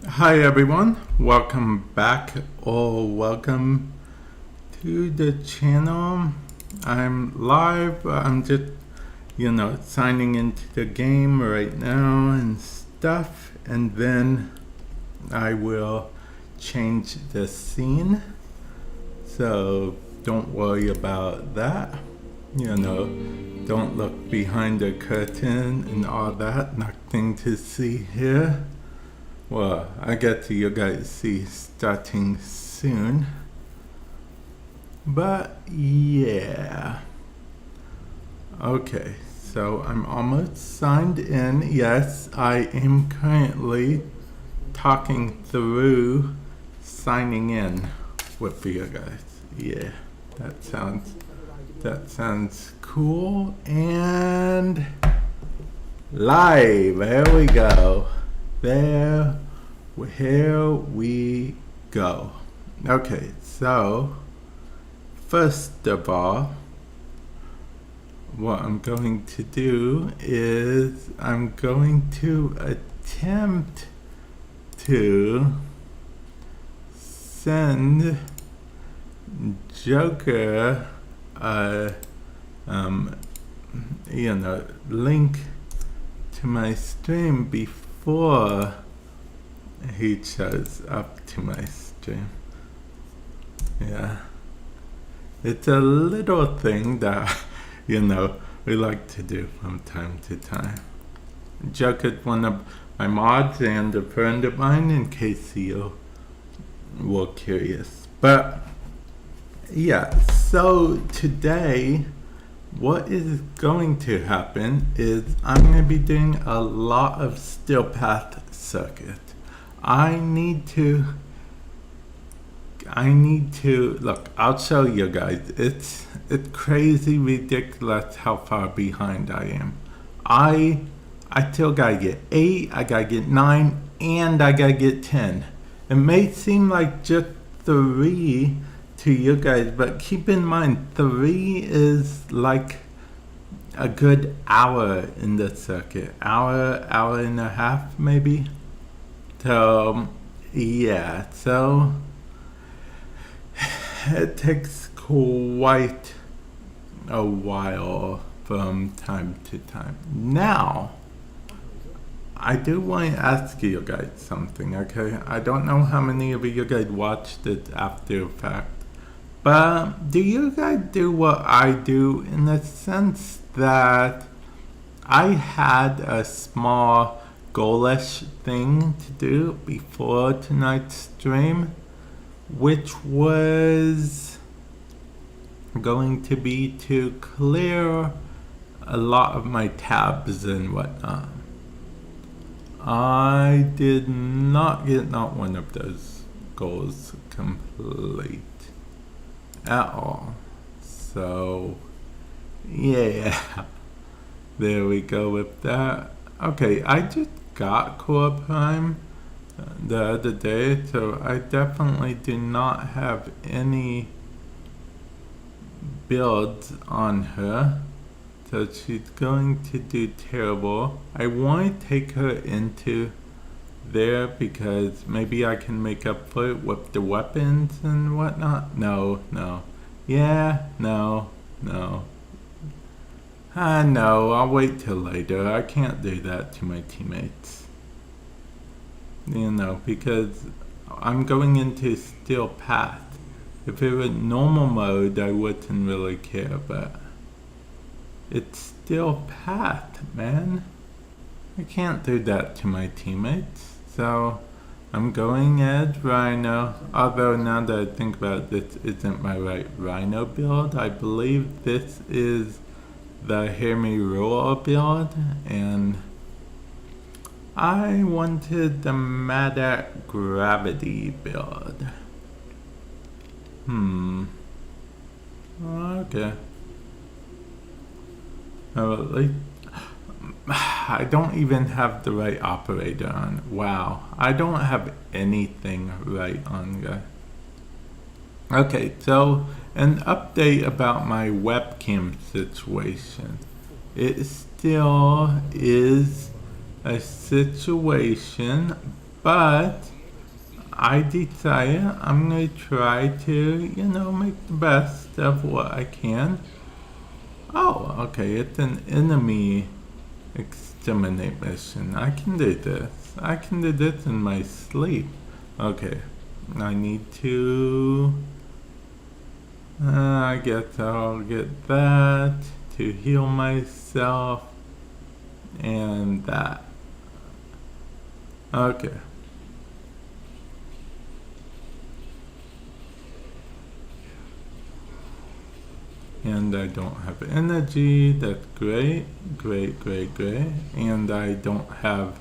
Hi everyone, welcome back or welcome to the channel. I'm live. I'm just signing into the game right now and stuff, and then I will change the scene, so don't worry about that. Don't look behind the curtain and all that. Nothing to see here. Well, I get to you guys see starting soon. But yeah. Okay, so I'm almost signed in. Yes, I am currently talking through signing in with you guys. Yeah, that sounds cool. And live. There we go. Here we go. Okay, so first of all, what I'm going to do is I'm going to attempt to send Joker a link to my stream before he shows up to my stream. Yeah, it's a little thing that we like to do from time to time. Joker's one of my mods and a friend of mine, in case you were curious. But yeah, so today what is going to happen is I'm going to be doing a lot of steel path circuit. I need to look, I'll show you guys. It's crazy ridiculous how far behind I am. I still gotta get 8, I gotta get 9, and I gotta get 10. It may seem like just 3 to you guys, but keep in mind 3 is like a good hour in the circuit. Hour and a half maybe. So yeah, so it takes quite a while from time to time. Now, I do want to ask you guys something, okay? I don't know how many of you guys watched it after the fact, but do you guys do what I do, in the sense that I had a small goalish thing to do before tonight's stream, which was going to be to clear a lot of my tabs and whatnot. I did not get not one of those goals complete at all. So yeah, there we go with that. Okay, I just got Core Prime the other day, so I definitely do not have any builds on her, so she's going to do terrible. I want to take her into there because maybe I can make up for it with the weapons and whatnot. No. Yeah, no. No, I'll wait till later. I can't do that to my teammates. Because I'm going into Steel Path. If it was normal mode, I wouldn't really care, but it's Steel Path, man. I can't do that to my teammates. So I'm going as Rhino, although now that I think about it, this isn't my right Rhino build. I believe this is the Hear Me Roar build, and I wanted the Madak Gravity build. Okay. I don't even have the right operator on. Wow. I don't have anything right on, guys. Okay, so an update about my webcam situation. It still is a situation, but I decided I'm going to try to, make the best of what I can. Oh, okay, it's an enemy exterminate mission. I can do this. I can do this in my sleep. Okay, I need to... I guess I'll get that to heal myself. And that. Okay. And I don't have energy. That's great. Great. And I don't have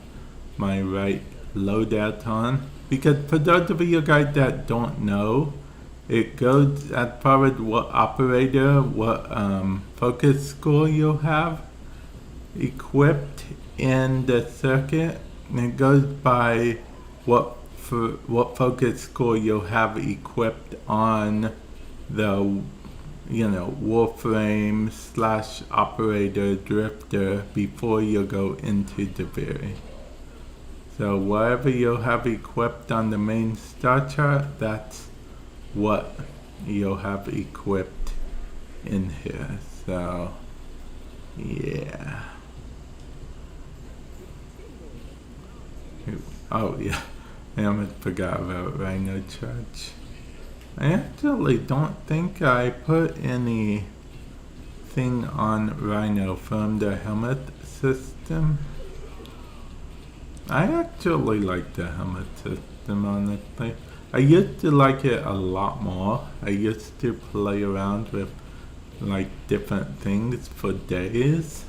my right loadout on. Because for those of you guys that don't know, it goes as far as what operator, what focus score you'll have equipped in the circuit. And it goes by what focus score you'll have equipped on the Warframe / operator drifter before you go into the very. So whatever you'll have equipped on the main star chart, that's what you'll have equipped in here. So yeah. Oh yeah, I almost forgot about Rhino Charge. I actually don't think I put anything on Rhino from the helmet system. I actually like the helmet system, honestly. I used to like it a lot more. I used to play around with like different things for days.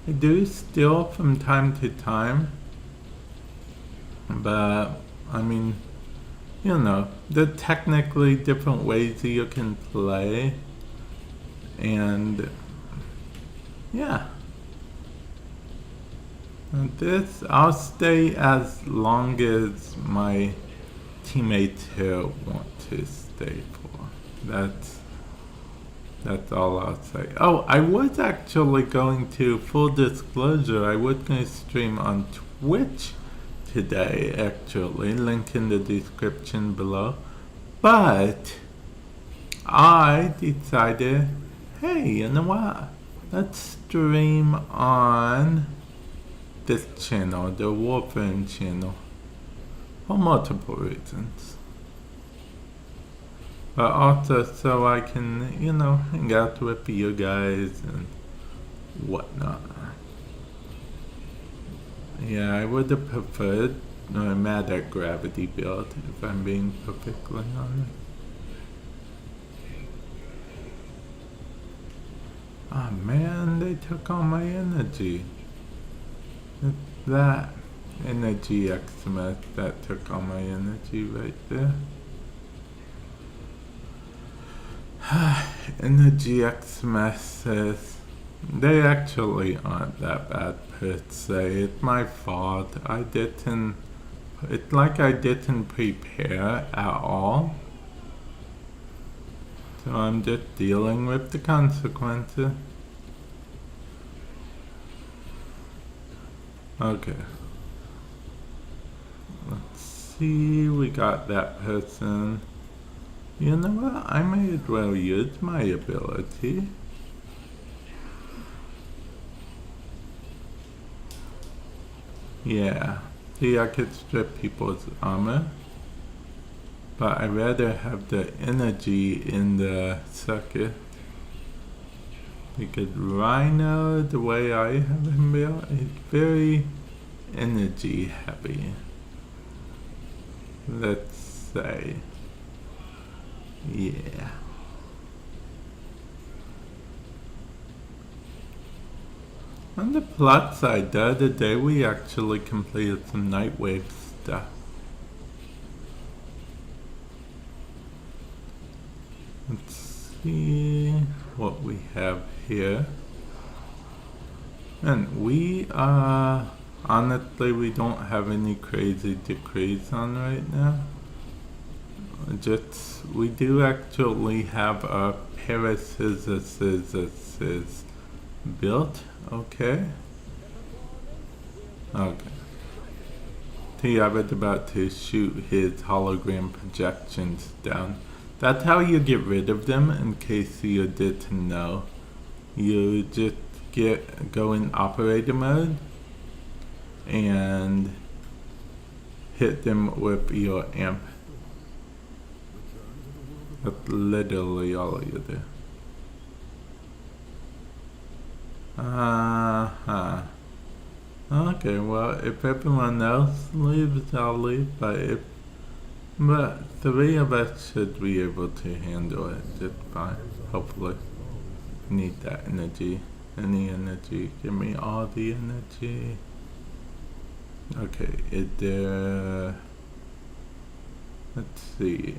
I do still from time to time. But, I mean, there are technically different ways that you can play. And, yeah. This, I'll stay as long as my teammates here want to stay for. That's all I'll say. Oh, I was actually going to, full disclosure, I was going to stream on Twitch today, actually, link in the description below, but I decided, hey, you know what, let's stream on this channel, the Warframe channel, for multiple reasons, but also so I can, hang out with you guys and whatnot. Yeah, I would have preferred a Matter Gravity build, if I'm being perfectly honest. Oh man, they took all my energy. It's that energy Xmas that took all my energy right there. Energy Xmas, they actually aren't that bad per se. It's my fault. It's like I didn't prepare at all. So I'm just dealing with the consequences. Okay. Let's see, we got that person. You know what? I may as well use my ability. Yeah, see, I could strip people's armor, but I'd rather have the energy in the circuit. Because Rhino, the way I have him built, is very energy heavy. Let's say, yeah. On the plus side, the other day we actually completed some Nightwave stuff. Let's see what we have here. And we honestly, we don't have any crazy decrees on right now. We do actually have a parascissors built. Okay. See, I was about to shoot his hologram projections down. That's how you get rid of them, in case you didn't know. You just go in operator mode and hit them with your amp. That's literally all you do. Okay, well, if everyone else leaves, I'll leave, but three of us should be able to handle it just fine, hopefully. Need that energy. Any energy. Give me all the energy. Okay, let's see.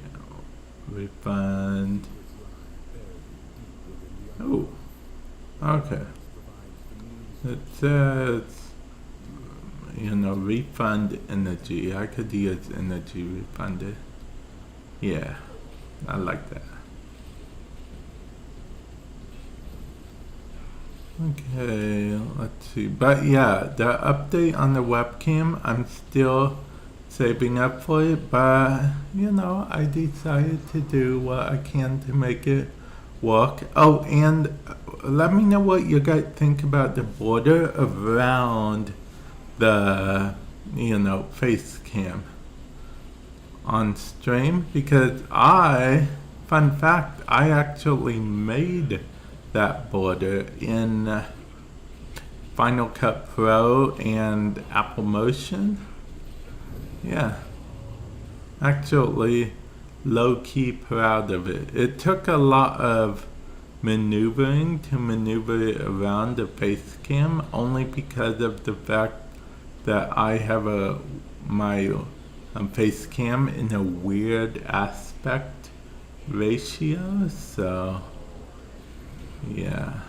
Refund. Oh, okay. It says, refund energy. I could use energy refunded. Yeah, I like that. Okay, let's see. But yeah, the update on the webcam, I'm still saving up for it, but I decided to do what I can to make it work. Oh, and let me know what you guys think about the border around the face cam on stream, because fun fact, I actually made that border in Final Cut Pro and Apple Motion. Yeah, actually low-key proud of it. It took a lot of maneuvering to maneuver it around the face cam, only because of the fact that I have my face cam in a weird aspect ratio, so yeah,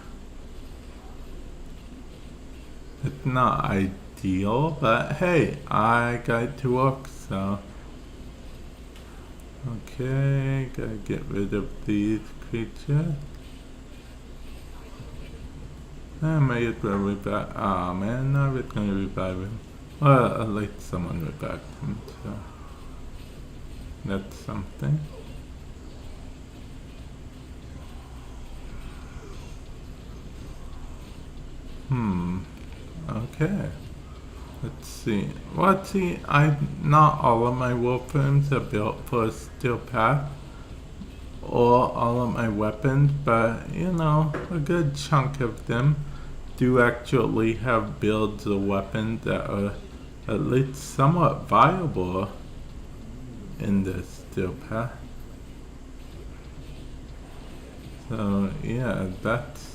it's not ideal, but hey, I got it to work, so okay, gotta get rid of these creatures. I may as well revive. Oh man, I was gonna revive him. Well, at least someone revived him, so that's something. Okay. Let's see. Well, see, not all of my Warframes are built for a steel path, or all of my weapons, but a good chunk of them do actually have builds of weapons that are at least somewhat viable in the steel path. So yeah, that's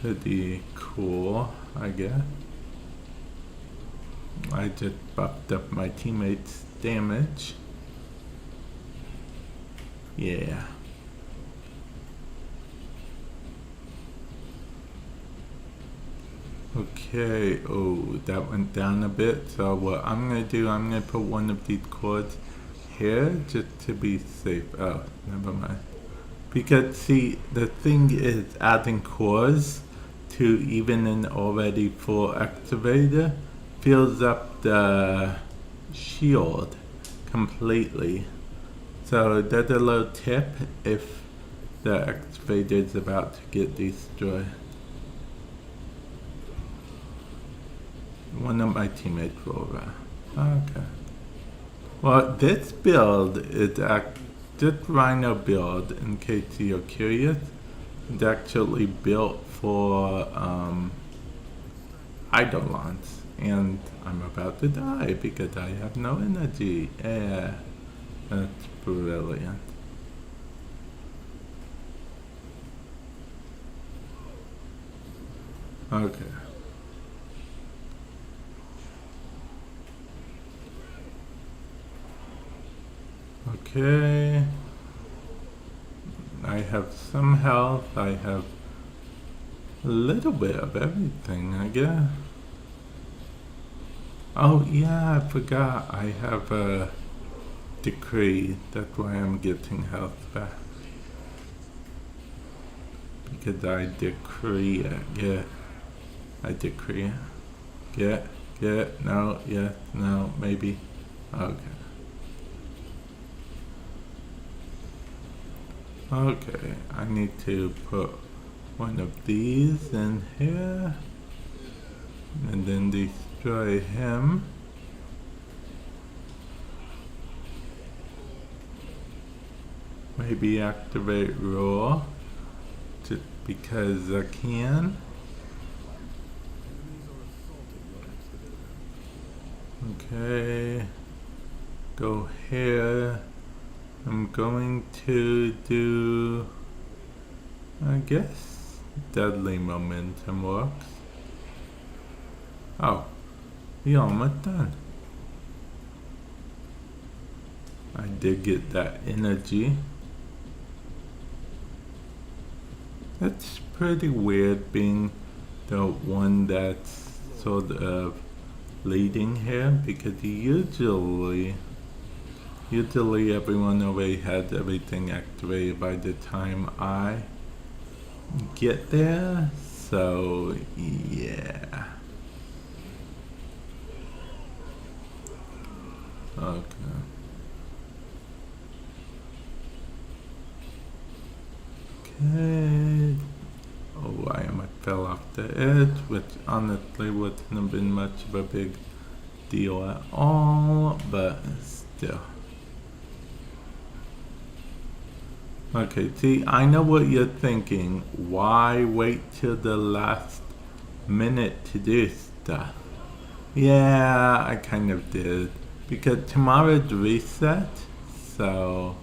pretty cool, I guess. I just buffed up my teammates' damage. Yeah. Okay, oh, that went down a bit. So what I'm gonna do, I'm gonna put one of these cords here just to be safe. Oh, never mind. Because see, the thing is adding cores to even an already full excavator fills up the shield completely. So that's a little tip if the excavator is about to get destroyed. One of my teammates will okay. Well, this build is this Rhino build, in case you're curious, is actually built for Eidolons, and I'm about to die because I have no energy. Yeah, that's brilliant. Okay. Okay. I have some health. I have a little bit of everything, I guess. Oh yeah, I forgot. I have a decree. That's why I'm getting health back. Because I decree it. Yeah. I decree it. Yeah. Get it? No, yes, no, maybe. Okay. Okay, I need to put one of these in here. And then destroy him. Maybe activate roar. Just because I can. Okay. Go here. I'm going to do, I guess, deadly momentum works. Oh, we almost done. I did get that energy. That's pretty weird being the one that's sort of leading here, because usually everyone already has everything activated by the time I get there. So yeah. Okay. Okay. Oh, I fell off the edge, which honestly wouldn't have been much of a big deal at all, but still. Okay, see, I know what you're thinking. Why wait till the last minute to do stuff? Yeah, I kind of did. Because tomorrow's reset, so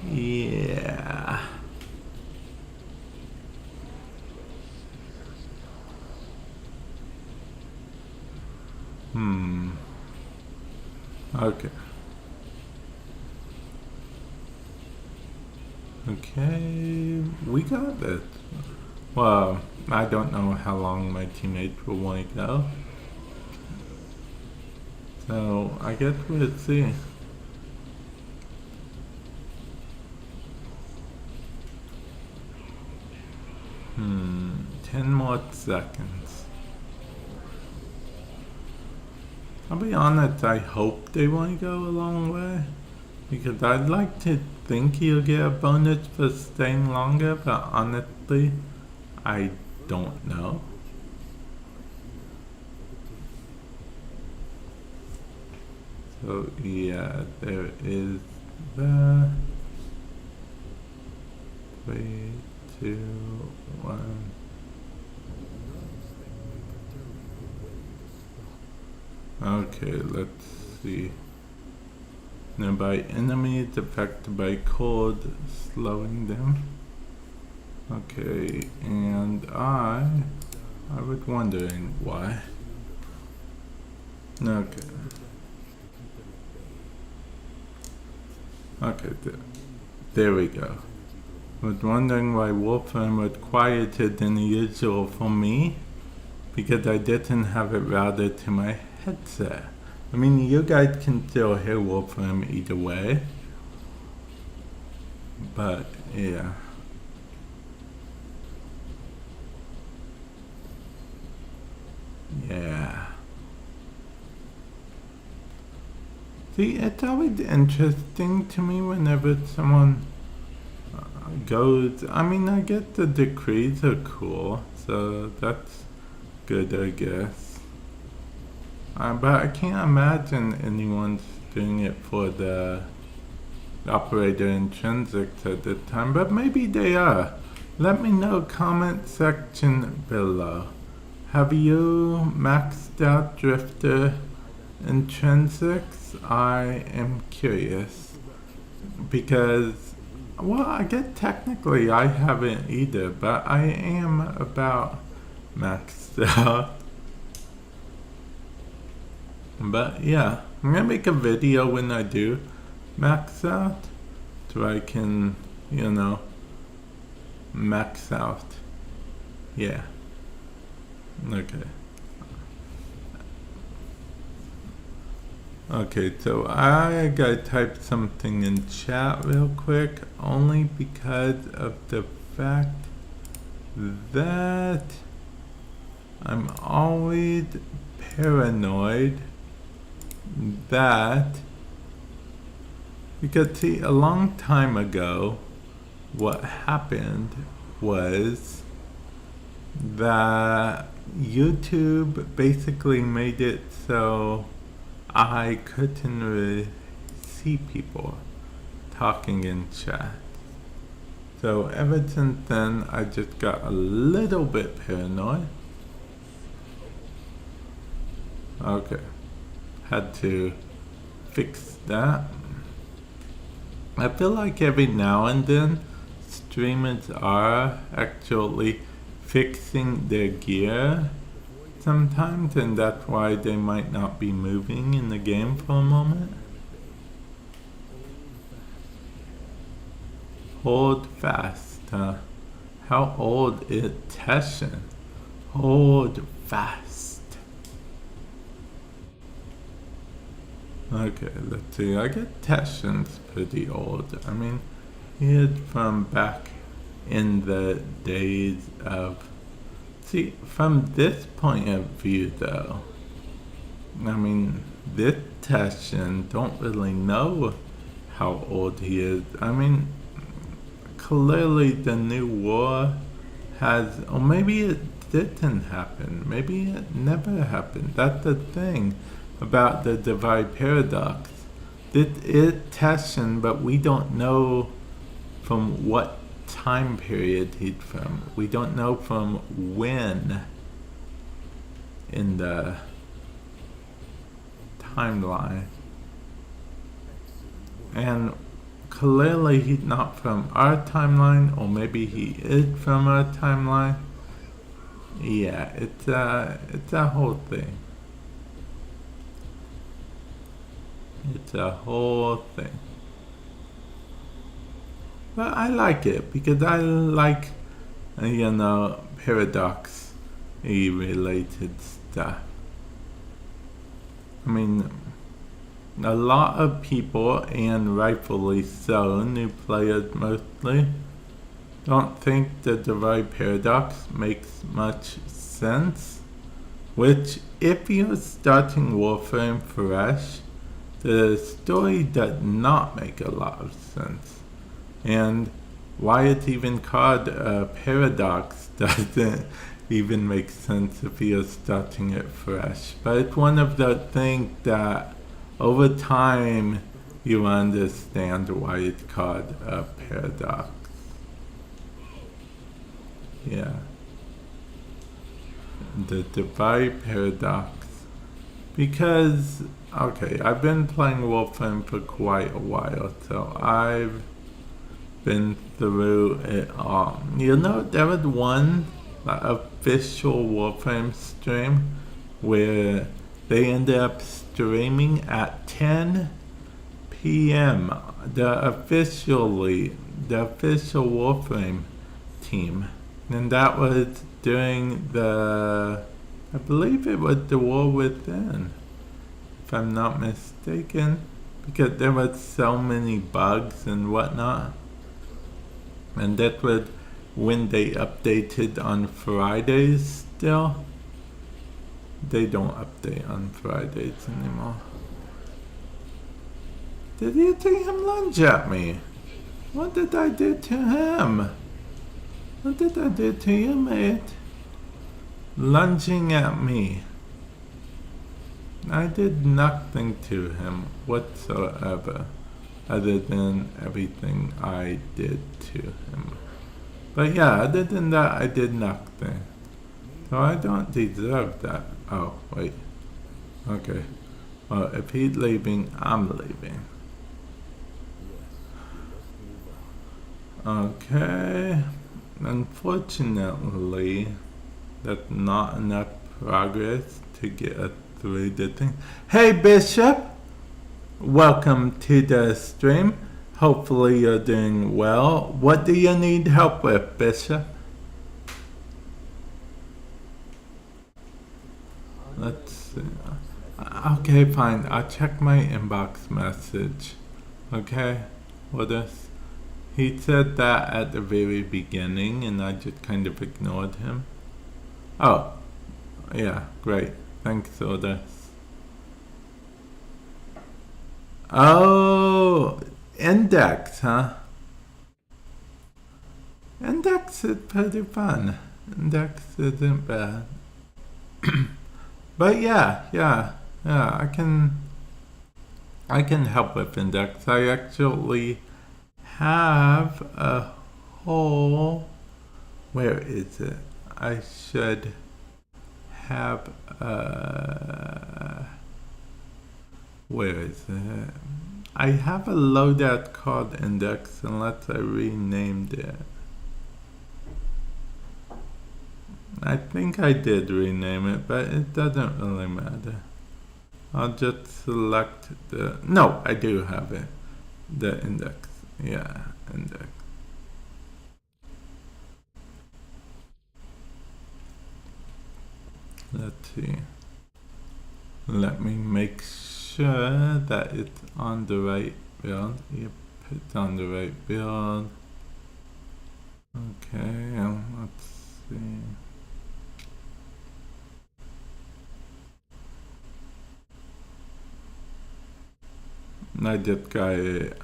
yeah. Okay. Okay, we got this. Well, I don't know how long my teammates will want to go. So, I guess we'll see. Hmm, 10 more seconds. I'll be honest, I hope they want to go a long way. Because I'd like to think you'll get a bonus for staying longer, but honestly, I don't know. So yeah, there is the 3, 2, 1. Okay, let's see. Nearby enemies affected by cold, slowing them. Okay, and I was wondering why. Okay. Okay, there we go. Was wondering why Warframe was quieter than usual for me, because I didn't have it routed to my headset. I mean, you guys can still hear Warframe either way, but yeah. Yeah. See, it's always interesting to me whenever someone goes. I mean, I get the decrees are cool, so that's good, I guess. But I can't imagine anyone's doing it for the operator intrinsics at this time, but maybe they are. Let me know, comment section below. Have you maxed out Drifter intrinsics? I am curious. Because, well, I guess technically I haven't either, but I am about maxed out. But yeah, I'm gonna make a video when I do max out, so I can, you know, max out. Yeah. Okay. Okay, so I gotta type something in chat real quick, only because of the fact that I'm always paranoid that, because see, a long time ago, what happened was that YouTube basically made it so I couldn't really see people talking in chat. So ever since then, I just got a little bit paranoid. Okay, had to fix that. I feel like every now and then, streamers are actually fixing their gear sometimes, and that's why they might not be moving in the game for a moment. Hold fast, huh? How old is Teshin? Hold fast. Okay, let's see. I get Teshin's pretty old. I mean, he is from back in the days of... See, from this point of view though, I mean, this Teshin don't really know how old he is. I mean, clearly the new war has, or maybe it didn't happen. Maybe it never happened. That's the thing about the divide paradox. It is Teshin, but we don't know from what time period he's from. We don't know from when in the timeline. And clearly he's not from our timeline, or maybe he is from our timeline. Yeah, it's a whole thing. It's a whole thing. But I like it because I like, you know, paradox-y related stuff. I mean, a lot of people, and rightfully so, new players mostly, don't think the divide paradox makes much sense. Which, if you're starting Warframe fresh, the story does not make a lot of sense. And why it's even called a paradox doesn't even make sense if you're starting it fresh. But it's one of the things that over time you understand why it's called a paradox. Yeah. The divide paradox. Because, okay, I've been playing Warframe for quite a while, so I've been through it all. You know, there was one official Warframe stream where they ended up streaming at 10 p.m. The official Warframe team. And that was during the, I believe it was the War Within, if I'm not mistaken, because there was so many bugs and whatnot. And that was when they updated on Fridays still. They don't update on Fridays anymore. Did you see him lunge at me? What did I do to him? What did I do to you, mate? Lunging at me. I did nothing to him whatsoever, other than everything I did to him. But yeah, other than that, I did nothing. So I don't deserve that. Oh, wait. Okay. Well, if he's leaving, I'm leaving. Okay. Unfortunately, that's not enough progress to get us through the thing. Hey, Bishop! Welcome to the stream. Hopefully you're doing well. What do you need help with, Bishop? Let's see. Okay, fine. I'll check my inbox message. Okay? What is? He said that at the very beginning and I just kind of ignored him. Oh. Yeah, great. Thanks, Otis. Oh, Index, huh? Index is pretty fun. Index isn't bad. But yeah, I can help with Index. I actually have a whole, where is it? I should have where is it? I have a loadout called Index unless I renamed it. I think I did rename it, but it doesn't really matter. I'll just select the, no, I do have it. The Index, yeah, Index. Let's see. Let me make sure that it's on the right build. Yep, it's on the right build. Okay, let's see. I just gotta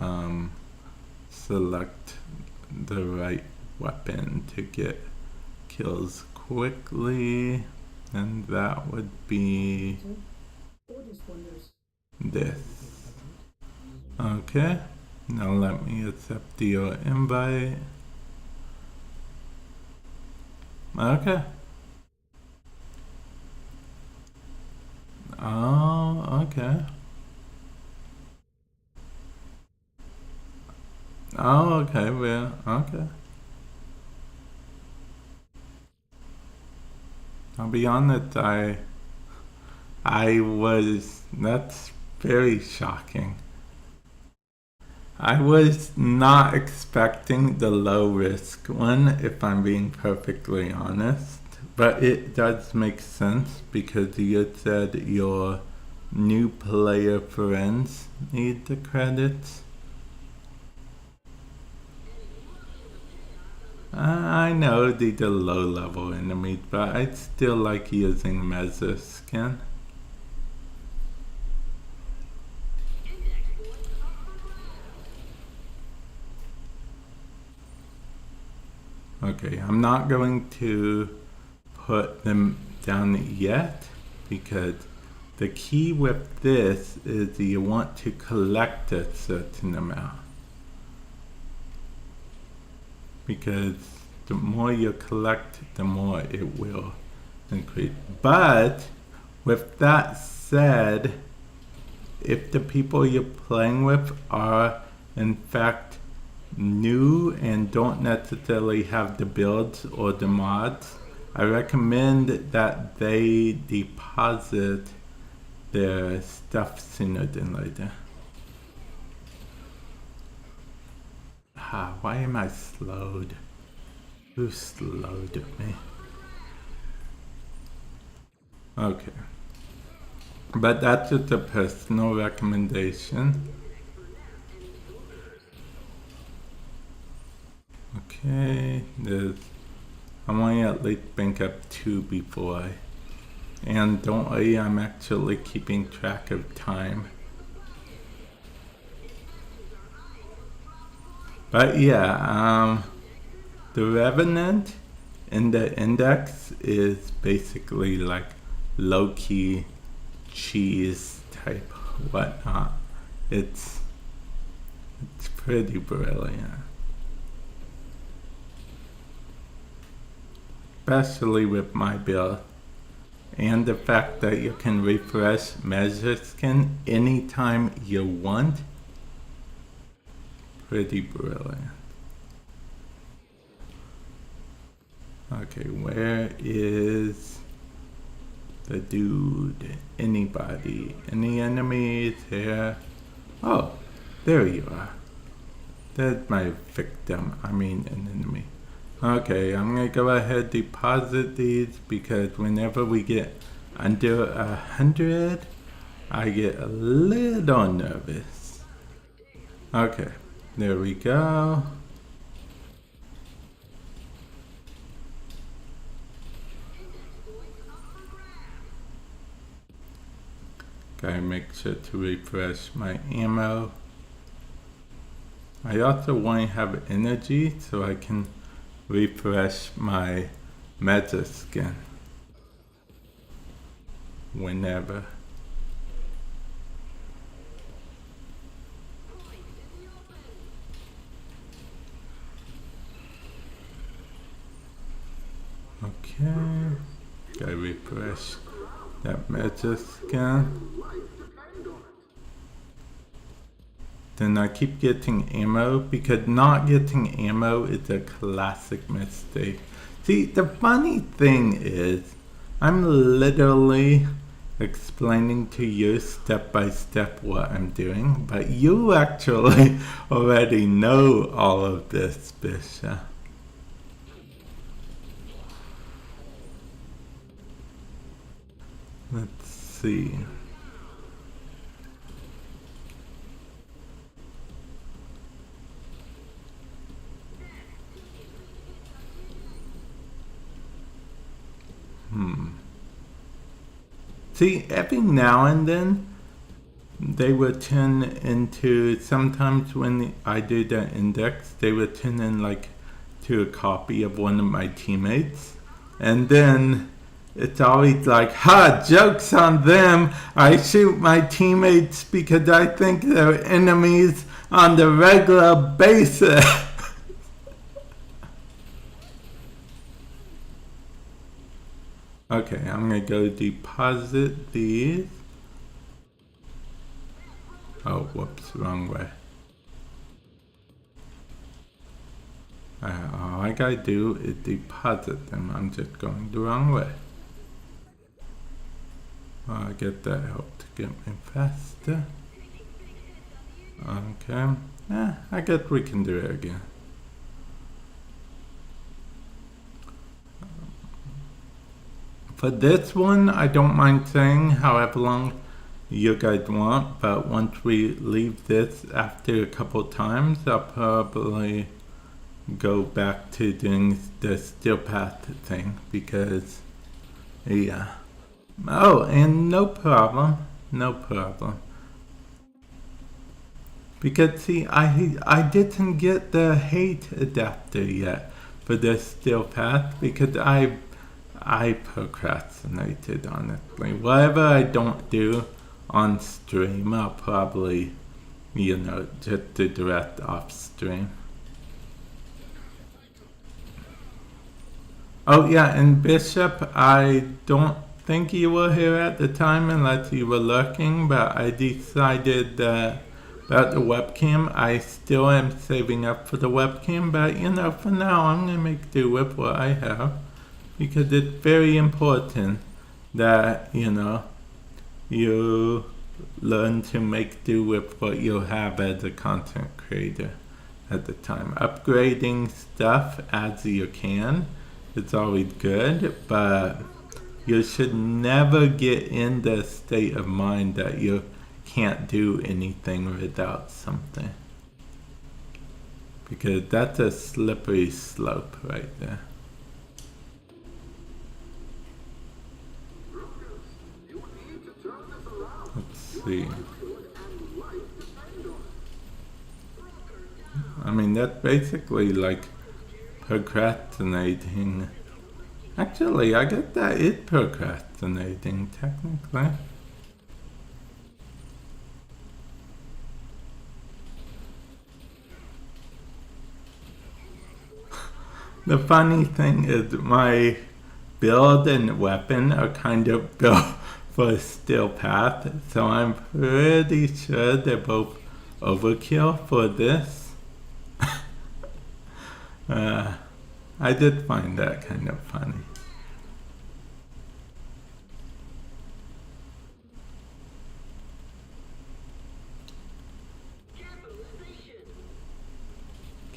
select the right weapon to get kills quickly, and that would be this. Okay, now let me accept your invite. Okay. Oh, okay. Oh, okay, well, okay. I'll be honest, that's very shocking. I was not expecting the low risk one, if I'm being perfectly honest. But it does make sense because you said your new player friends need the credits. I know these are low level enemies, but I still like using Mezzo skin. Okay, I'm not going to put them down yet because the key with this is you want to collect a certain amount. Because the more you collect, the more it will increase. But with that said, if the people you're playing with are in fact new and don't necessarily have the builds or the mods, I recommend that they deposit their stuff sooner than later. Why am I slowed? Who slowed me? Okay. But that's just a personal recommendation. Okay, I want to at least bank up 2 before and don't worry, I'm actually keeping track of time. But yeah, the Revenant in the Index is basically like low-key cheese type whatnot. It's pretty brilliant. Especially with my build. And the fact that you can refresh measure skin anytime you want. Pretty brilliant. Okay, where is the dude? Anybody? Any enemies here? Oh, there you are. That's my victim. I mean an enemy. Okay, I'm gonna go ahead deposit these because whenever we get under 100, I get a little nervous. Okay, there we go. Gotta make sure to refresh my ammo. I also want to have energy so I can refresh my meta skin whenever. Okay, gotta refresh that meta scan. Then I keep getting ammo because not getting ammo is a classic mistake. See, the funny thing is, I'm literally explaining to you step by step what I'm doing, but you actually already know all of this, Bishop. Let's see. See, every now and then, they would turn into, sometimes when I do the index, they would turn in like to a copy of one of my teammates. And then it's always like, ha, joke's on them. I shoot my teammates because I think they're enemies on the regular basis. Okay, I'm gonna go deposit these. Oh, whoops, wrong way. All I gotta do is deposit them. I'm just going the wrong way. I get that help to get me faster. Okay, I guess we can do it again. For this one, I don't mind saying however long you guys want, but once we leave this after a couple times, I'll probably go back to doing the steel path thing because, yeah. Oh, and no problem. Because see, I didn't get the hate adapter yet for this steel path because I procrastinated, honestly. Whatever I don't do on stream, I'll probably, just do direct off stream. Oh yeah, and Bishop, I don't think you were here at the time unless you were lurking, but I decided about the webcam. I still am saving up for the webcam, but for now I'm gonna make do with what I have. Because it's very important that, you learn to make do with what you have as a content creator at the time. Upgrading stuff as you can, it's always good, but you should never get in the state of mind that you can't do anything without something. Because that's a slippery slope right there. Let's see. I mean, that's basically like procrastinating. Actually, I guess that is procrastinating, technically. The funny thing is my build and weapon are kind of built for a steel path, so I'm pretty sure they're both overkill for this. I did find that kind of funny.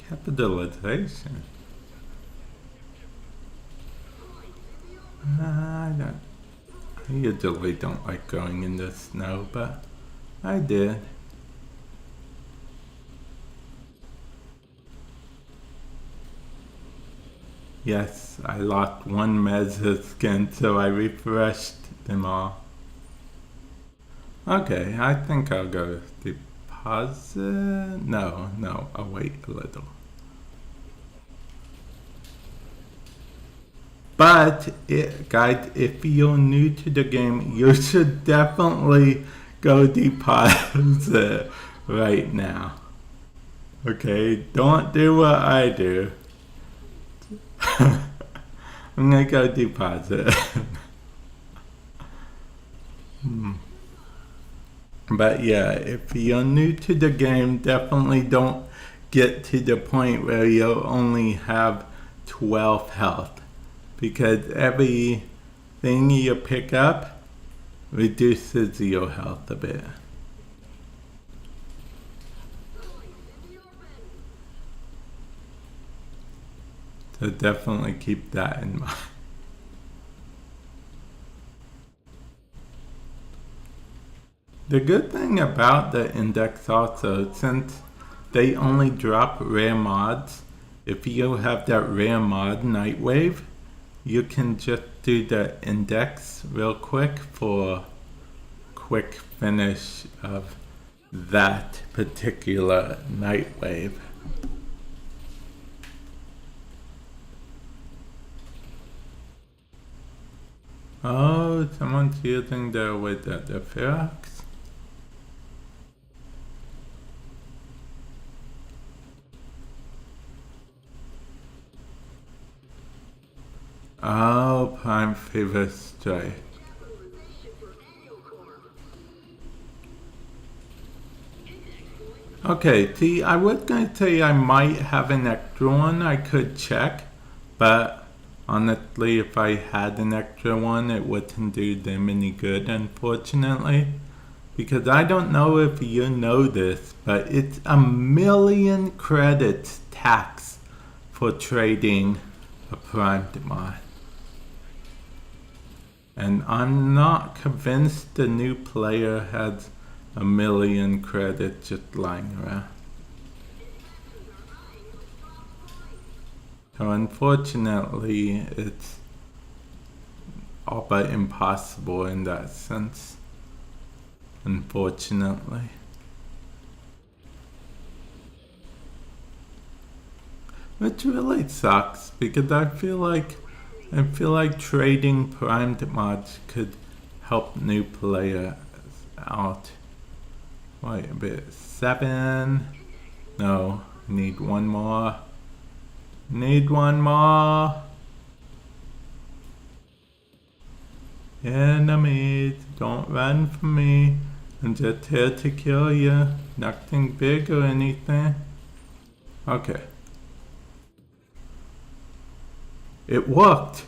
Capitalization. I usually don't like going in the snow, but I did. Yes, I lost one Meza skin, so I refreshed them all. Okay, I think I'll go deposit. No, I'll wait a little. But, guys, if you're new to the game, you should definitely go deposit right now. Okay, don't do what I do. I'm gonna go deposit. But yeah, if you're new to the game, definitely don't get to the point where you'll only have 12 health. Because every thing you pick up reduces your health a bit. So definitely keep that in mind. The good thing about the index also, since they only drop rare mods, if you have that rare mod Nightwave, you can just do the index real quick for quick finish of that particular Nightwave. Oh, someone's using the Ferox. Oh, Prime Fever Strike. Okay, see, I was going to say I might have an extra one I could check, but honestly, if I had an extra one, it wouldn't do them any good, unfortunately. Because I don't know if you know this, but it's 1,000,000 credits tax for trading a primed mod. And I'm not convinced the new player has 1,000,000 credits just lying around. So unfortunately, it's all but impossible in that sense. Unfortunately. Which really sucks because I feel like trading primed mods could help new players out. Wait a bit. 7. No, need one more. Need one more. Enemies, don't run from me. I'm just here to kill you. Nothing big or anything. Okay. It worked.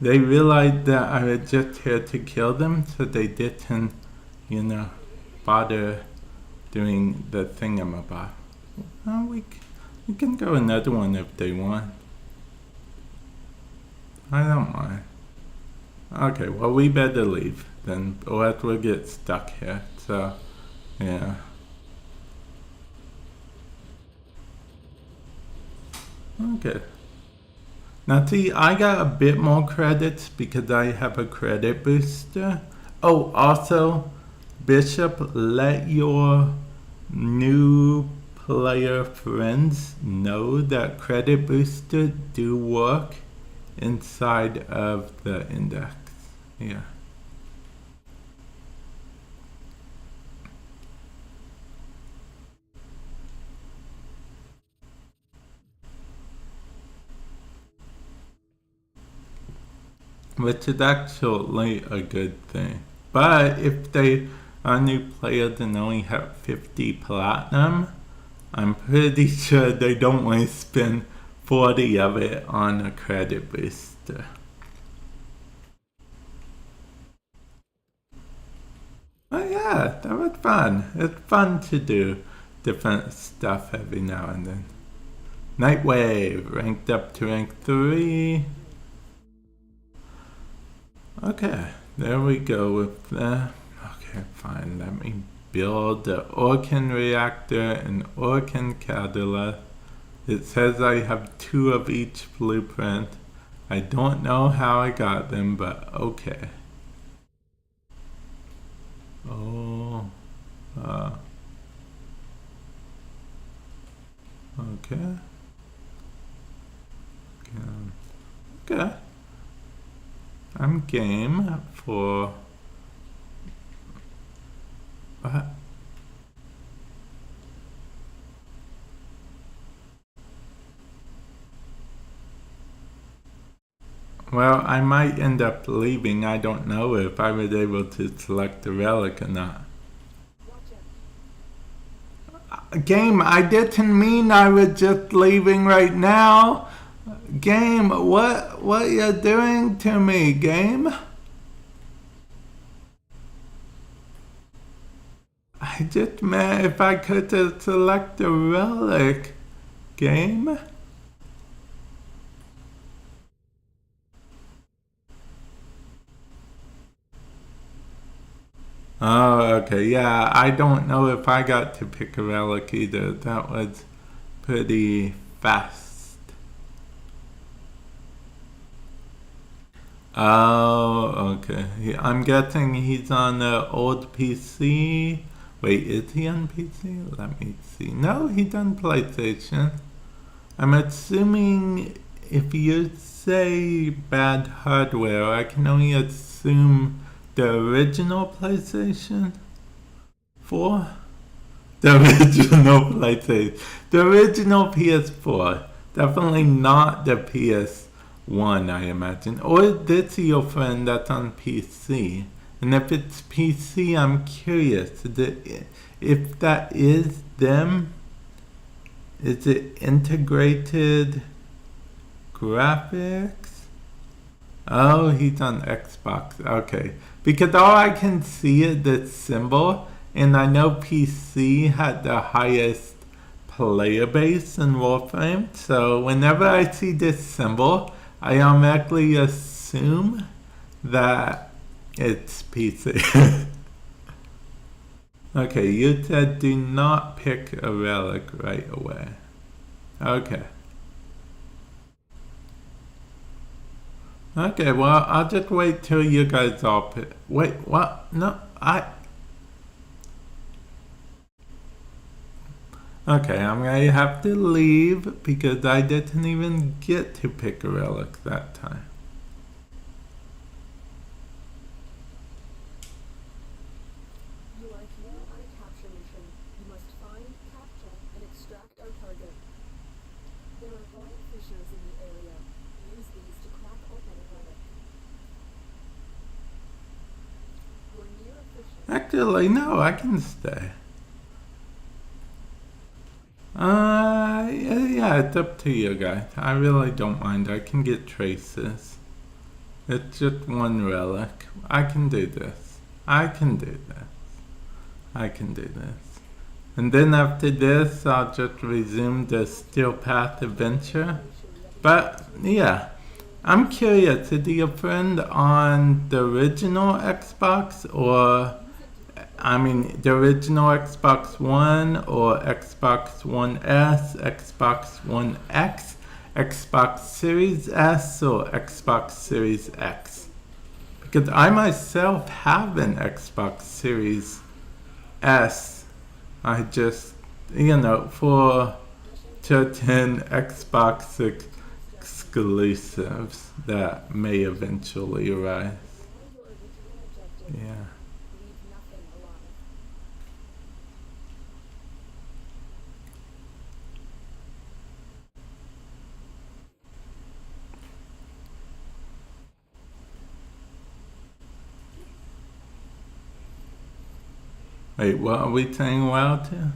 They realized that I was just here to kill them, so they didn't, bother doing the thingamabob. Well, we can go another one if they want. I don't mind. Okay, well, we better leave then, or else we'll get stuck here. So, yeah. Okay. Now see, I got a bit more credits because I have a credit booster. Oh, also, Bishop, let your new player friends know that credit booster do work inside of the index. Yeah. Which is actually a good thing. But if they are new players and only have 50 platinum, I'm pretty sure they don't want to spend 40 of it on a credit booster. Oh yeah, that was fun. It's fun to do different stuff every now and then. Nightwave, ranked up to rank 3. Okay, there we go with that. Okay, fine, let me build the Orkin reactor and Orkin catalyst. It says I have 2 of each blueprint. I don't know how I got them, but okay. Oh, Okay. Okay. I'm game for... What? Well, I might end up leaving. I don't know if I was able to select the relic or not. Game, I didn't mean I was just leaving right now. Game, what you doing to me, game? I just meant if I could select the relic, game. Oh, okay, yeah, I don't know if I got to pick a relic either. That was pretty fast. Oh, okay. I'm guessing he's on the old PC. Wait, is he on PC? Let me see. No, he's on PlayStation. I'm assuming if you say bad hardware, I can only assume the original PlayStation 4? The original PlayStation. The original PS4. Definitely not the PS1, I imagine. Or this your friend that's on PC. And if it's PC, I'm curious. If that is them, is it integrated graphics? Oh, he's on Xbox. Okay. Because all I can see is this symbol, and I know PC had the highest player base in Warframe, so whenever I see this symbol, I automatically assume that it's PC. Okay, you said do not pick a relic right away. Okay. Okay, well, I'll just wait till you guys all pick. Wait, what? No, Okay, I'm gonna have to leave because I didn't even get to pick a relic that time. You are here on a capture mission. You must find, capture, and extract our target. There are 5 fissures in the area. Use these to crack open a relic. We're near a fissure. Actually, no, I can stay. Yeah, it's up to you guys. I really don't mind. I can get traces. It's just one relic. I can do this. I can do this. And then after this, I'll just resume the Steel Path adventure. But, yeah. I'm curious, is your friend on the original Xbox or... the original Xbox One or Xbox One S, Xbox One X, Xbox Series S, or Xbox Series X? Because I myself have an Xbox Series S. I just, for certain Xbox exclusives that may eventually arise. Yeah. Wait, what are we saying wow to?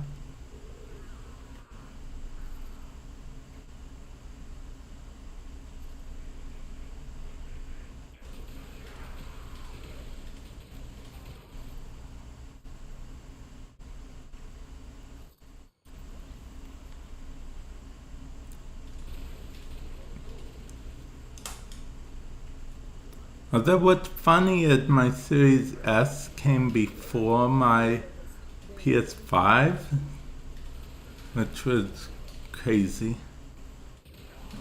Although what's funny is my Series S came before my PS5, which was crazy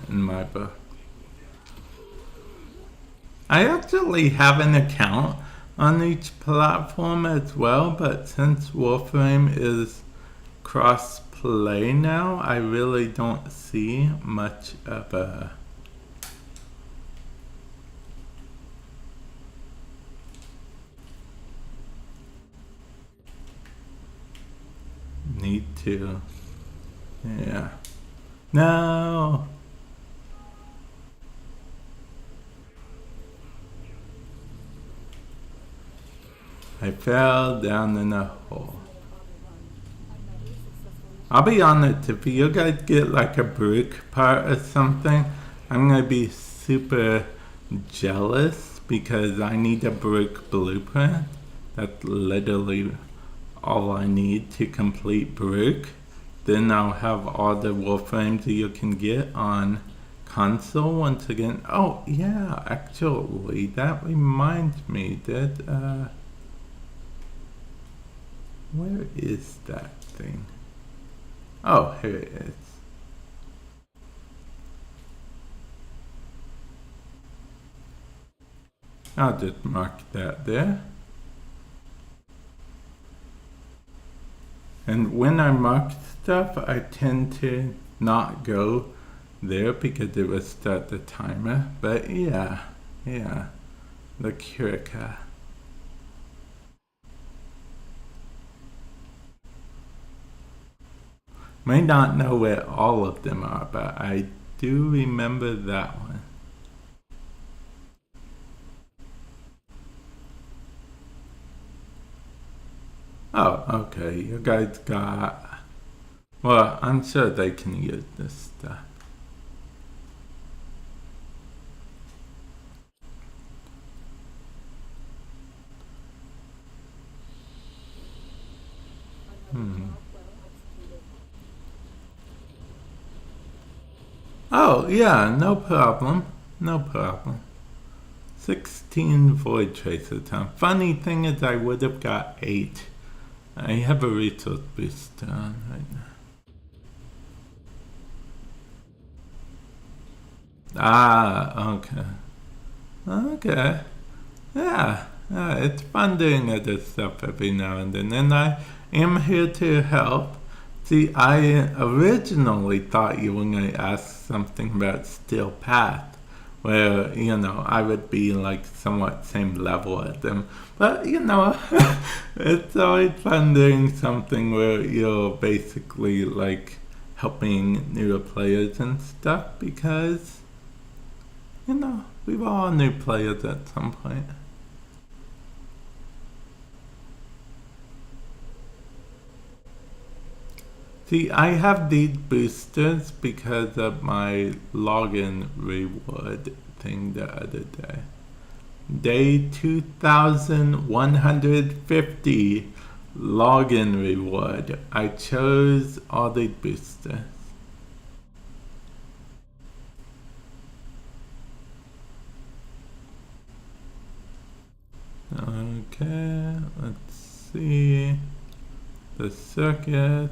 in my book. I actually have an account on each platform as well, but since Warframe is cross play now, I really don't see much of a need to. Yeah. No. I fell down in a hole. I'll be honest, if you guys get like a brick part or something, I'm gonna be super jealous because I need a brick blueprint. That's literally all I need to complete brick. Then I'll have all the Warframes that you can get on console once again. Oh yeah, actually that reminds me that where is that thing? Oh, here it is. I'll just mark that there. And when I mark stuff, I tend to not go there because it will start the timer. But yeah, the Curica. May not know where all of them are, but I do remember that one. Oh, okay, you guys got... Well, I'm sure they can use this stuff. Oh, yeah, no problem. No problem. 16 Void Tracer time. Funny thing is I would have got 8. I have a resource boost on right now. Ah, okay. Okay. Yeah, it's fun doing other stuff every now and then. And I am here to help. See, I originally thought you were going to ask something about Steel Path, where, you know, I would be like somewhat same level as them. But, you know, it's always fun doing something where you're basically like helping newer players and stuff because, you know, we were all new players at some point. See, I have these boosters because of my login reward thing the other day. Day 2150 login reward. I chose all the boosters. Okay, let's see the circuit.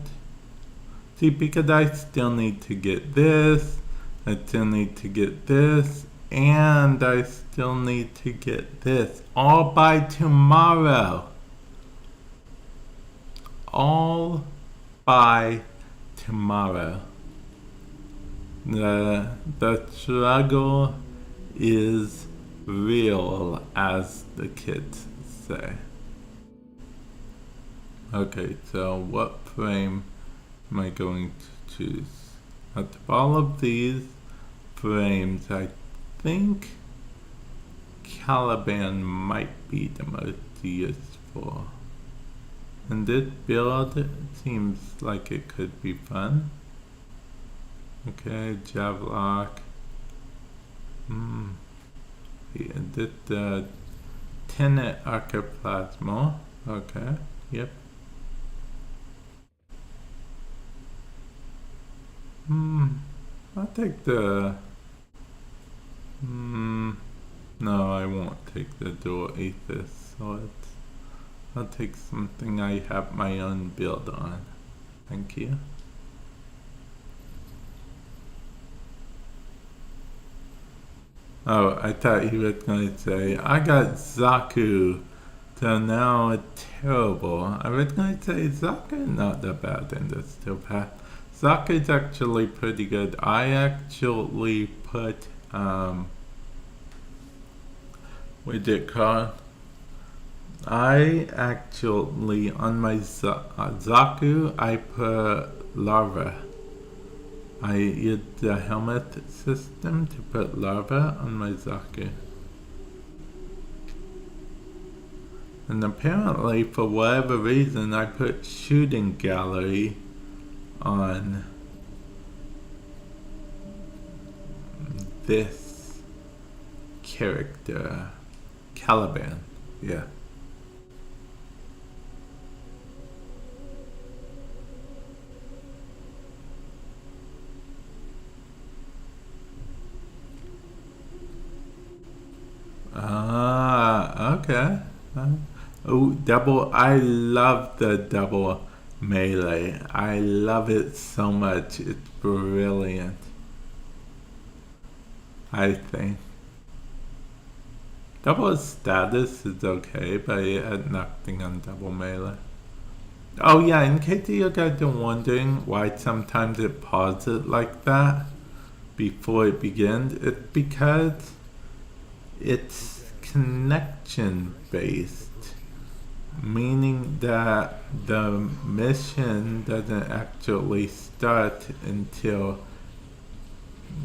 See, because I still need to get this, I still need to get this, and I still need to get this. All by tomorrow. All by tomorrow. The struggle is real, as the kids say. Okay, so what frame am I going to choose? Out of all of these frames, I think Caliban might be the most useful. And this build seems like it could be fun. Okay, Javlock. Yeah, this Tenet Archiplasma. Okay, yep. I'll take the... no, I won't take the dual Aethys swords. I'll take something I have my own build on. Thank you. Oh, I thought he was going to say, I got Zaku So now it's terrible. I was going to say Zaka not that bad in this still path. Zaka's actually pretty good. I actually put what's it called? I actually on my Zaku I put larva. I used the helmet system to put larva on my Zaku. And apparently, for whatever reason, I put shooting gallery on this character, Caliban. Yeah. Ah, okay. Oh, double. I love the double melee. I love it so much. It's brilliant. I think. Double status is okay, but it had nothing on double melee. Oh yeah, in case you guys are wondering why sometimes it pauses like that before it begins, it's because it's connection based, meaning that the mission doesn't actually start until,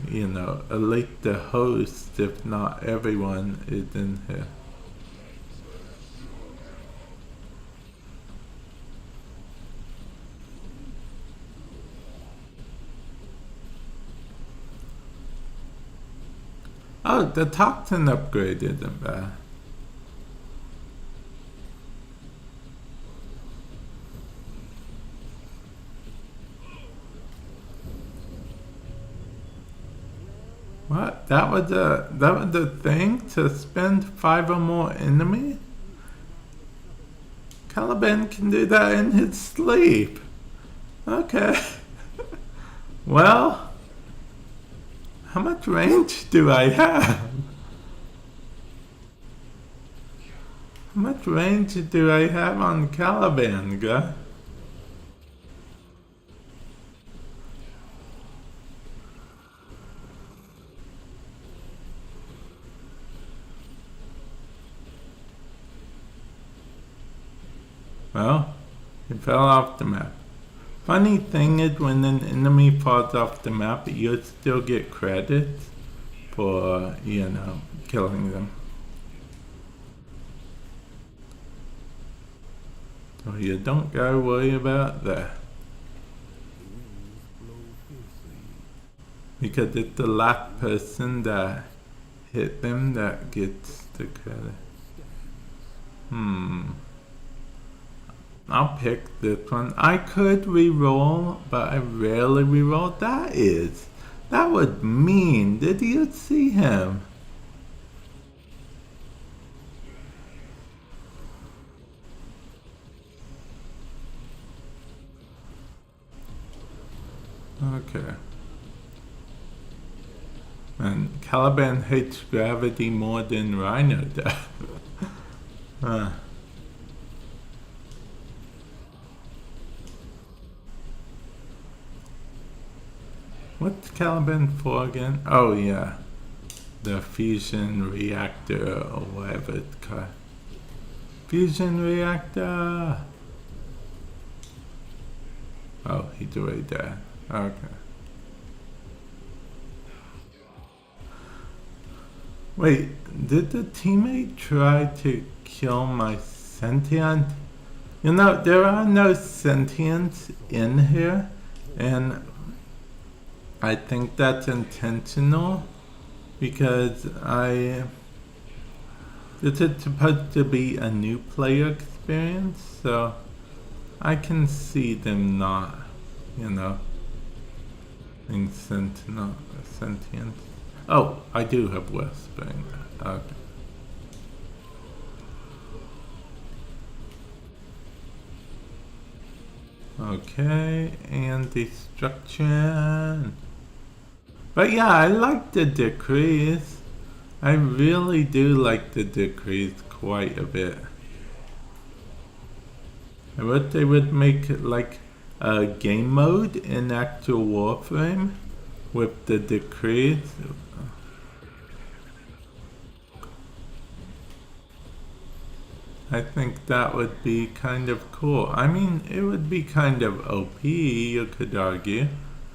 you know, at least the host, if not everyone, is in here. Oh, the toxin upgrade isn't bad. What? That was the thing to spend 5 or more enemies? Caliban can do that in his sleep. Okay. Well, how much range do I have? How much range do I have on Caliban, guy? Well, it fell off the map. Funny thing is, when an enemy falls off the map, you still get credits for, you know, killing them. So you don't gotta worry about that. Because it's the last person that hit them that gets the credit. I'll pick this one. I could re-roll, but I rarely re-roll. That was mean. Did you see him? Okay. And Caliban hates gravity more than Rhino does. What's Caliban for again? Oh yeah, the fusion reactor or whatever it's called. Fusion reactor! Oh, he's already dead. Okay. Wait, did the teammate try to kill my sentient? You know, there are no sentients in here, and I think that's intentional because this is supposed to be a new player experience, so I can see them not, you know, being sentient. Oh, I do have whispering. Okay. Okay, and destruction. But yeah, I like the decrease. I really do like the decrease quite a bit. I wish they would make like a game mode in actual Warframe with the decrees. I think that would be kind of cool. I mean, it would be kind of OP, you could argue.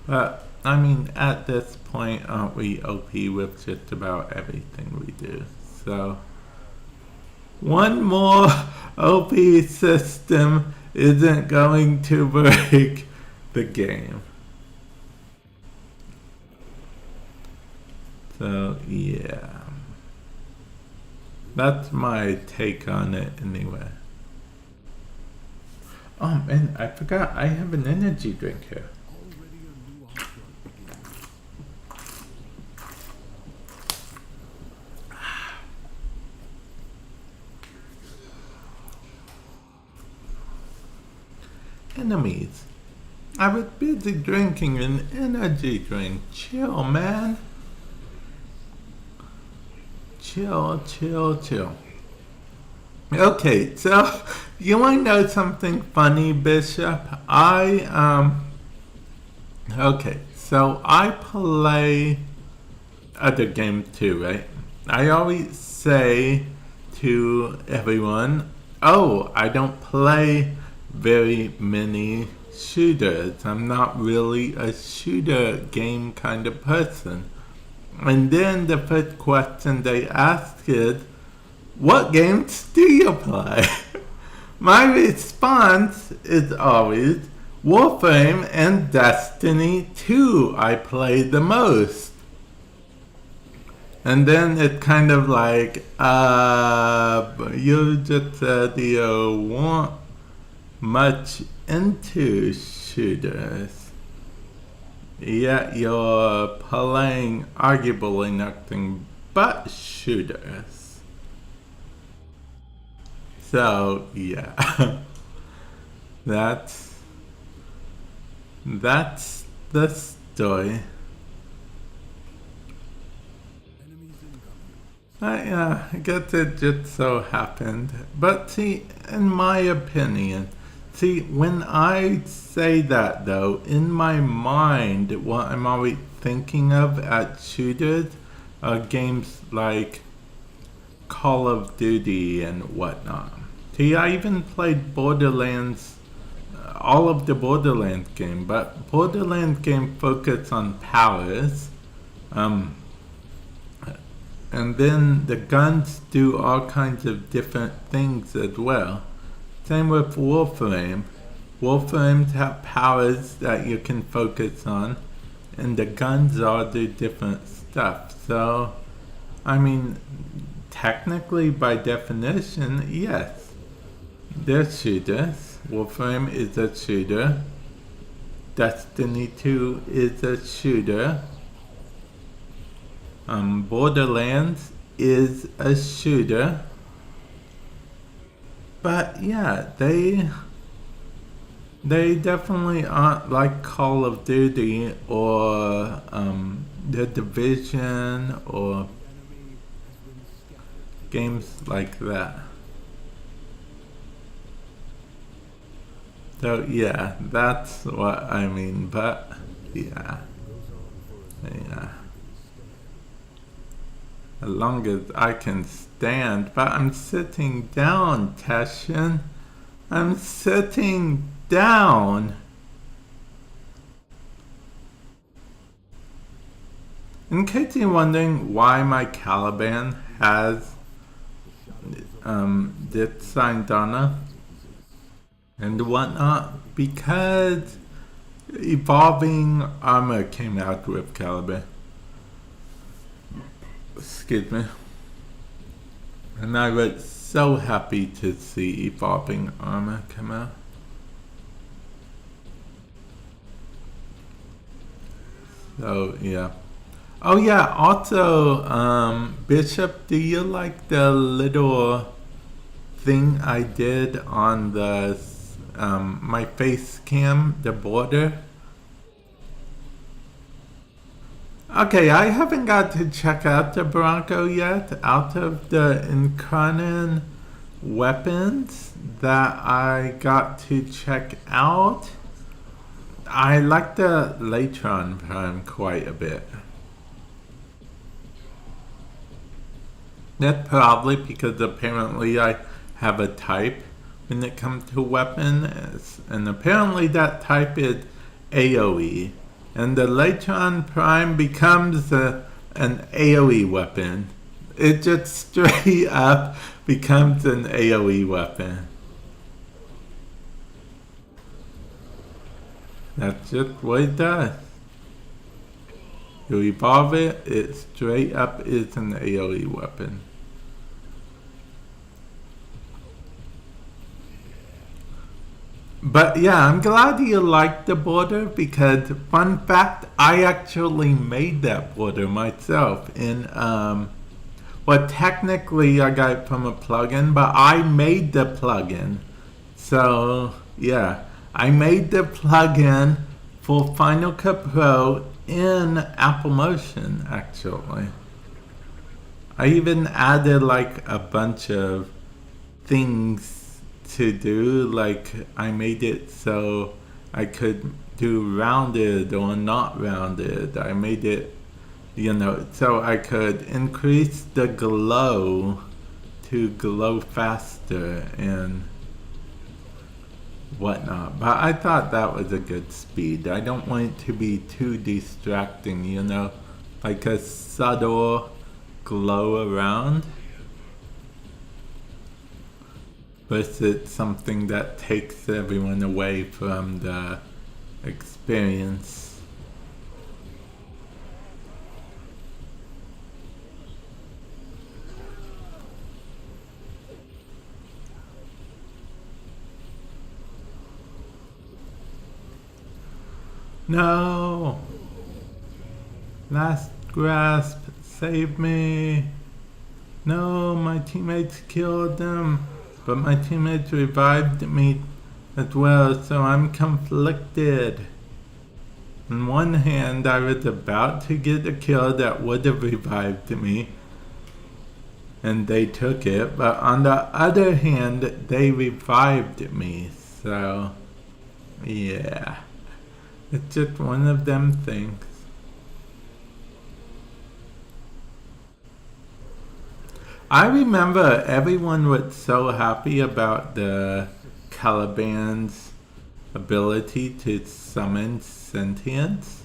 But, I mean, at this point, aren't we OP with just about everything we do? So, one more OP system isn't going to break the game. So, yeah. That's my take on it anyway. Oh man, I forgot I have an energy drink here. Enemies. I was busy drinking an energy drink. Chill, man. Chill, chill, chill. Okay, so you want to know something funny, Bishop? Okay, so I play other games too, right? I always say to everyone, oh, I don't play very many shooters. I'm not really a shooter game kind of person. And then the first question they ask is, what games do you play? My response is always, Warframe and Destiny 2 I play the most. And then it's kind of like, you just said you weren't much into shooters. Yet you're playing arguably nothing but shooters. So yeah, that's the story. I guess it just so happened. But see, in my opinion, see, when I say that though, in my mind, what I'm always thinking of at shooters are games like Call of Duty and whatnot. See, I even played Borderlands, all of the Borderlands game, but Borderlands game focus on powers, and then the guns do all kinds of different things as well. Same with Warframe. Warframes have powers that you can focus on, and the guns all do different stuff. So, I mean, technically by definition, yes, they're shooters. Warframe is a shooter. Destiny 2 is a shooter. Borderlands is a shooter. But yeah, they definitely aren't like Call of Duty or The Division or games like that. So yeah, that's what I mean, but yeah. As long as I can stand, but I'm sitting down, Tashin. I'm sitting down. In case you're wondering why my Caliban has this Sindana and whatnot, because Evolving Armor came out with Caliban. Excuse me. And I was so happy to see Evolving Armor come out. So yeah. Oh yeah, also, Bishop, do you like the little thing I did on the my face cam, the border? Okay, I haven't got to check out the Bronco yet. Out of the Incarnon weapons that I got to check out. I like the Latron Prime quite a bit. That's probably because apparently I have a type when it comes to weapons, and apparently that type is AoE. And the Latron Prime becomes an AoE weapon. It just straight up becomes an AoE weapon. That's just what it does. You evolve it, it straight up is an AoE weapon. But yeah, I'm glad you liked the border because, fun fact, I actually made that border myself in, well, technically I got it from a plugin, but I made the plugin. So, yeah, I made the plugin for Final Cut Pro in Apple Motion, actually. I even added like a bunch of things to do, like I made it so I could do rounded or not rounded. I made it, you know, so I could increase the glow to glow faster and whatnot. But I thought that was a good speed. I don't want it to be too distracting, you know, like a subtle glow around. But it's something that takes everyone away from the experience. No! Last grasp, save me! No, my teammates killed them. But my teammates revived me as well, so I'm conflicted. On one hand, I was about to get a kill that would have revived me, and they took it, but on the other hand, they revived me, so yeah. It's just one of them things. I remember everyone was so happy about the Caliban's ability to summon sentience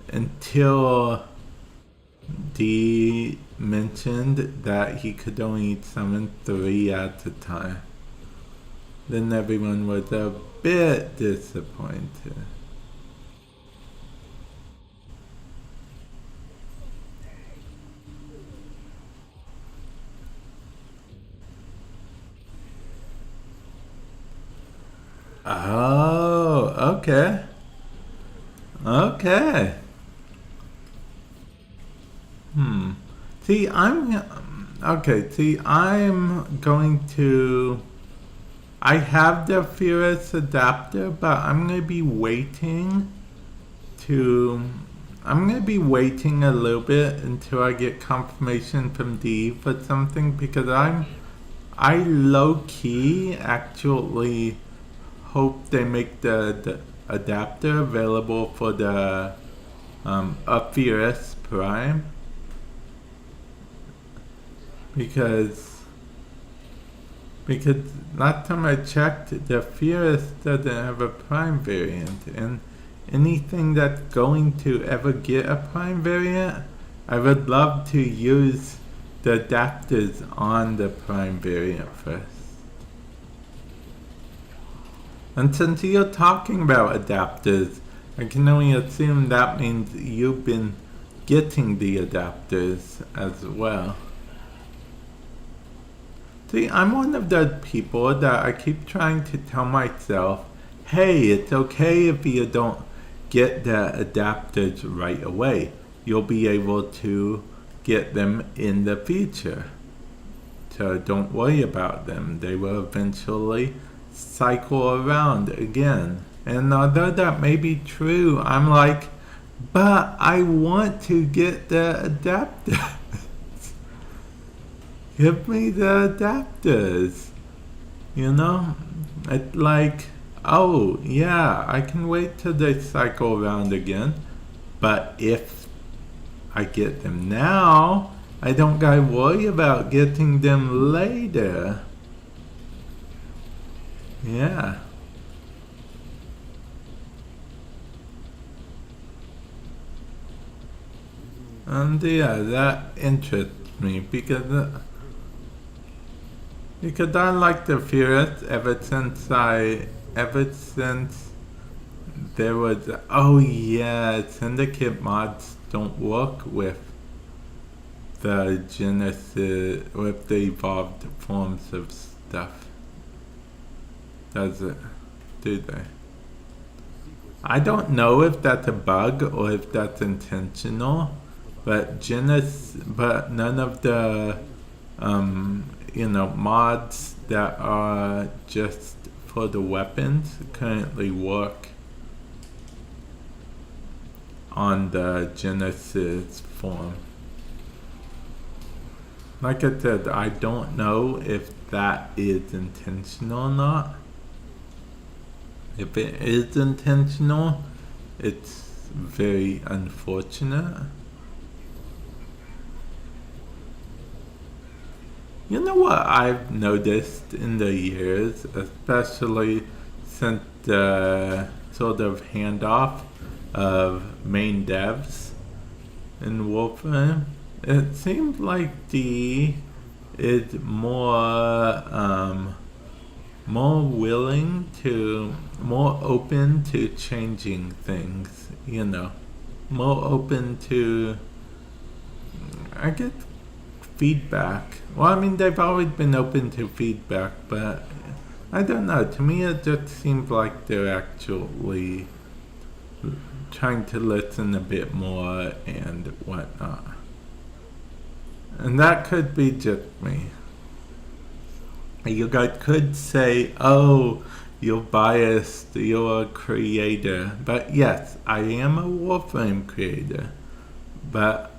until Dee mentioned that he could only summon 3 at a time. Then everyone was a bit disappointed. Oh, okay. Okay. See, I'm going to... I have the Furious adapter, but I'm going to be waiting a little bit until I get confirmation from Dee for something, because I low-key actually hope they make the adapter available for the Furious Prime, because last time I checked, the Furious doesn't have a Prime variant, and anything that's going to ever get a Prime variant, I would love to use the adapters on the Prime variant first. And since you're talking about adapters, I can only assume that means you've been getting the adapters as well. See, I'm one of those people that I keep trying to tell myself, hey, it's okay if you don't get the adapters right away. You'll be able to get them in the future. So don't worry about them. They will eventually cycle around again. And although that may be true, I'm like, but I want to get the adapter. give me the adapters. You know? It's like, oh, yeah, I can wait till they cycle around again. But if I get them now, I don't gotta worry about getting them later. Yeah. And yeah, that interests me because I like the Furious ever since there was, oh yeah, Syndicate mods don't work with the Genesis, with the evolved forms of stuff. Does it? Do they? I don't know if that's a bug or if that's intentional, but none of the, mods that are just for the weapons currently work on the Genesis form. Like I said, I don't know if that is intentional or not. If it is intentional, it's very unfortunate. You know what I've noticed in the years, especially since the sort of handoff of main devs in Warframe? It seems like D is more open to changing things, more open to, I guess, feedback. Well, I mean, they've always been open to feedback, but I don't know. To me, it just seems like they're actually trying to listen a bit more and whatnot. And that could be just me. You guys could say, oh, you're biased, you're a creator. But yes, I am a Warframe creator. But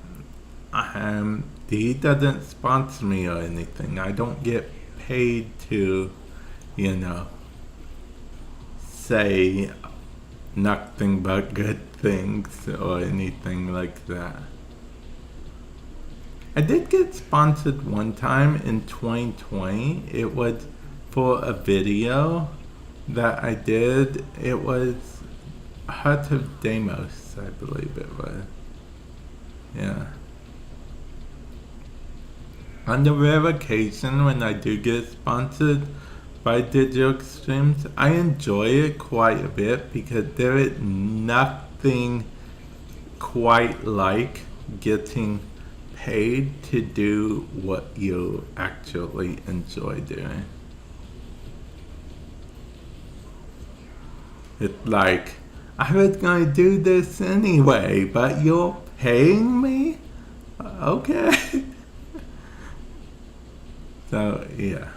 he doesn't sponsor me or anything. I don't get paid to, say nothing but good things or anything like that. I did get sponsored one time in 2020. It was for a video that I did. It was Heart of Deimos, I believe it was. Yeah. On the rare occasion when I do get sponsored by digital streams, I enjoy it quite a bit because there is nothing quite like getting paid to do what you actually enjoy doing. It's like, I was going to do this anyway, but you're paying me? Okay. So, yeah.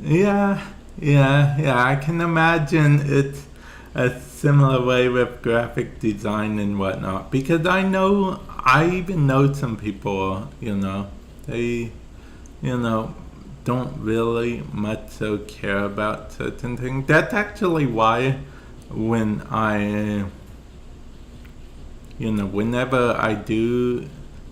Yeah, I can imagine it's a similar way with graphic design and whatnot, because I even know some people, they, don't really much so care about certain things. That's actually why when whenever I do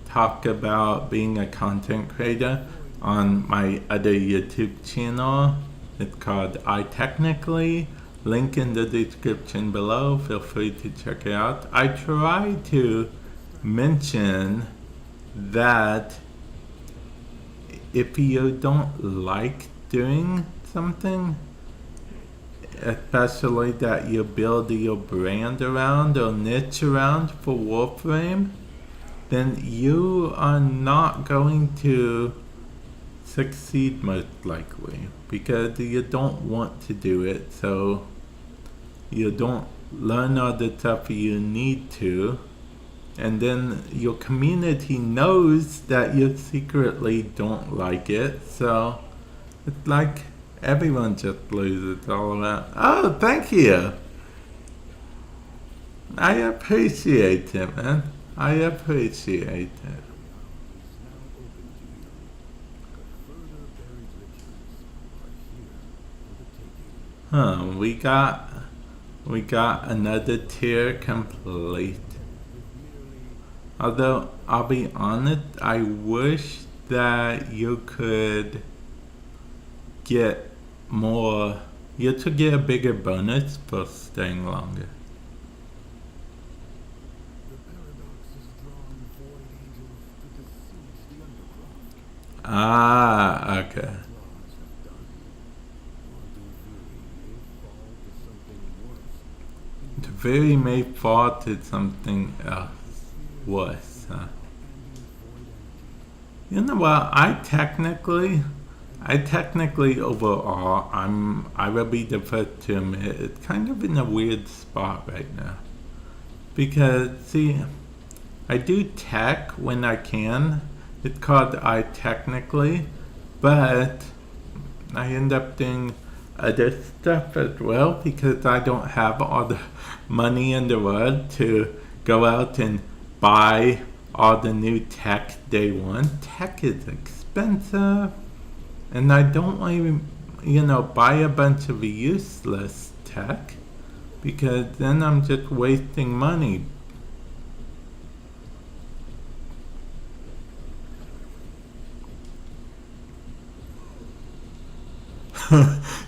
talk about being a content creator on my other YouTube channel, it's called iTechnically, link in the description below, feel free to check it out. I try to mention that if you don't like doing something, especially that you build your brand around or niche around for Warframe, then you are not going to succeed most likely, because you don't want to do it, so you don't learn all the stuff you need to, and then your community knows that you secretly don't like it, so it's like everyone just loses all around. Oh, thank you! I appreciate it, man. I appreciate it. Huh, we got another tier complete. Although, I'll be honest, I wish that you could get more, you could get a bigger bonus for staying longer. Ah, okay. The very may fall to something else worse, huh? You know what? I technically overall, I will be the first to admit it's kind of in a weird spot right now. Because, see, I do tech when I can. It's called I technically, but I end up doing other stuff as well because I don't have all the money in the world to go out and buy all the new tech day one. Tech is expensive, and I don't want to, buy a bunch of useless tech because then I'm just wasting money.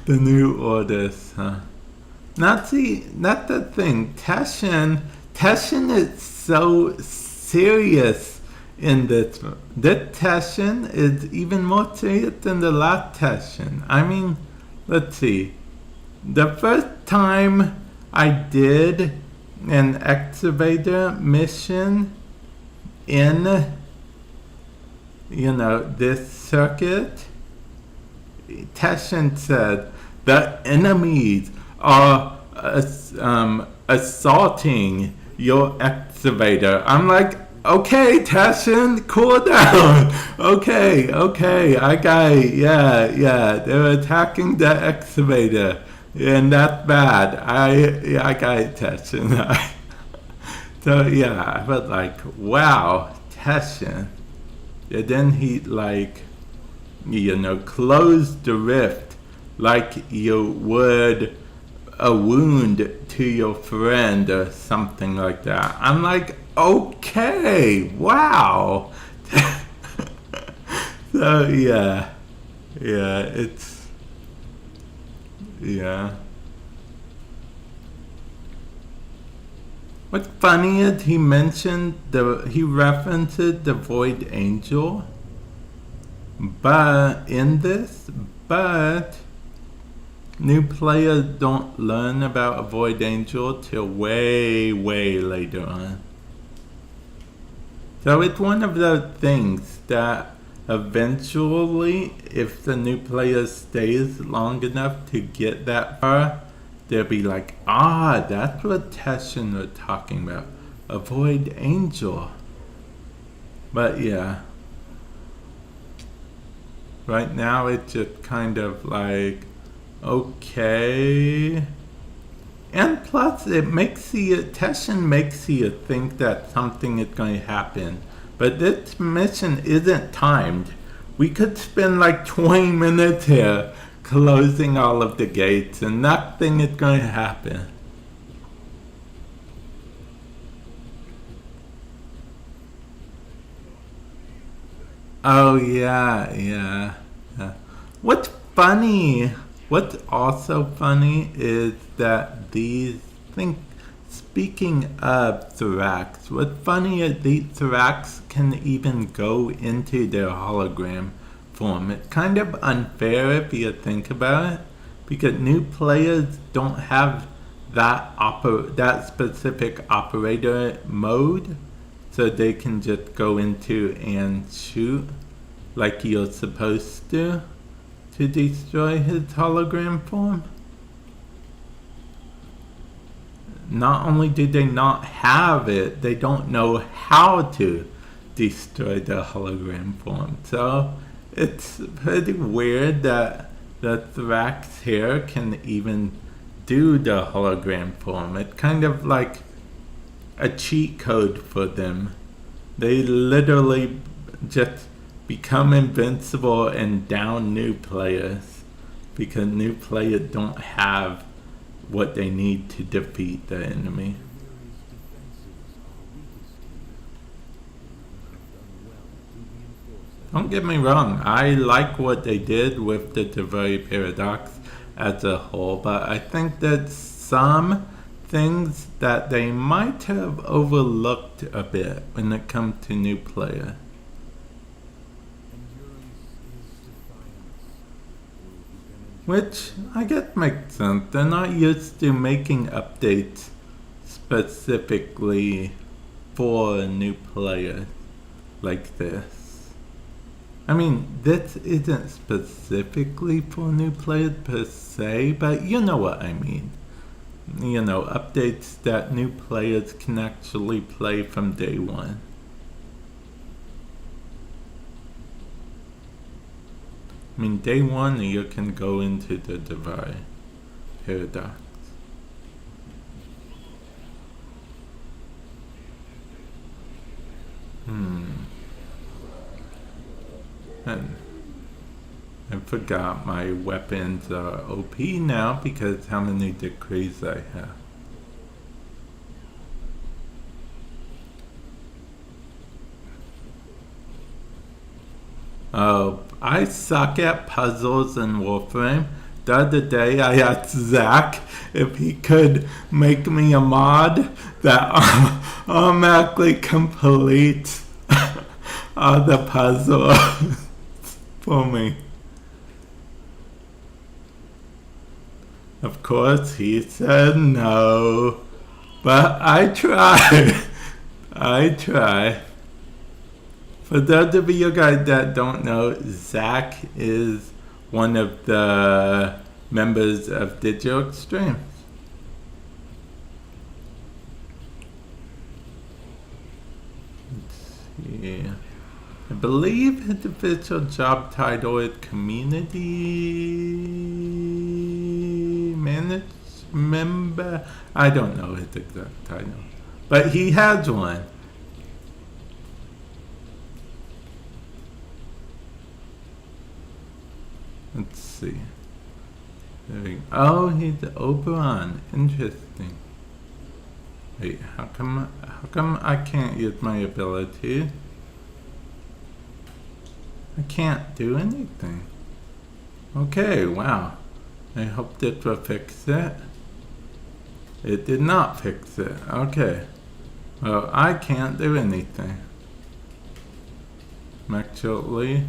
The new orders, huh? That's the thing. Teshin is so serious in this. This Teshin is even more serious than the last Teshin. I mean, let's see. The first time I did an excavator mission in, this circuit, Teshin said the enemies are assaulting your excavator. I'm like, okay, Teshin, cool down. Okay, I got it. Yeah, they're attacking the excavator, and that's bad. I got it, Teshin. So yeah, I was like, wow, Teshin. And then he close the rift like you would a wound to your friend or something like that. I'm like, okay, wow. So yeah, it's, yeah. What's funny is he references the Void Angel. But new players don't learn about a Void Angel till way later on. So it's one of those things that eventually, if the new player stays long enough to get that far, they'll be like, that's what Teshin was talking about, a Void Angel. But yeah. Right now it's just kind of like, okay. And plus Teshin makes you think that something is going to happen. But this mission isn't timed. We could spend like 20 minutes here closing all of the gates and nothing is going to happen. Oh yeah. What's also funny is that speaking of Thorax, what's funny is these Thorax can even go into their hologram form. It's kind of unfair if you think about it, because new players don't have that specific operator mode. So they can just go into and shoot like you're supposed to destroy his hologram form. Not only do they not have it, they don't know how to destroy the hologram form. So it's pretty weird that the Thrax here can even do the hologram form. It's kind of like a cheat code for them They literally just become invincible and down new players because new players don't have what they need to defeat the enemy. Don't get me wrong, I like what they did with the Divide Paradox as a whole, but I think that some things that they might have overlooked a bit when it comes to new player. Which I guess makes sense. They're not used to making updates specifically for new players like this. I mean, this isn't specifically for new players per se, but you know what I mean. You know, updates that new players can actually play from day one. I mean, day one you can go into the Divide Paradox. And I forgot my weapons are OP now because how many decrees I have. Oh, I suck at puzzles in Warframe. The other day I asked Zach if he could make me a mod that automatically completes all the puzzles for me. Of course, he said no, but I try. I try. For those of you guys that don't know, Zach is one of the members of Digital Extremes. Let's see. I believe his official job title is Community Member. I don't know his exact title, but he has one. Let's see. There we go. Oh, he's Oberon. Interesting. Wait, how come I can't use my ability? I can't do anything. Okay, wow. I hope this will fix it. It did not fix it. Okay. Well, I can't do anything. Actually,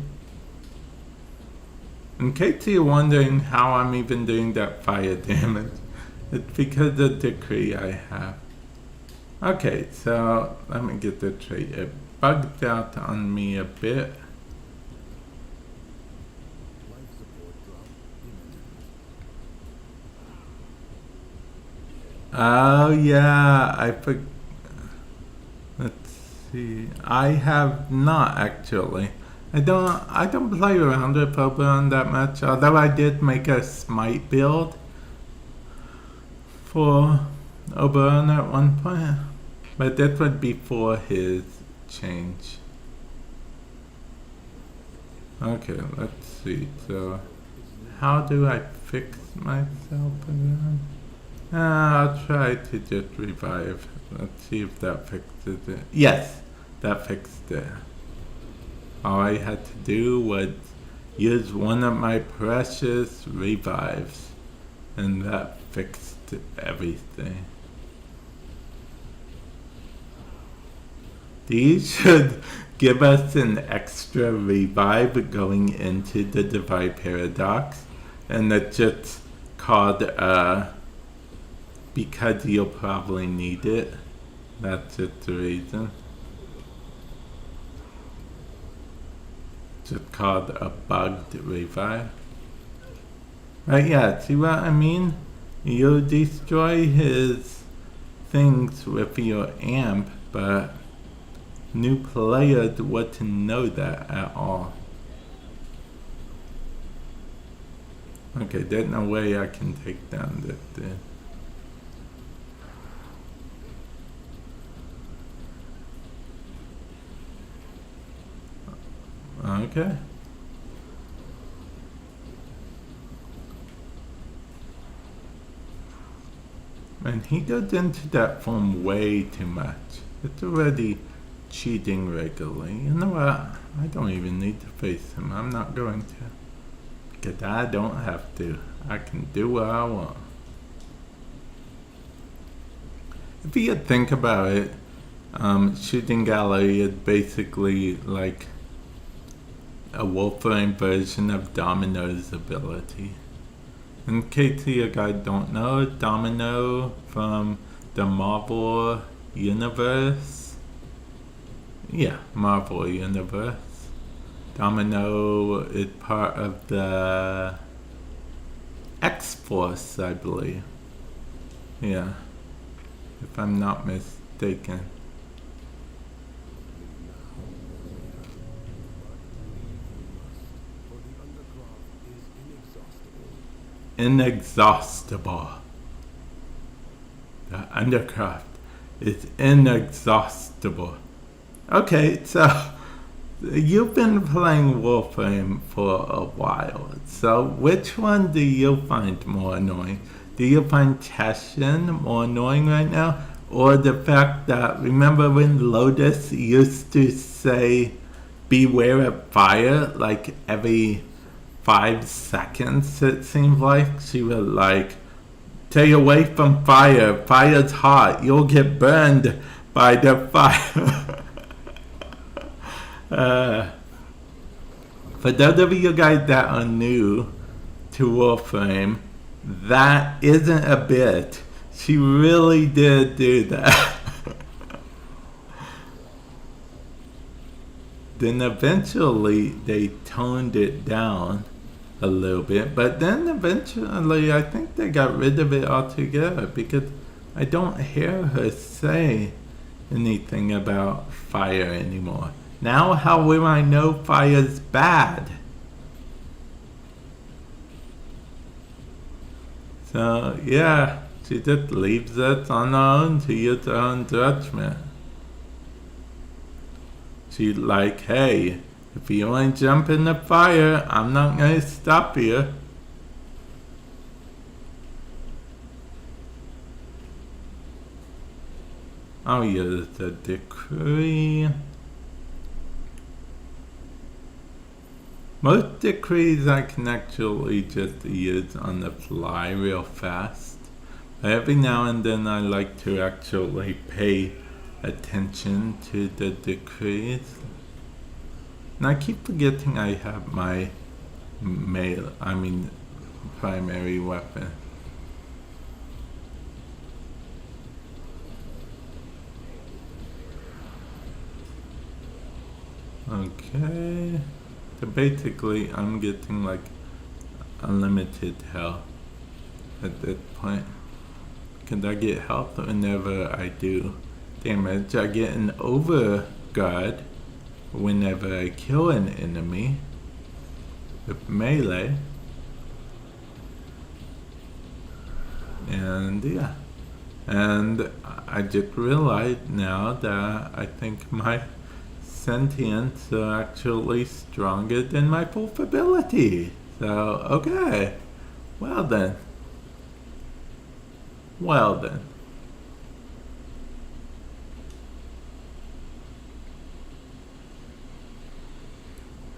in case you're wondering how I'm even doing that fire damage, it's because of the decree I have. Okay, so let me get the trait. It bugged out on me a bit. Oh yeah, I forgot. Let's see. I have not actually. I don't play around with Oberon that much, although I did make a smite build for Oberon at one point. But that would be before his change. Okay, let's see. So how do I fix myself again? I'll try to just revive. Let's see if that fixes it. Yes, that fixed it. All I had to do was use one of my precious revives, and that fixed everything. These should give us an extra revive going into the Divide Paradox, and it's just called because you'll probably need it. That's just the reason. Just called a bugged revive. Right, yeah, see what I mean? You destroy his things with your amp, but new players wouldn't know that at all. Okay, there's no way I can take down this thing. Okay. And he goes into that form way too much. It's already cheating regularly. You know what? I don't even need to face him. I'm not going to. Because I don't have to. I can do what I want. If you think about it, shooting gallery is basically like a Warframe version of Domino's ability. In case you guys don't know, Domino from the Marvel Universe. Yeah, Marvel Universe. Domino is part of the X-Force, I believe. Yeah, if I'm not mistaken. Inexhaustible. The undercraft is inexhaustible. Okay, so you've been playing Warframe for a while. So which one do you find more annoying? Do you find Tashin more annoying right now? Or the fact that, remember when Lotus used to say, beware of fire, like every 5 seconds, it seemed like? She was like, stay away from fire. Fire's hot. You'll get burned by the fire. For those of you guys that are new to Warframe, that isn't a bit. She really did do that. Then eventually they toned it down a little bit, but then eventually I think they got rid of it altogether because I don't hear her say anything about fire anymore. Now how will I know fire's bad? So yeah, she just leaves it on her own to use her own judgment. She's like, hey, if you want to jump in the fire, I'm not going to stop you. I'll use the decree. Most decrees I can actually just use on the fly real fast. But every now and then I like to actually pay attention to the decrees. And I keep forgetting I have my primary weapon. Okay. So basically I'm getting like unlimited health at this point. Because I get health whenever I do damage. I get an overguard whenever I kill an enemy with melee. And yeah. And I just realized now that I think my sentience are actually stronger than my full ability. So, okay. Well then. Well then.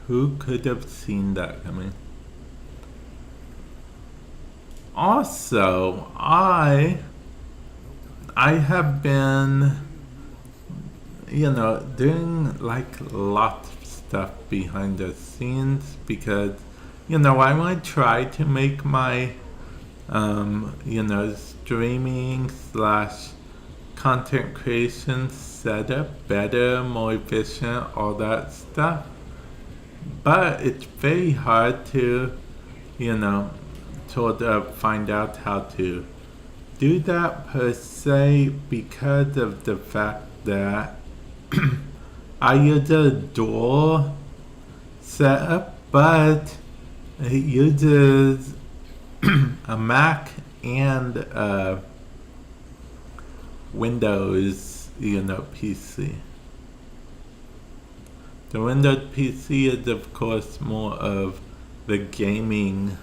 Who could have seen that coming? Also, I have been, doing like lots of stuff behind the scenes because, I want to try to make my, streaming / content creation setup better, more efficient, all that stuff. But it's very hard to, sort of find out how to do that per se because of the fact that I use a dual setup, but it uses a Mac and a Windows, PC. The Windows PC is of course more of the gaming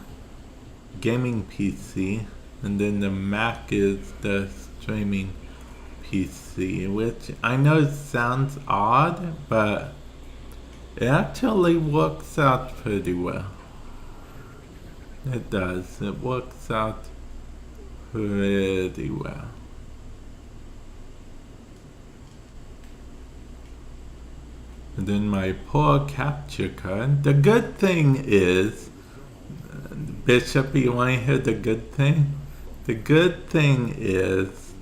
PC, and then the Mac is the streaming PC, which I know sounds odd, but it actually works out pretty well. It does. It works out pretty well. And then my poor capture card. The good thing is, Bishop, you want to hear the good thing? The good thing is,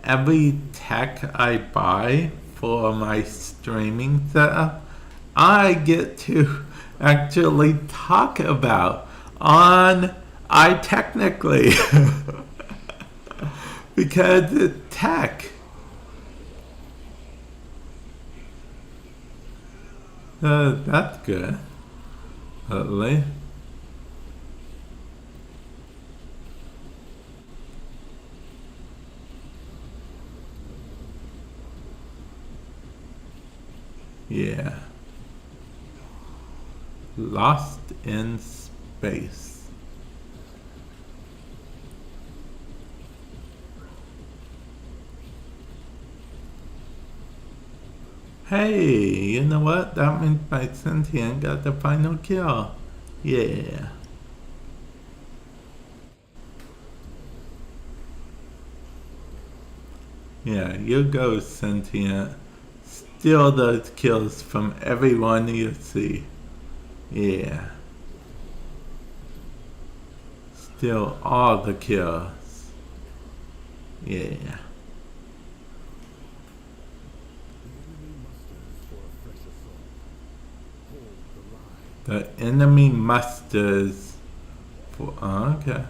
every tech I buy for my streaming setup, I get to actually talk about on iTechnically. Because it's tech. That's good. Hopefully. Yeah. Lost in space. Hey, you know what? That means my sentient got the final kill. Yeah. Yeah, you go, sentient. Steal those kills from everyone you see. Yeah. Steal all the kills. Yeah. The enemy musters for okay.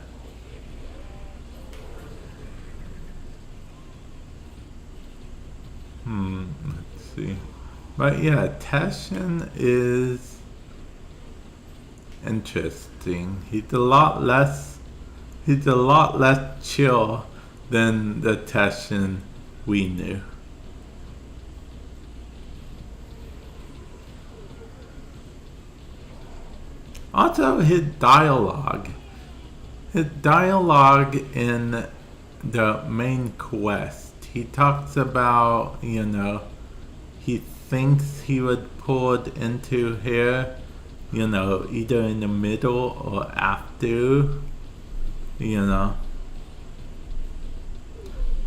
Let's see. But yeah, Tashin is interesting. He's a lot less chill than the Tashin we knew. Also, his dialogue in the main quest, he talks about, you know, he thinks he was pulled into here, you know, either in the middle or after, you know,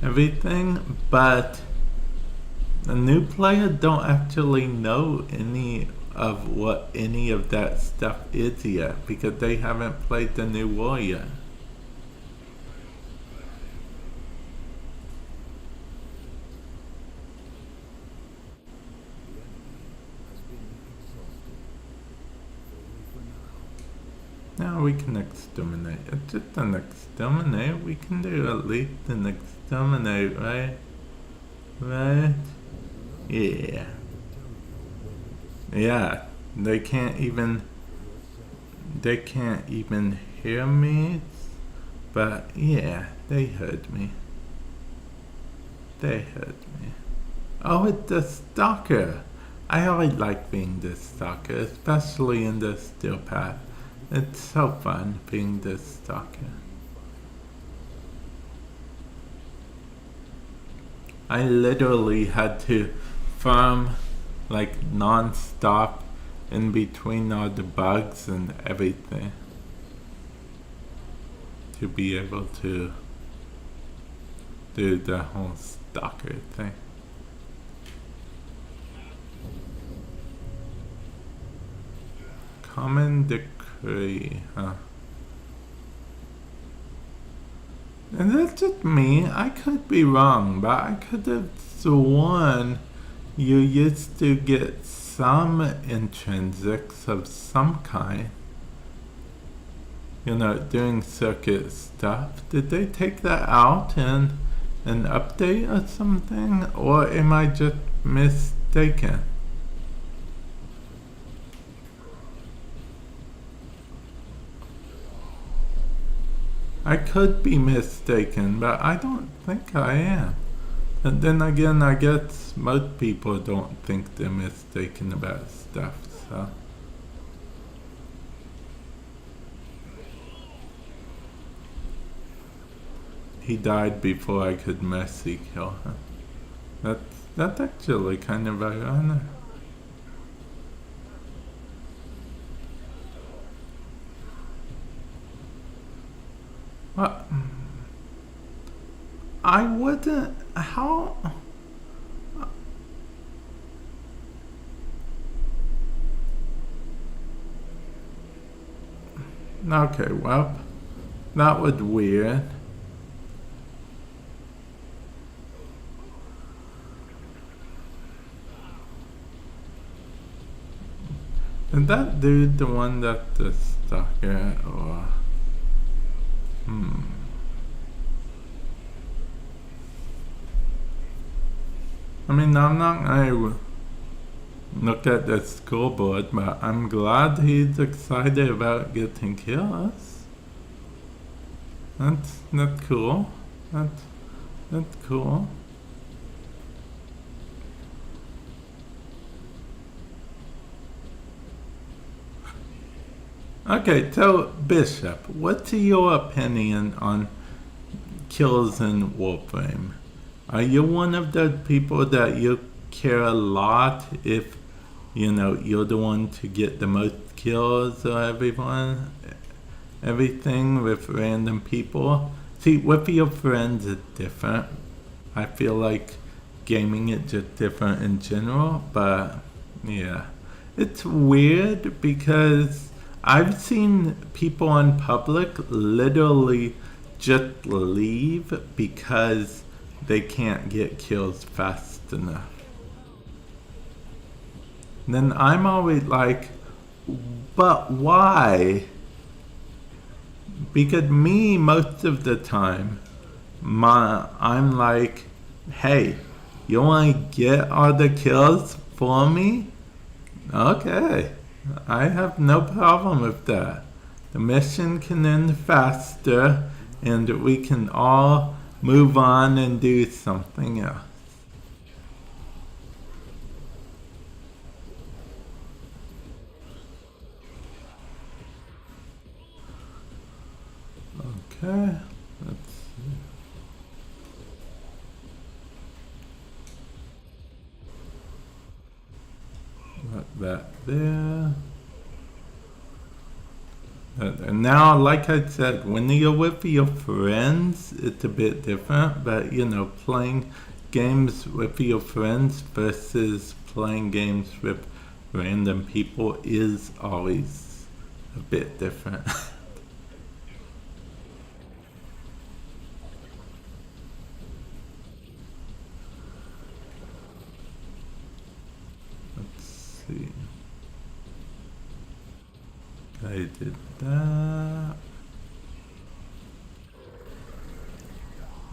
everything, but a new player don't actually know any of what any of that stuff is yet, because they haven't played the new war yet. Now we can exterminate. It's just an exterminate. We can do at least an exterminate, right? Right? Yeah. Yeah, they can't even hear me, but yeah, they heard me. Oh, it's the stalker. I always like being the stalker, especially in the steel path. It's so fun being the stalker. I literally had to farm like non-stop in between all the bugs and everything to be able to do the whole stalker thing. Common decree, huh? And that's just me. I could be wrong, but I could have sworn you used to get some intrinsics of some kind. You know, doing circuit stuff. Did they take that out in an update or something? Or am I just mistaken? I could be mistaken, but I don't think I am. And then again, I guess most people don't think they're mistaken about stuff, so. He died before I could mercy kill him. That's actually kind of ironic. What? I wouldn't. How? Okay, well, that was weird. Is that dude the one that the stalker or? I mean, I'm not gonna look at the scoreboard, but I'm glad he's excited about getting kills. That's cool. That's cool. Okay, so Bishop, what's your opinion on kills in Warframe? Are you one of the people that you care a lot if, you know, you're the one to get the most kills or everything with random people? See, with your friends it's different. I feel like gaming is just different in general, but yeah. It's weird because I've seen people in public literally just leave because they can't get kills fast enough. Then I'm always like, but why? Because me, most of the time, I'm like, hey, you want to get all the kills for me? Okay, I have no problem with that. The mission can end faster and we can all move on and do something else. Okay, let's see. Got that there. And now, like I said, when you're with your friends, it's a bit different, but you know, playing games with your friends versus playing games with random people is always a bit different. Let's see. I did that.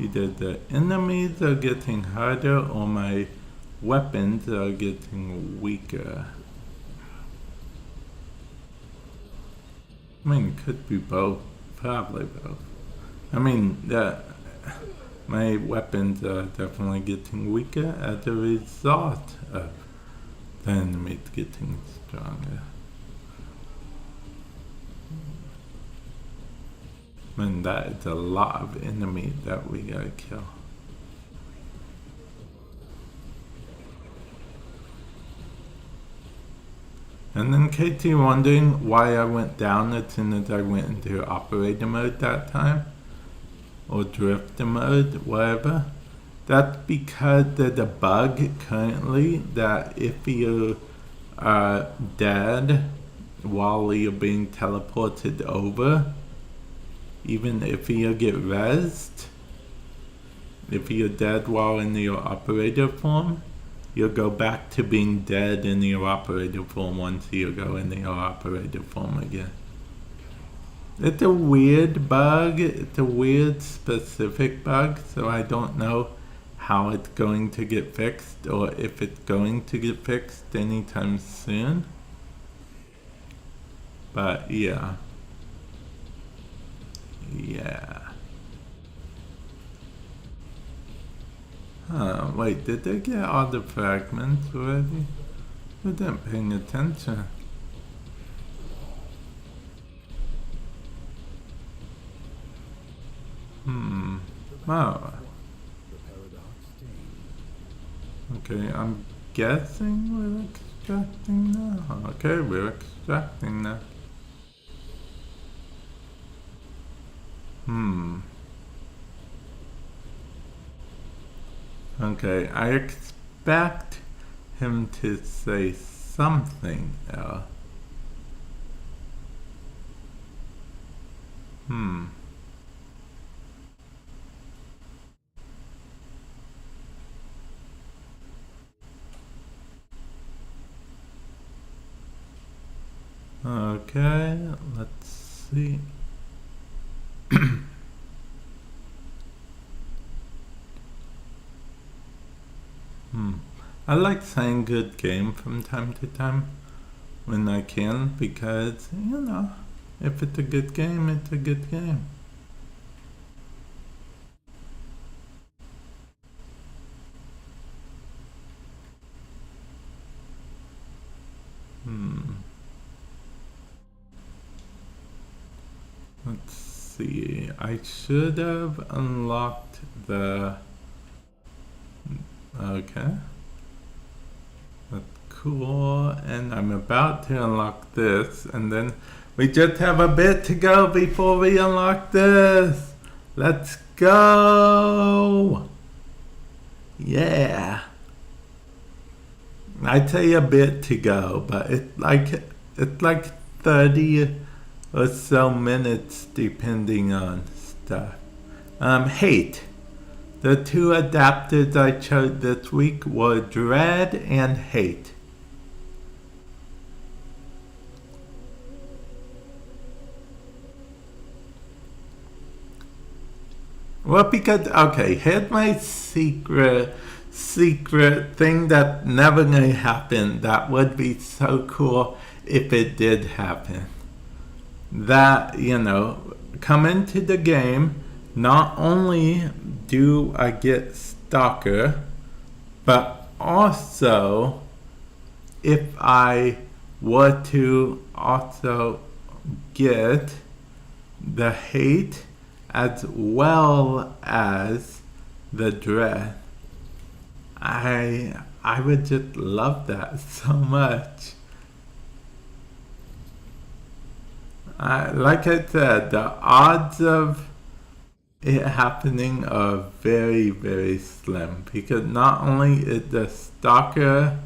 Either the enemies are getting harder or my weapons are getting weaker. I mean, it could be both. Probably both. I mean, my weapons are definitely getting weaker as a result of the enemies getting stronger. And that is a lot of enemies that we gotta kill. And in case you're wondering why I went down as soon as I went into operator mode that time, or drifter mode, whatever, that's because there's a bug currently that if you are dead while you're being teleported over, even if you get rezzed, if you're dead while in your operator form, you'll go back to being dead in your operator form once you go into your operator form again. It's a weird bug, it's a weird specific bug, so I don't know how it's going to get fixed or if it's going to get fixed anytime soon. But yeah. Yeah. Wait, did they get all the fragments already? I wasn't paying attention. Oh. Okay, I'm guessing we're extracting now. Okay, we're extracting now. Okay, I expect him to say something else. Okay, let's see. I like saying good game from time to time when I can, because, you know, if it's a good game, it's a good game. Let's see, I should have unlocked the... Okay. That's cool, and I'm about to unlock this, and then we just have a bit to go before we unlock this. Let's go! Yeah. I'd say a bit to go, but it's like 30 or so minutes depending on stuff. Hate. The two adapters I chose this week were Dread and Hate. Well, because, okay, here's my secret thing that never gonna happen. That would be so cool if it did happen. That, you know, come into the game, not only do I get Stalker, but also if I were to also get the Hate as well as the Dread, I would just love that so much. Like I said, the odds of it happening are very, very slim, because not only is the Stalker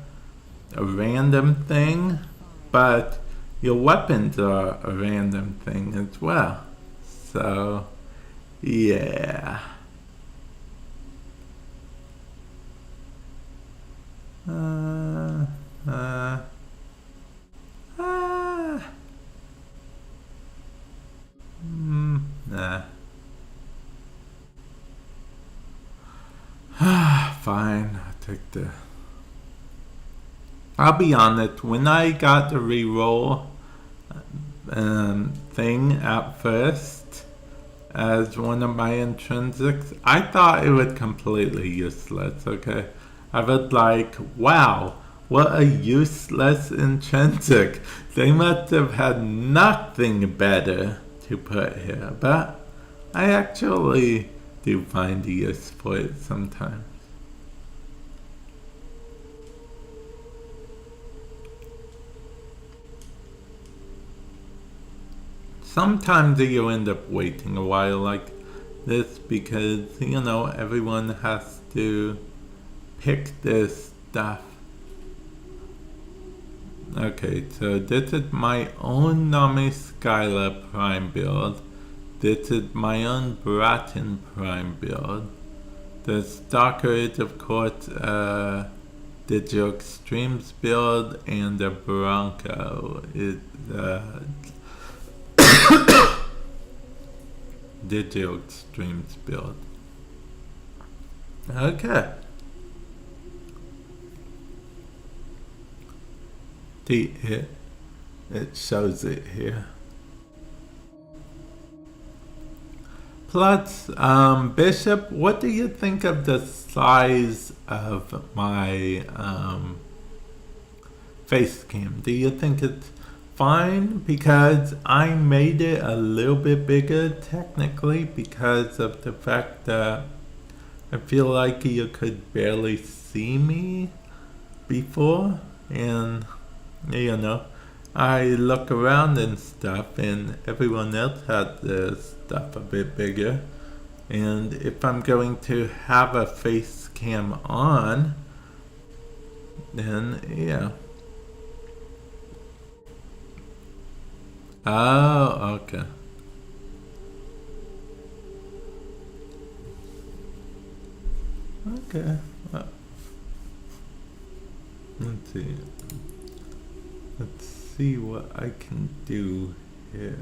a random thing, but your weapons are a random thing as well. So, yeah. Nah. Fine, I'll take the... I'll be honest, when I got the reroll thing at first as one of my intrinsics, I thought it was completely useless, okay? I was like, wow, what a useless intrinsic. They must have had nothing better to put here, but I actually do find a use for it sometimes. Sometimes you end up waiting a while like this because, you know, everyone has to pick this stuff. Okay, so this is my own Nami Skyla Prime build. This is my own Bratton Prime build. The Stalker is, of course, Digital Extremes build, and the Bronco is Digital Extremes build. Okay. It shows it here. Plus, Bishop, what do you think of the size of my face cam? Do you think it's fine? Because I made it a little bit bigger technically because of the fact that I feel like you could barely see me before, and you know, I look around and stuff, and everyone else had their stuff a bit bigger. And if I'm going to have a face cam on, then yeah. Oh, okay. Okay. Let's see. Let's see what I can do here.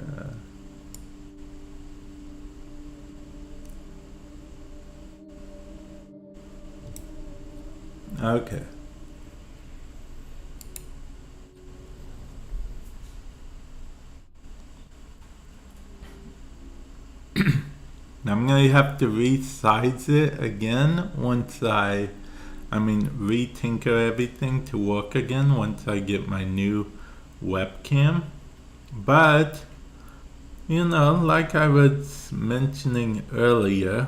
Okay. I'm gonna have to resize it again once re-tinker everything to work again once I get my new webcam. But, you know, like I was mentioning earlier,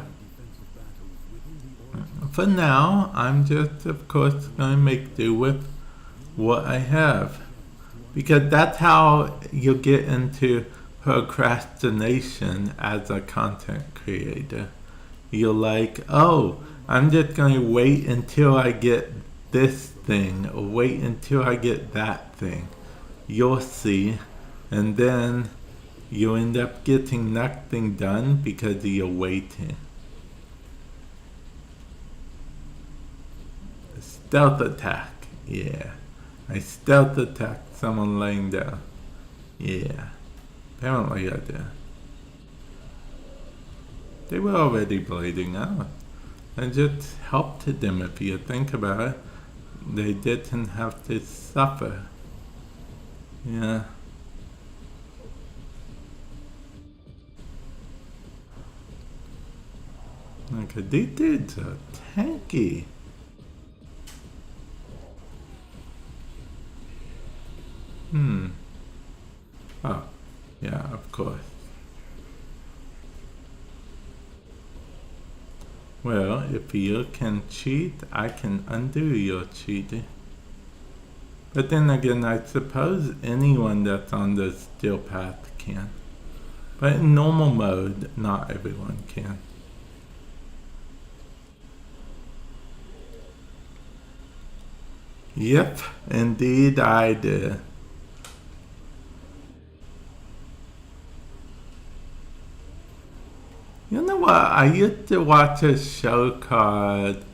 for now, I'm just, of course, gonna make do with what I have. Because that's how you get into procrastination as a content creator. You're like, oh, I'm just going to wait until I get this thing, or wait until I get that thing. You'll see. And then you end up getting nothing done because you're waiting. Stealth attack. Yeah. I stealth attacked someone laying down. Yeah. Apparently I did. They were already bleeding out. I just helped them, if you think about it. They didn't have to suffer. Yeah. Okay, these dudes are tanky. Oh, yeah, of course. Well, if you can cheat, I can undo your cheating. But then again, I suppose anyone that's on the steel path can. But in normal mode, not everyone can. Yep, indeed I did. You know what? I used to watch a show called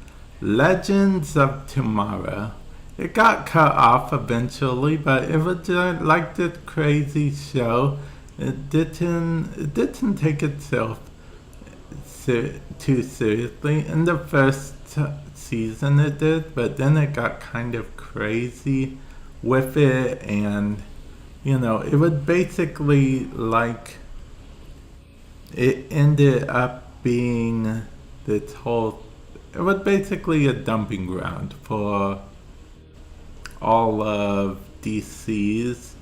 Legends of Tomorrow. It got cut off eventually, but it was like this crazy show. It didn't take itself too seriously. In the first season it did, but then it got kind of crazy with it, and you know, it was basically like it ended up being this whole, it was basically a dumping ground for all of DC's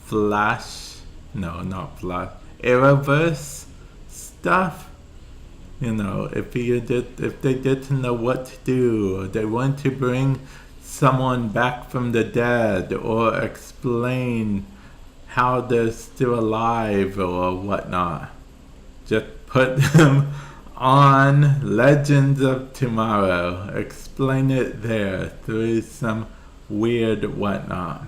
Flash, no, not Flash, Arrowverse stuff. You know, if they didn't know what to do, or they want to bring someone back from the dead, or explain how they're still alive or whatnot, just put them on Legends of Tomorrow. Explain it there through some weird whatnot.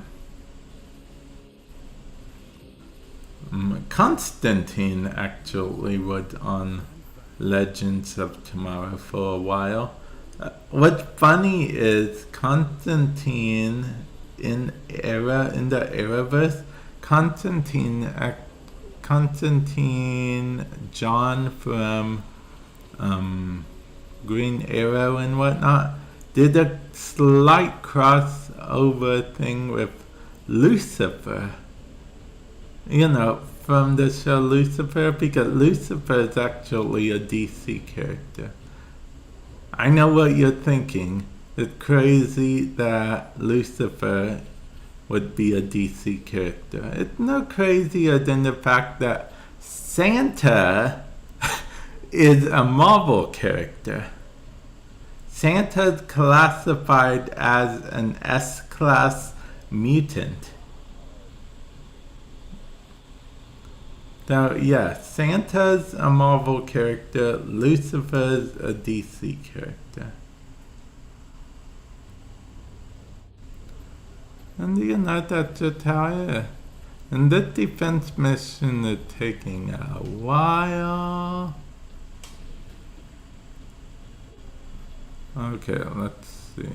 Constantine actually was on Legends of Tomorrow for a while. What's funny is Constantine in the Arrowverse, Constantine John from Green Arrow and whatnot did a slight crossover thing with Lucifer. You know, from the show Lucifer, because Lucifer is actually a DC character. I know what you're thinking. It's crazy that Lucifer would be a DC character. It's no crazier than the fact that Santa is a Marvel character. Santa's classified as an S-class mutant. So yeah, Santa's a Marvel character, Lucifer's a DC character. And you know, that's just how it is. And this defense mission is taking a while. Okay, let's see.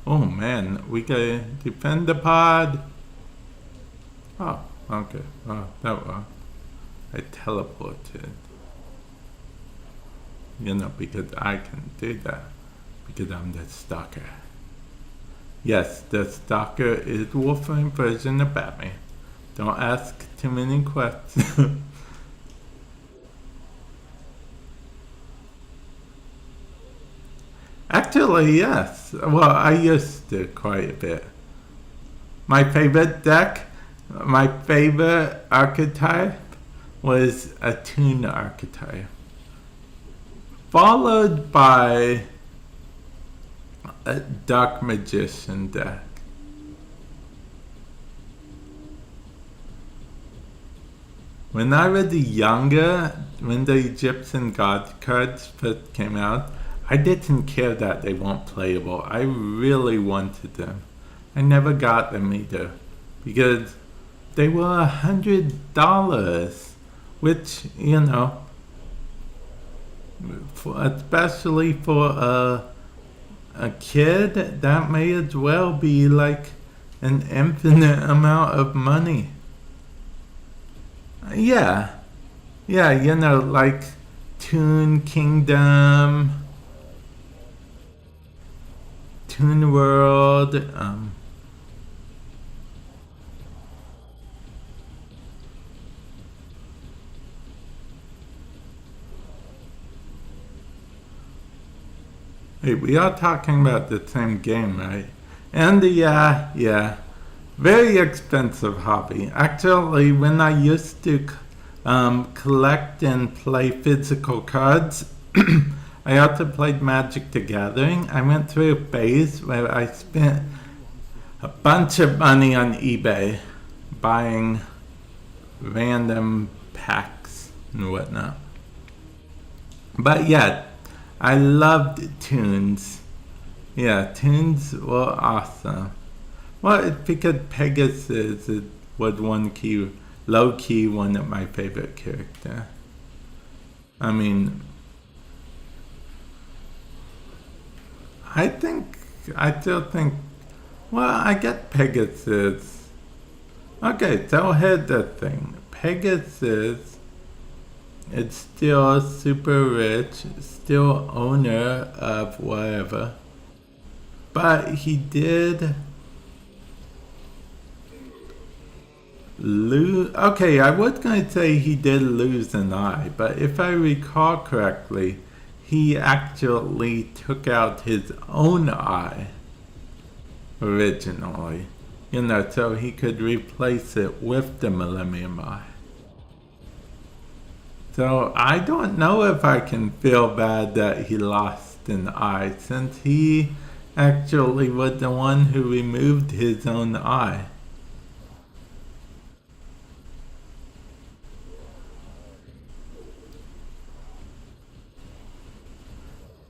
Oh man, we gotta defend the pod. Oh, okay. Oh, that was. I teleported. You know, because I can do that. Because I'm the stalker. Yes, the stalker is Warframe version of Batman. Don't ask too many questions. Actually, yes. Well, I used to quite a bit. My favorite deck, my favorite archetype was a Toon archetype. Followed by a Dark Magician deck. When I was younger, when the Egyptian God cards first came out, I didn't care that they weren't playable. I really wanted them. I never got them either, because they were $100, which, you know, especially for a kid, that may as well be like an infinite amount of money. Yeah, you know, like Toon Kingdom, Toon World, Hey, we are talking about the same game, right? And yeah, very expensive hobby. Actually, when I used to collect and play physical cards, I also played Magic the Gathering. I went through a phase where I spent a bunch of money on eBay buying random packs and whatnot. But yeah, I loved Toons. Yeah, Toons were awesome. Well, it's because Pegasus was low-key one of my favorite characters. I mean, I still think, well, I get Pegasus. Okay, so here's the thing. Pegasus is still super rich, still owner of whatever. But he did lose. Okay, I was going to say he did lose an eye, but if I recall correctly, he actually took out his own eye originally. You know, so he could replace it with the Millennium Eye. So I don't know if I can feel bad that he lost an eye, since he actually was the one who removed his own eye.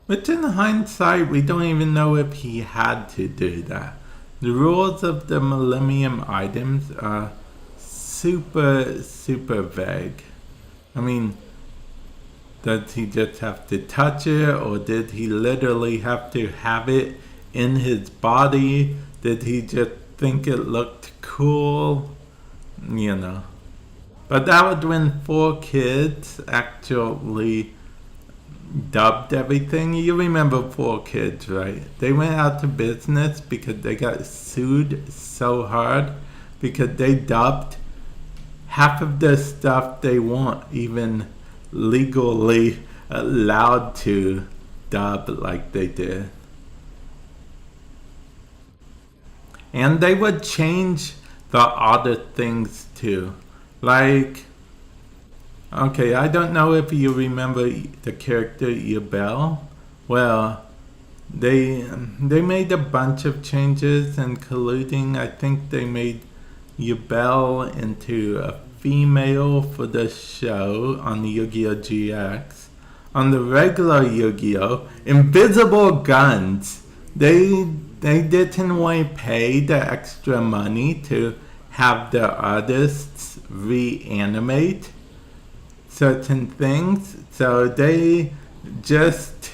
Which in hindsight, we don't even know if he had to do that. The rules of the Millennium items are super, super vague. I mean, does he just have to touch it, or did he literally have to have it in his body? Did he just think it looked cool? You know. But that was when 4Kids actually dubbed everything. You remember 4Kids, right? They went out of business because they got sued so hard because they dubbed half of the stuff they weren't even legally allowed to dub like they did. And they would change the other things too. Like, okay, I don't know if you remember the character Yubel. Well, they made a bunch of changes, including I think they made Yubel into a female for the show on the Yu-Gi-Oh! GX. On the regular Yu-Gi-Oh! Invisible guns. They didn't want to pay the extra money to have the artists reanimate certain things, so they just,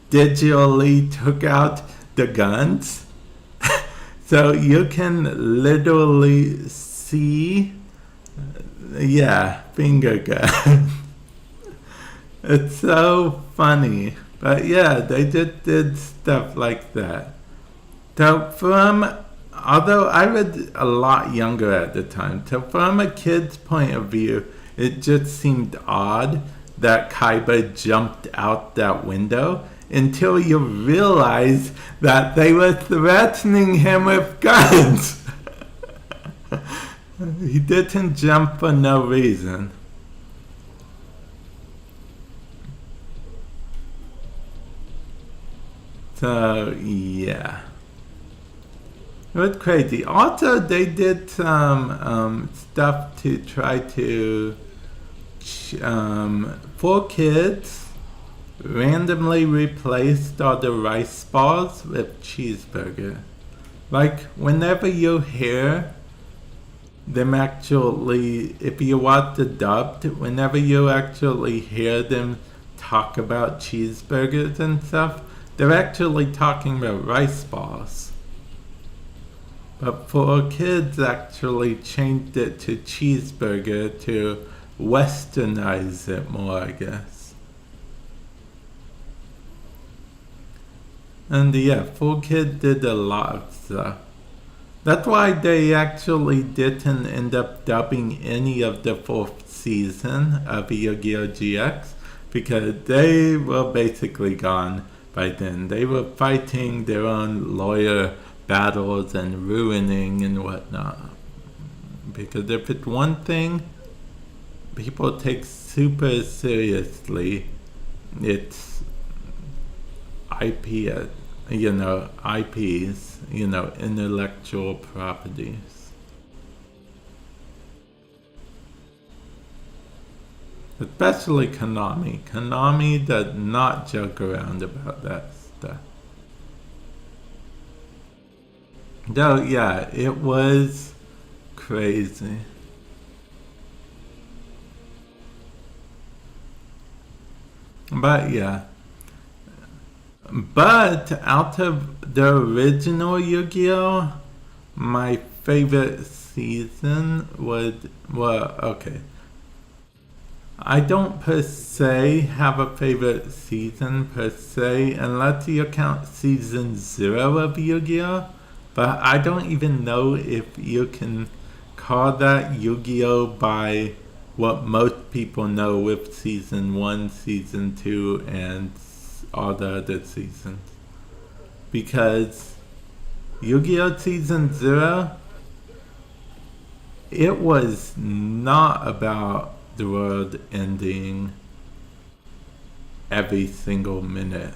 digitally took out the guns. So you can literally see, finger gun. It's so funny. But yeah, they just did stuff like that. So although I was a lot younger at the time, so from a kid's point of view, it just seemed odd that Kaiba jumped out that window until you realize that they were threatening him with guns. He didn't jump for no reason. So, yeah. It was crazy. Also, they did some stuff to try to, for kids, randomly replaced all the rice balls with cheeseburger. Like, whenever you hear them actually, if you watch the dubbed, whenever you actually hear them talk about cheeseburgers and stuff, they're actually talking about rice balls. But for kids, actually changed it to cheeseburger to westernize it more, I guess. And yeah, 4Kid did a lot of stuff. That's why they actually didn't end up dubbing any of the 4th season of Yu-Gi-Oh! GX, because they were basically gone by then. They were fighting their own lawyer battles and ruining and whatnot. Because if it's one thing people take super seriously, it's IP, IPs, intellectual properties. Especially Konami. Konami does not joke around about that stuff. Though, yeah, it was crazy. But yeah. But out of the original Yu-Gi-Oh!, my favorite season okay. I don't per se have a favorite season per se, unless you count season 0 of Yu-Gi-Oh! But I don't even know if you can call that Yu-Gi-Oh! By what most people know with season 1, season 2, and all the other seasons. Because Yu-Gi-Oh! Season 0, it was not about the world ending every single minute.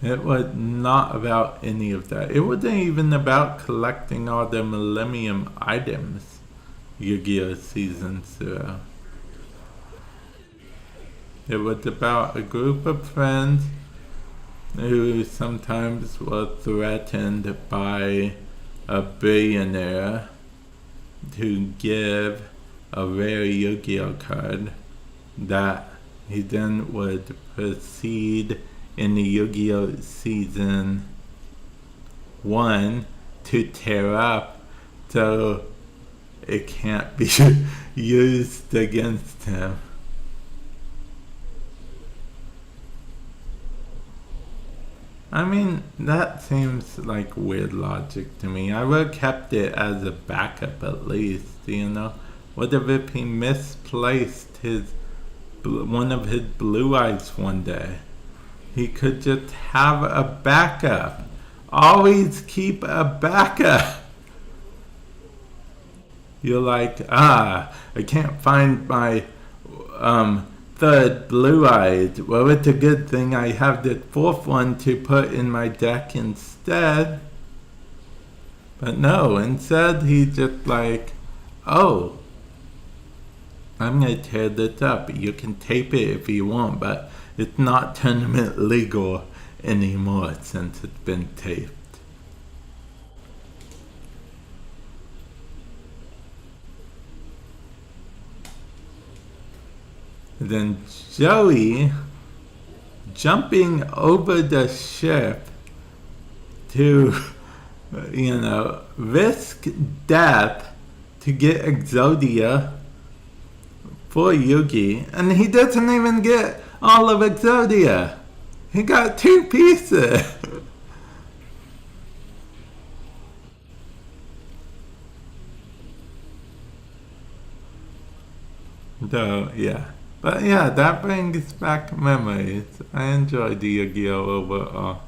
It was not about any of that. It wasn't even about collecting all the Millennium items, Yu-Gi-Oh! Season 0. It was about a group of friends who sometimes were threatened by a billionaire to give a rare Yu-Gi-Oh! Card that he then would proceed in the Yu-Gi-Oh! Season 1 to tear up so it can't be used against him. I mean, that seems like weird logic to me. I would have kept it as a backup at least, you know? What if he misplaced one of his blue eyes one day? He could just have a backup. Always keep a backup. You're like, I can't find my third blue eyed. Well, it's a good thing I have the fourth one to put in my deck instead. But no, instead he just like, oh, I'm gonna tear this up. You can tape it if you want, but it's not tournament legal anymore since it's been taped. Then Joey jumping over the ship to, risk death to get Exodia for Yugi, and he doesn't even get all of Exodia. He got 2 pieces. So, yeah. But yeah, that brings back memories. I enjoyed the Yu-Gi-Oh! Overall.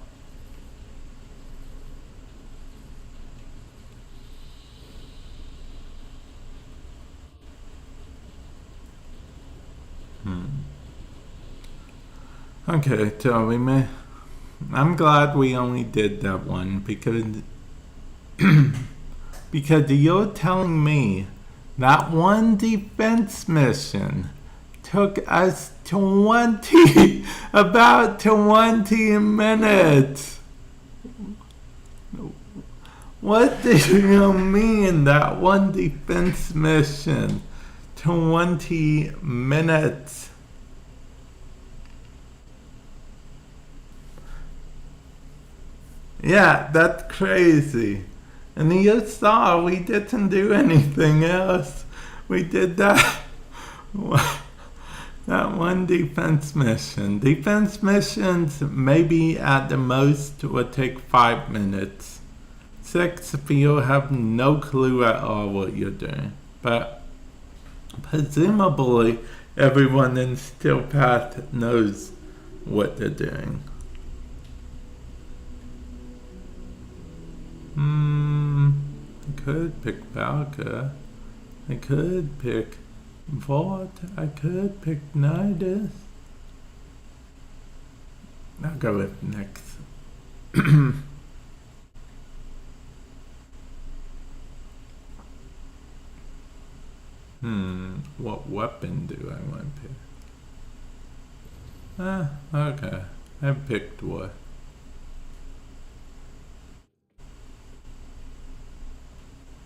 Okay, so I'm glad we only did that one because because you're telling me that one defense mission took us about 20 minutes. What do you mean that one defense mission? 20 minutes. Yeah, that's crazy. And you saw we didn't do anything else. We did that that one defense mission. Defense missions maybe at the most would take 5 minutes. 6 if you have no clue at all what you're doing. But presumably everyone in Steel Path knows what they're doing. I could pick Valka. I could pick Vought. I could pick Nidus. I'll go with next. What weapon do I want to pick? Okay. I picked what?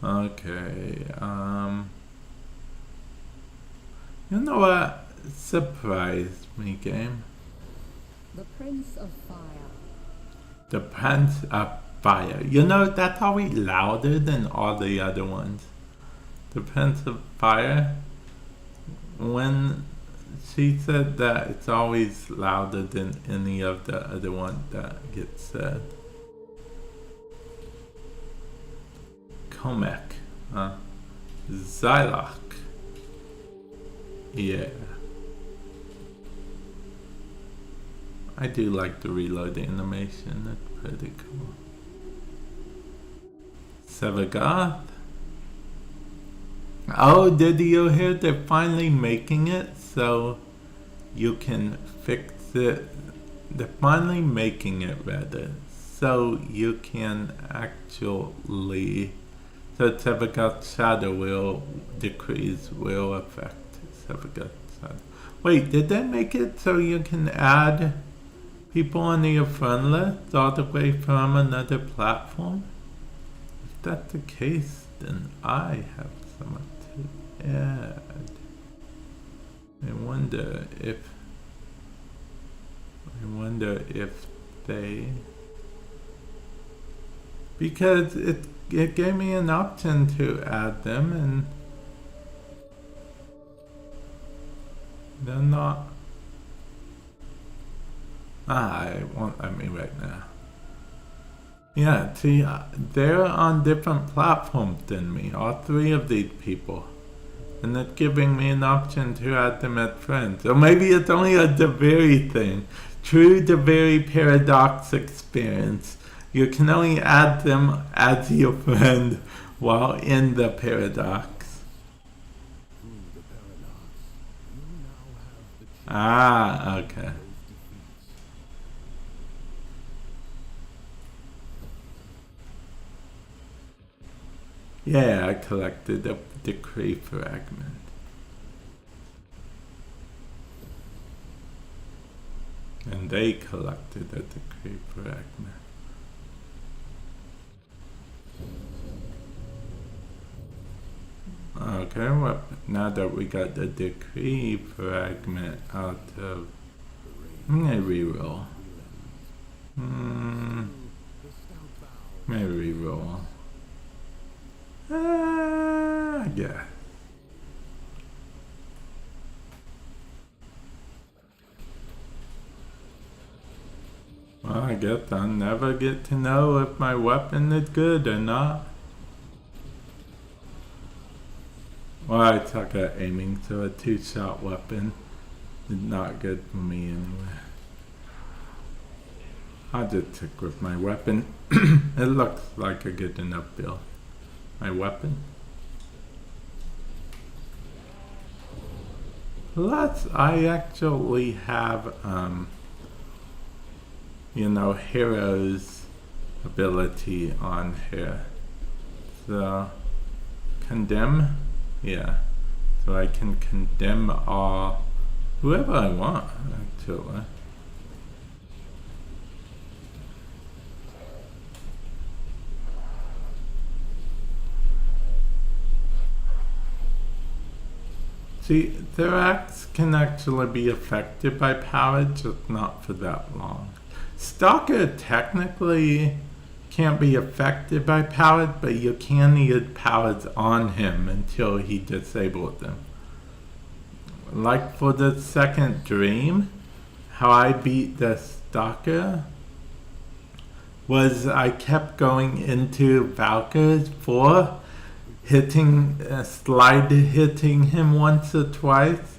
Okay, you know what? Surprised me, game. The Prince of Fire. The Prince of Fire. You know, that's always louder than all the other ones. The Prince of Fire, when she said that, it's always louder than any of the other ones that gets said. Comic, Zylok. Yeah. I do like the reload animation, that's pretty cool. Sevagoth. Oh, did you hear they're finally making it so you can fix it? They're finally making it rather, so you can actually, so Sevagoth's shadow will decrease, will affect Sevagoth's shadow. Wait, did they make it so you can add people on your friend list all the way from another platform? If that's the case, then I have someone to add. I wonder if they, because it gave me an option to add them and they're not. It won't let me right now. Yeah, see, they're on different platforms than me, all three of these people. And it's giving me an option to add them as friends. Or maybe it's only a Deveri thing. True Deveri paradox experience. You can only add them as your friend while in the paradox. Ah, okay. Yeah, I collected a decree fragment. And they collected a decree fragment. Okay, well, now that we got the decree fragment out of... I'm gonna reroll. Maybe reroll. Yeah. Well, I guess I'll never get to know if my weapon is good or not. Well, I suck at aiming, so a two-shot weapon is not good for me anyway. I'll just stick with my weapon. It looks like a good enough build. My weapon. Plus, I actually have, you know, hero's ability on here. So, condemn, yeah. So I can condemn all, whoever I want, actually. See, Thorax can actually be affected by power, just not for that long. Stalker technically can't be affected by powers, but you can use powers on him until he disables them. Like for the second dream, how I beat the Stalker was I kept going into Valkyr's 4, slide hitting him once or twice,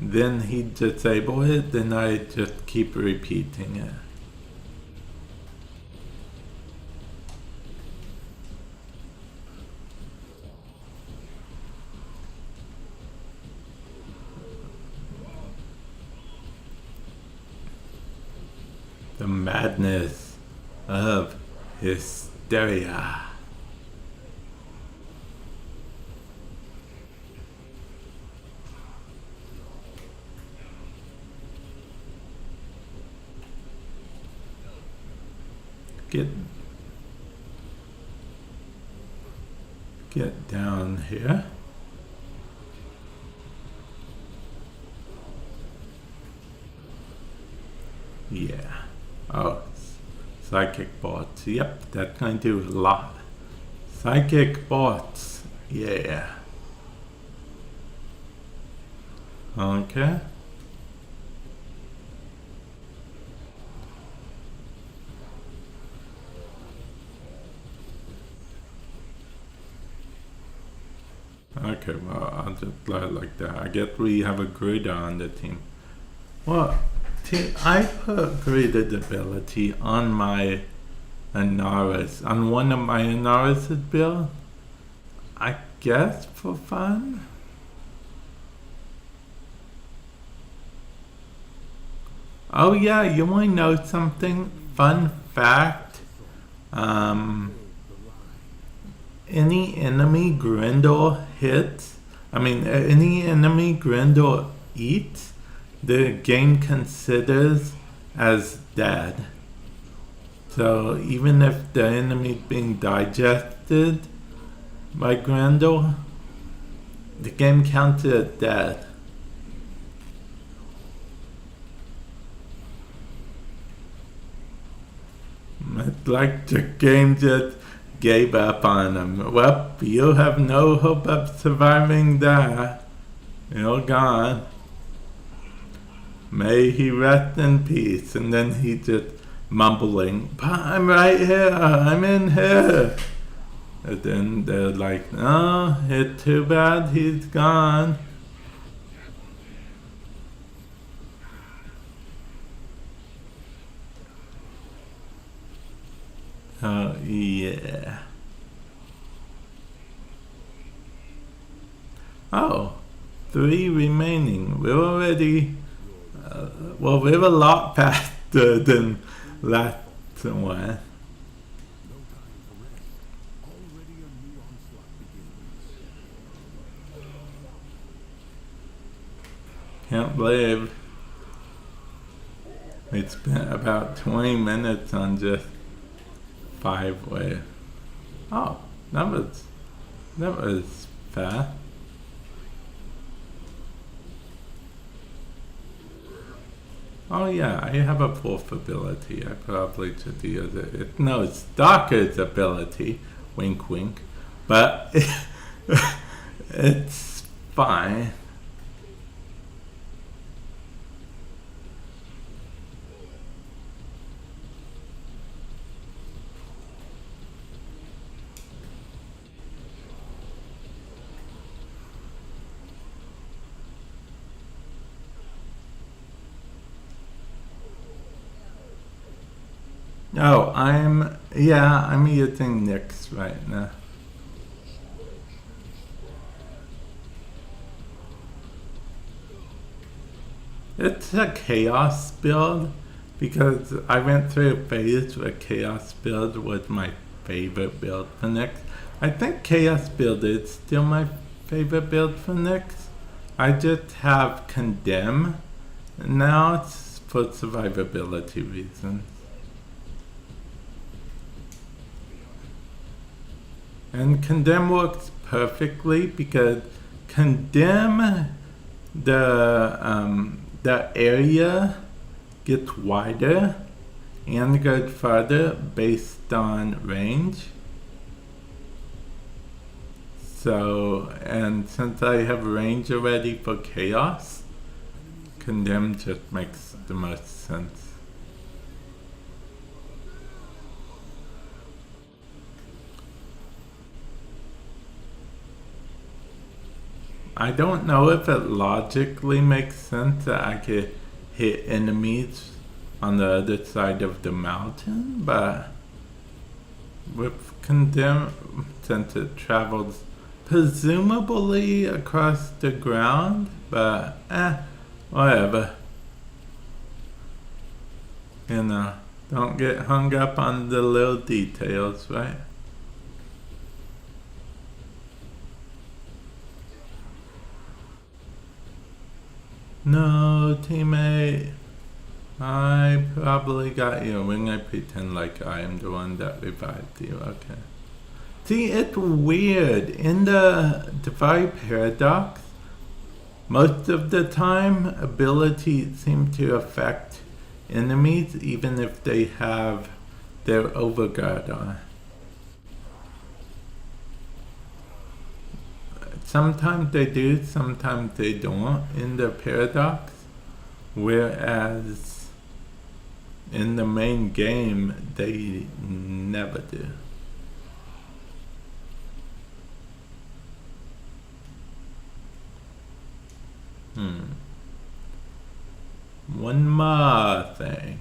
then he'd disable it, then I just keep repeating it. The madness of hysteria. Get down here. Yeah. Oh, psychic bots. Yep, that's going to do a lot. Psychic bots. Yeah. Okay. Okay, well, I'll just play it like that. I guess we have a Gruda on the team. Well, I put Gruda's ability on my Anaris, on one of my Anaris' build. I guess for fun? Oh yeah, you want to know something? Fun fact. Any enemy Grendel hits, any enemy Grendel eats, the game considers as dead. So even if the enemy is being digested by Grendel, the game counts it as dead. It's like the game just gave up on him. Well, you have no hope of surviving that. You're gone. May he rest in peace. And then he just mumbling, "But I'm right here, I'm in here." And then they're like, "No, it's too bad he's gone." Oh, yeah. Oh, 3 remaining. We're already, well, we're a lot faster than last one. Can't believe we spent about 20 minutes on just 5 waves. Oh, that was fast. Oh yeah, I have a 4th ability. I probably should use it. No, it's Stalker's ability. Wink wink. But it's fine. Oh, I'm using Nyx right now. It's a Chaos build because I went through a phase where Chaos build was my favorite build for Nyx. I think Chaos build is still my favorite build for Nyx. I just have Condemn now for survivability reasons. And Condemn works perfectly because Condemn, the area gets wider and goes farther based on range. So, and since I have range already for Chaos, Condemn just makes the most sense. I don't know if it logically makes sense that I could hit enemies on the other side of the mountain, but with Condemn, since it travels presumably across the ground, but whatever. You know, don't get hung up on the little details, right? No, teammate. I probably got your wing. I pretend like I am the one that revived you. Okay. See, it's weird. In the Defy Paradox, most of the time, abilities seem to affect enemies even if they have their overguard on. Sometimes they do, sometimes they don't in the Paradox, whereas in the main game they never do. One more thing.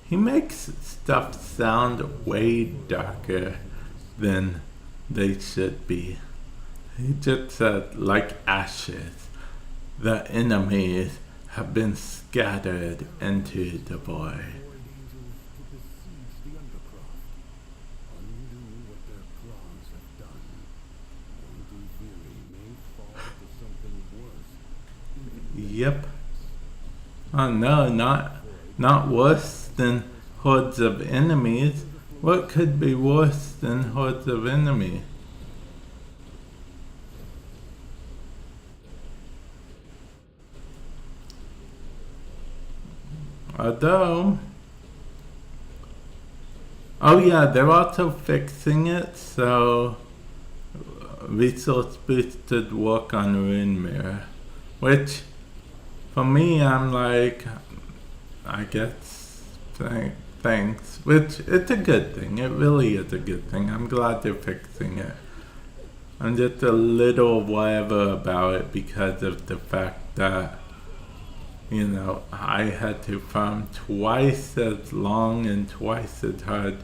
He makes stuff sound way darker than they should be. He just said, like ashes, the enemies have been scattered into the void. Yep. Oh no, not worse than hordes of enemies. What could be worse than hordes of enemies? Although, oh yeah, they're also fixing it so resource boosted work on Rune Mirror, which for me, I'm like, I guess, thanks, which it's a good thing. It really is a good thing. I'm glad they're fixing it. I'm just a little whatever about it because of the fact that, you know, I had to farm twice as long and twice as hard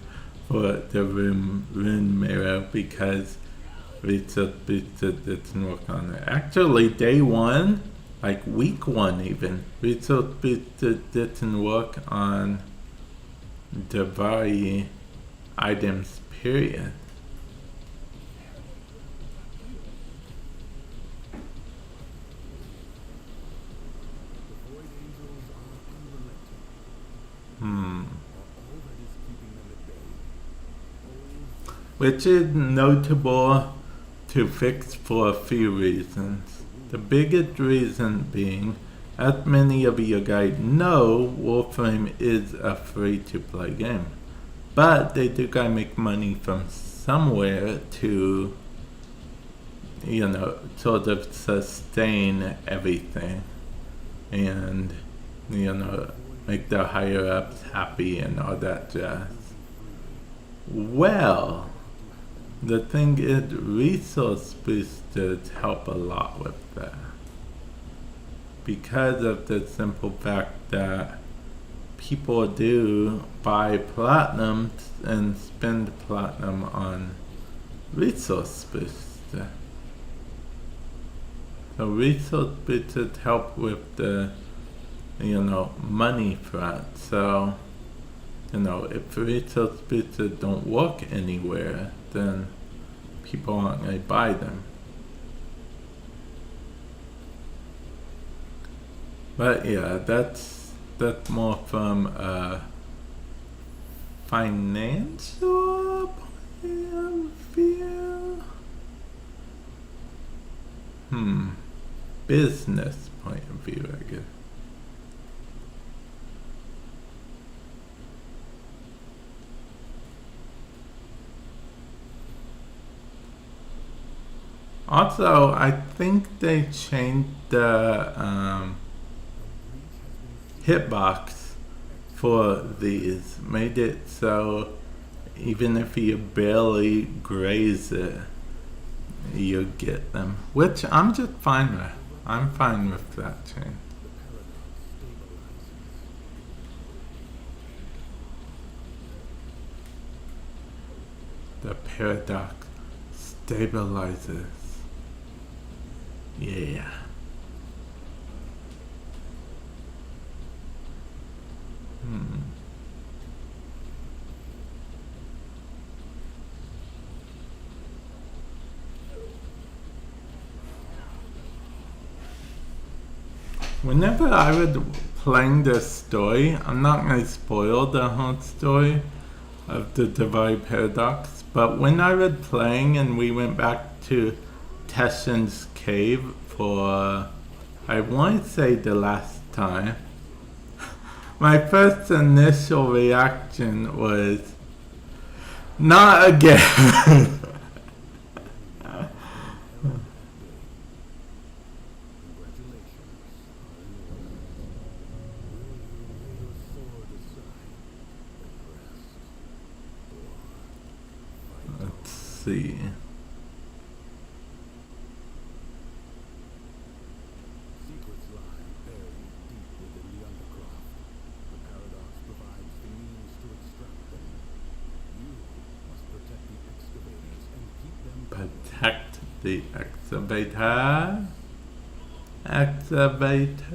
for the rune mirror because Research didn't work on it. Actually, day one, like week one even, Research didn't work on the very items, period. Which is notable to fix for a few reasons. The biggest reason being, as many of you guys know, Warframe is a free-to-play game. But they do gotta make money from somewhere to, you know, sort of sustain everything. And, you know, make the higher-ups happy and all that jazz. Well, the thing is, resource boosters help a lot with that. Because of the simple fact that people do buy platinum and spend platinum on resource booster. So resource boosters help with the, you know, money front. So, you know, if resource boosters don't work anywhere, then people aren't going to buy them. But yeah, that's more from a financial point of view. Business point of view, I guess. Also, I think they changed the hitbox for these. Made it so even if you barely graze it, you get them. Which I'm just fine with. I'm fine with that change. The paradox stabilizes. Yeah. Whenever I was playing this story, I'm not going to spoil the whole story of the Divide Paradox, but when I was playing and we went back to Teshin's cave for, I want to say the last time, my first initial reaction was, not again. Let's see. Protect the excavator. Excavators.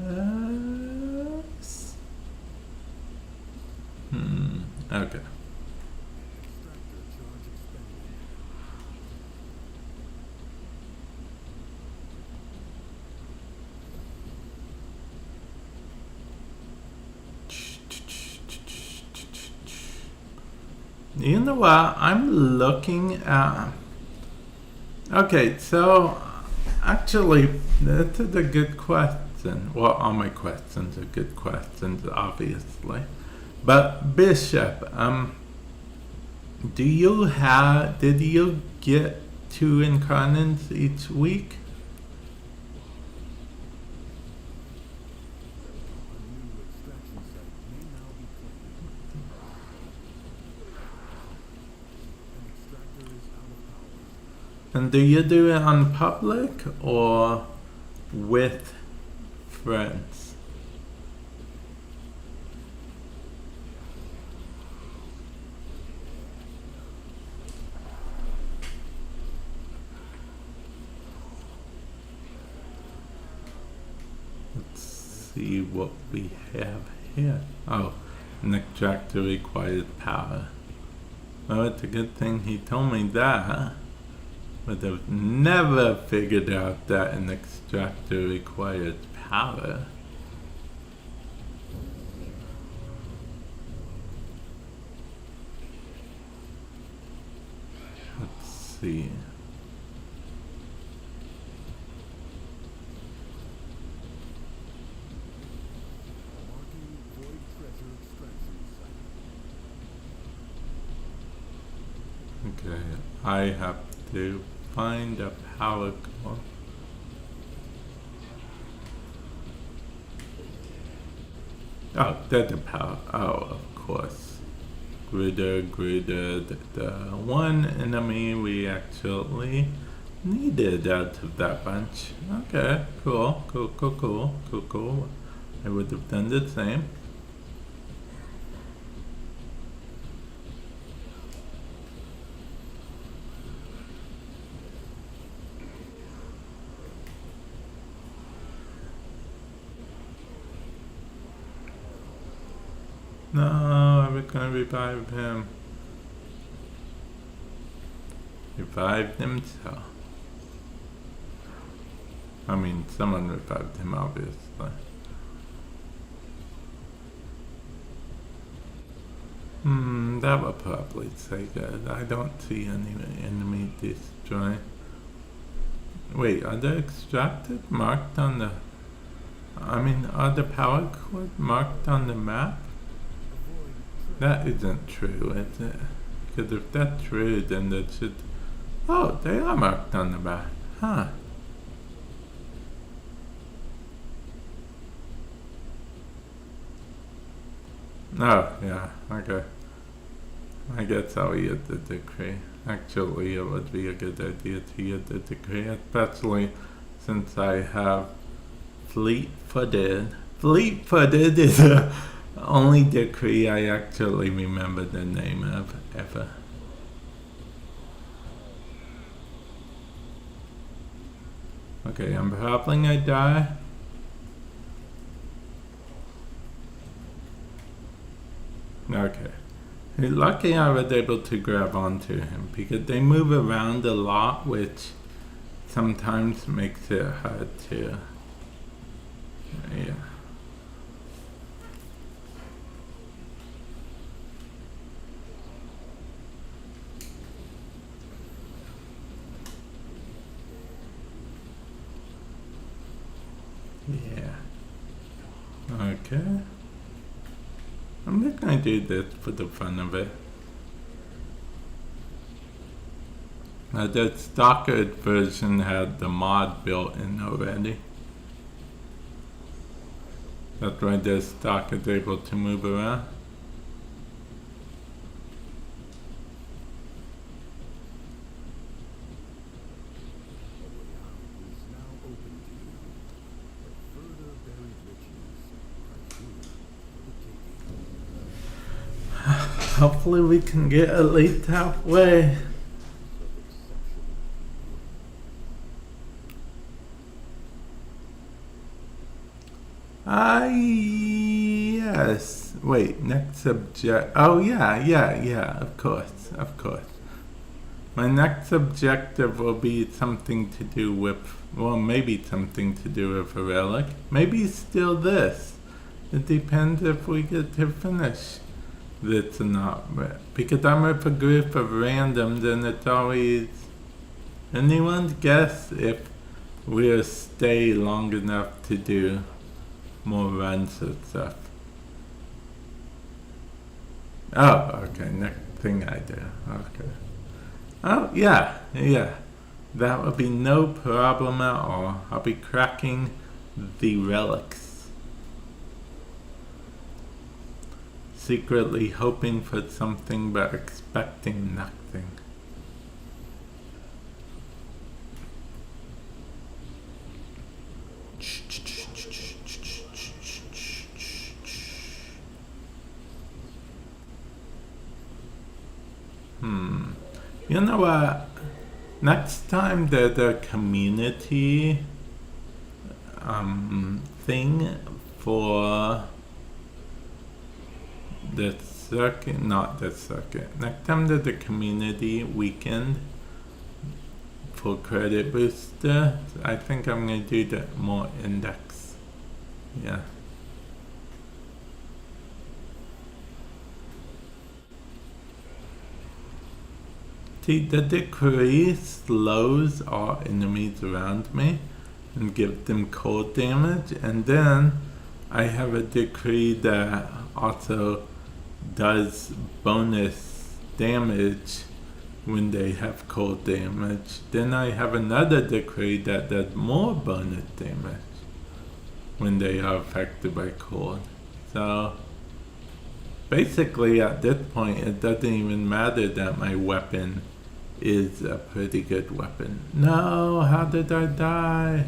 Okay. You know what? I'm looking at... Okay, so actually, this is a good question. Well, all my questions are good questions, obviously. But Bishop, did you get 2 incarnates each week? And do you do it on public or with friends? Let's see what we have here. Oh, an extractor requires power. Well, it's a good thing he told me that. But I've never figured out that an extractor requires power. Let's see. Okay, I have to find a power core. Oh, there's the power. Oh, of course. Gritter. The one enemy we actually needed out of that bunch. Okay, cool. I would have done the same. No, we're gonna revive him. Revived himself. I mean, someone revived him, obviously. That would probably say good. I don't see any enemy destroy. Wait, are they extracted marked on the... I mean, are the power cord marked on the map? That isn't true, is it? Because if that's true, then that should... Oh, they are marked on the map. Huh. Oh, yeah, okay. I guess I'll use the decree. Actually, it would be a good idea to use the decree, especially since I have fleet-footed. Fleet-footed is the only decree I actually remember the name of ever. Okay, I'm probably gonna die. Okay. Lucky I was able to grab onto him because they move around a lot, which sometimes makes it hard to... Yeah. Yeah. Okay. I'm just gonna do this for the fun of it. Now the stocker version had the mod built in already. That's why the stock is able to move around. Hopefully we can get at least halfway. Yes. Wait, next subject. Oh, yeah, of course. My next objective will be something to do with, well, maybe something to do with a relic. Maybe still this. It depends if we get to finish this or not. Because I'm with a group of randoms and it's always anyone's guess if we'll stay long enough to do more runs of stuff. Oh, okay, next thing I do. Okay. Oh, yeah. That would be no problem at all. I'll be cracking the relics. Secretly hoping for something but expecting nothing. You know what? Next time there's a community thing for the circuit, not the circuit. Next time there's a community weekend for credit booster, I think I'm gonna do the more index. Yeah. See, the decree slows all enemies around me and gives them cold damage, and then I have a decree that also does bonus damage when they have cold damage. Then I have another decree that does more bonus damage when they are affected by cold. So basically at this point it doesn't even matter that my weapon is a pretty good weapon. No, how did I die?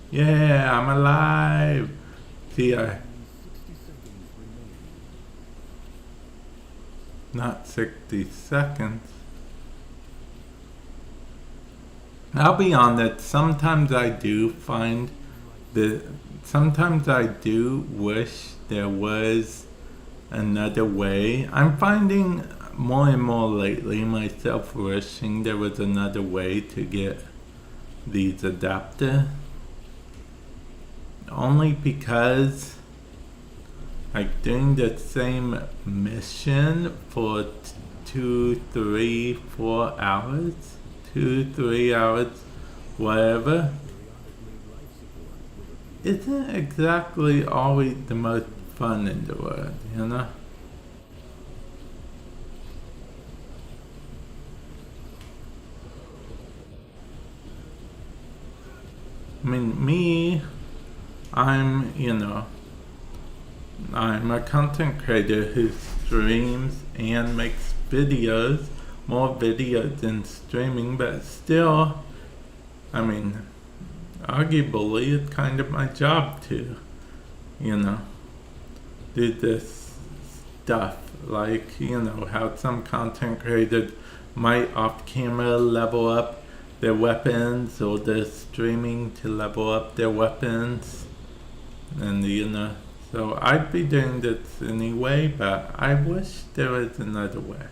Yeah, I'm alive. See, not 60 seconds. I'll be honest, sometimes I do wish there was another way. I'm finding more and more lately myself wishing there was another way to get these adapters. Only because like doing the same mission for 2, 3, 4 hours, 2, 3 hours, whatever, isn't exactly always the most fun in the world, you know? I mean, I'm a content creator who streams and makes videos, more videos than streaming, but still, arguably it's kind of my job to, do this stuff. Like, how some content creators might off camera level up their weapons, or they're streaming to level up their weapons. And so I'd be doing this anyway, but I wish there was another way.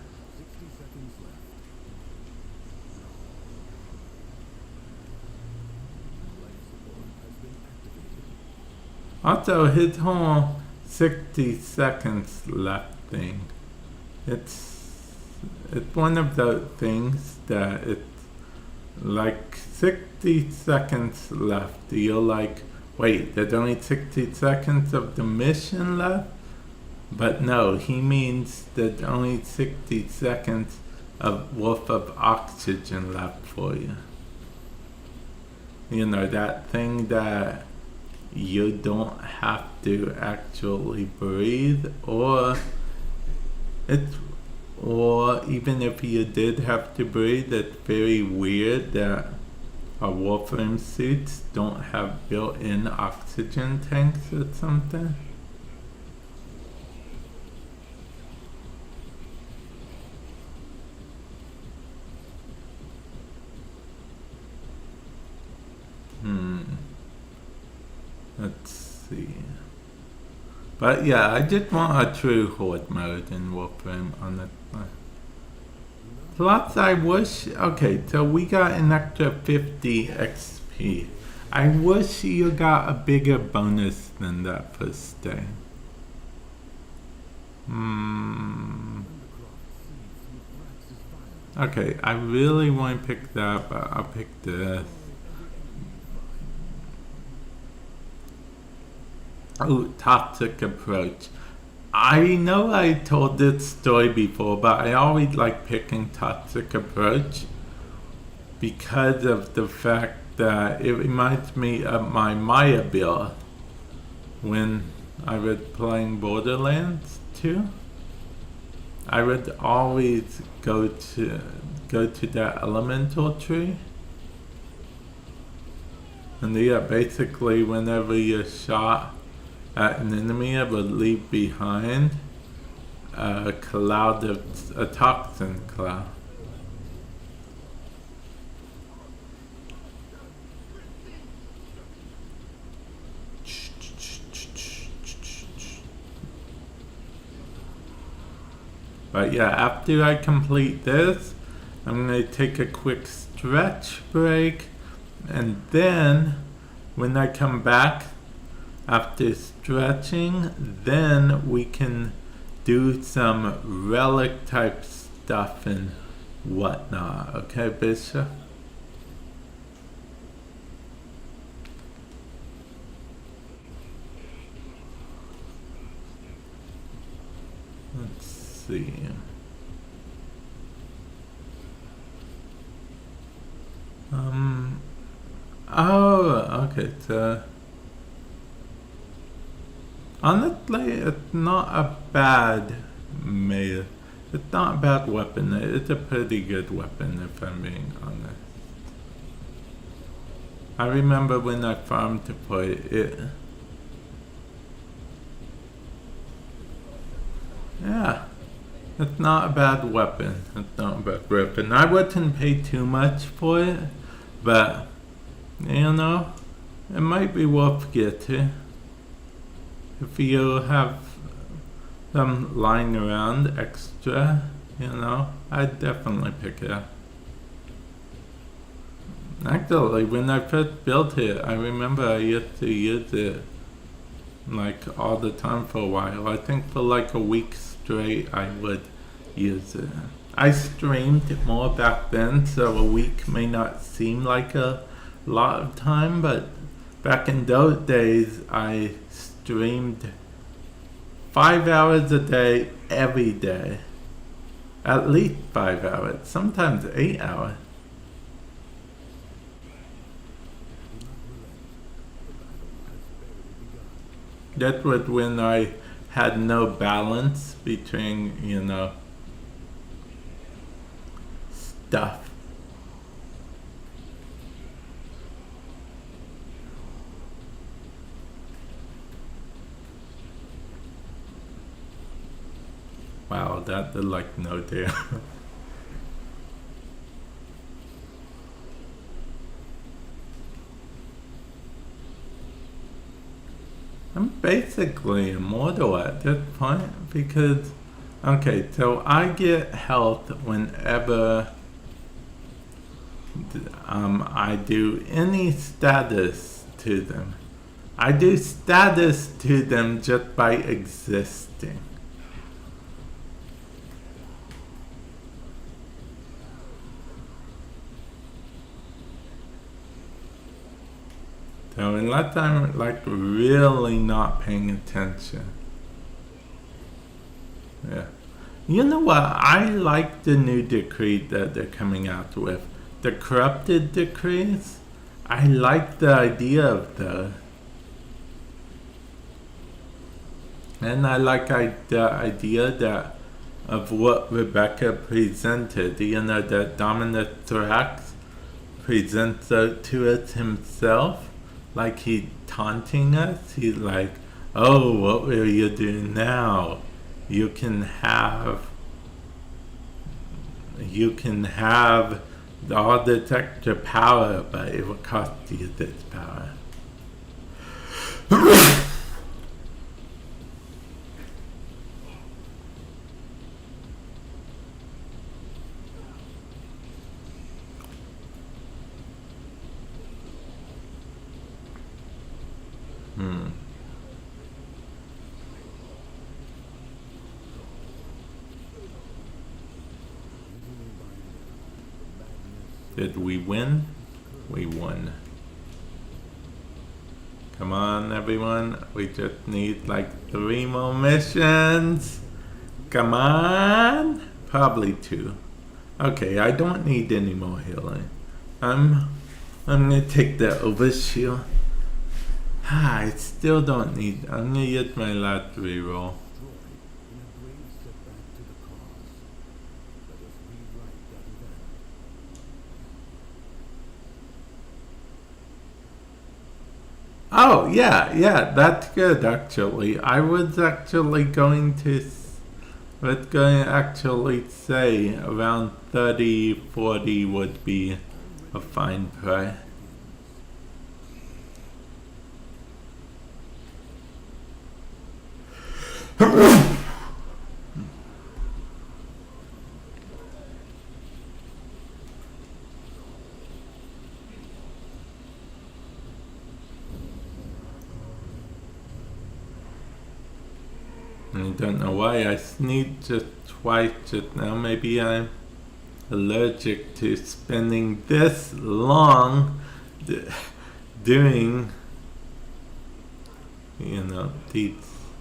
Also, his whole 60 seconds left thing, it's one of those things that it's like 60 seconds left. You're like, wait, there's only 60 seconds of the mission left? But no, he means there's only 60 seconds worth of oxygen left for you. That thing that you don't have to actually breathe, or even if you did have to breathe, it's very weird that our Warframe suits don't have built-in oxygen tanks or something. Let's see. But yeah, I just want a true horde mode in Warframe on it. Plus, I wish. Okay, so we got an extra 50 XP. I wish you got a bigger bonus than that for staying. Okay, I really want to pick that, but I'll pick this. Oh, toxic approach. I know I told this story before, but I always like picking toxic approach because of the fact that it reminds me of my Maya build when I was playing Borderlands 2. I would always go to that elemental tree And yeah, basically whenever you shot at an enemy, it would leave behind a cloud of a toxin cloud. But yeah, after I complete this, I'm going to take a quick stretch break, and then when I come back after stretching, then we can do some relic type stuff and whatnot. Okay, Bishop? Let's see. Oh, okay, so honestly, it's not a bad melee. It's not a bad weapon. It's a pretty good weapon, if I'm being honest. I remember when I farmed to play it. Yeah, it's not a bad weapon. It's not a bad weapon. I wouldn't pay too much for it, but you know, it might be worth getting. If you have some lying around extra, you know, I'd definitely pick it up. Actually, when I first built it, I remember I used to use it like all the time for a while. I think for like a week straight I would use it. I streamed more back then, so a week may not seem like a lot of time, but back in those days I streamed 5 hours a day every day. At least 5 hours, sometimes 8 hours. That was when I had no balance between, you know, stuff. Wow, that did like no damage. I'm basically immortal at this point because, okay, so I get health whenever I do any status to them. I do status to them just by existing. So unless I'm like really not paying attention. Yeah. You know what? I like the new decree that they're coming out with. The corrupted decrees. I like the idea of those. And I like the idea that of what Rebecca presented. You know, that Dominus Thrax presents it to us himself. Like he taunting us. He's like, oh, what will you do now? You can have all this extra power, but it will cost you this power. Did we win? We won. Come on, everyone. We just need like 3 more missions. Come on. Probably 2. Okay, I don't need any more healing. I'm gonna take the overshield. I still don't need. I'm gonna use my last reroll. Oh, yeah, that's good actually. I was actually going to actually say around 30, 40 would be a fine price. I don't know why I sneezed just twice just now. Maybe I'm allergic to spending this long doing, these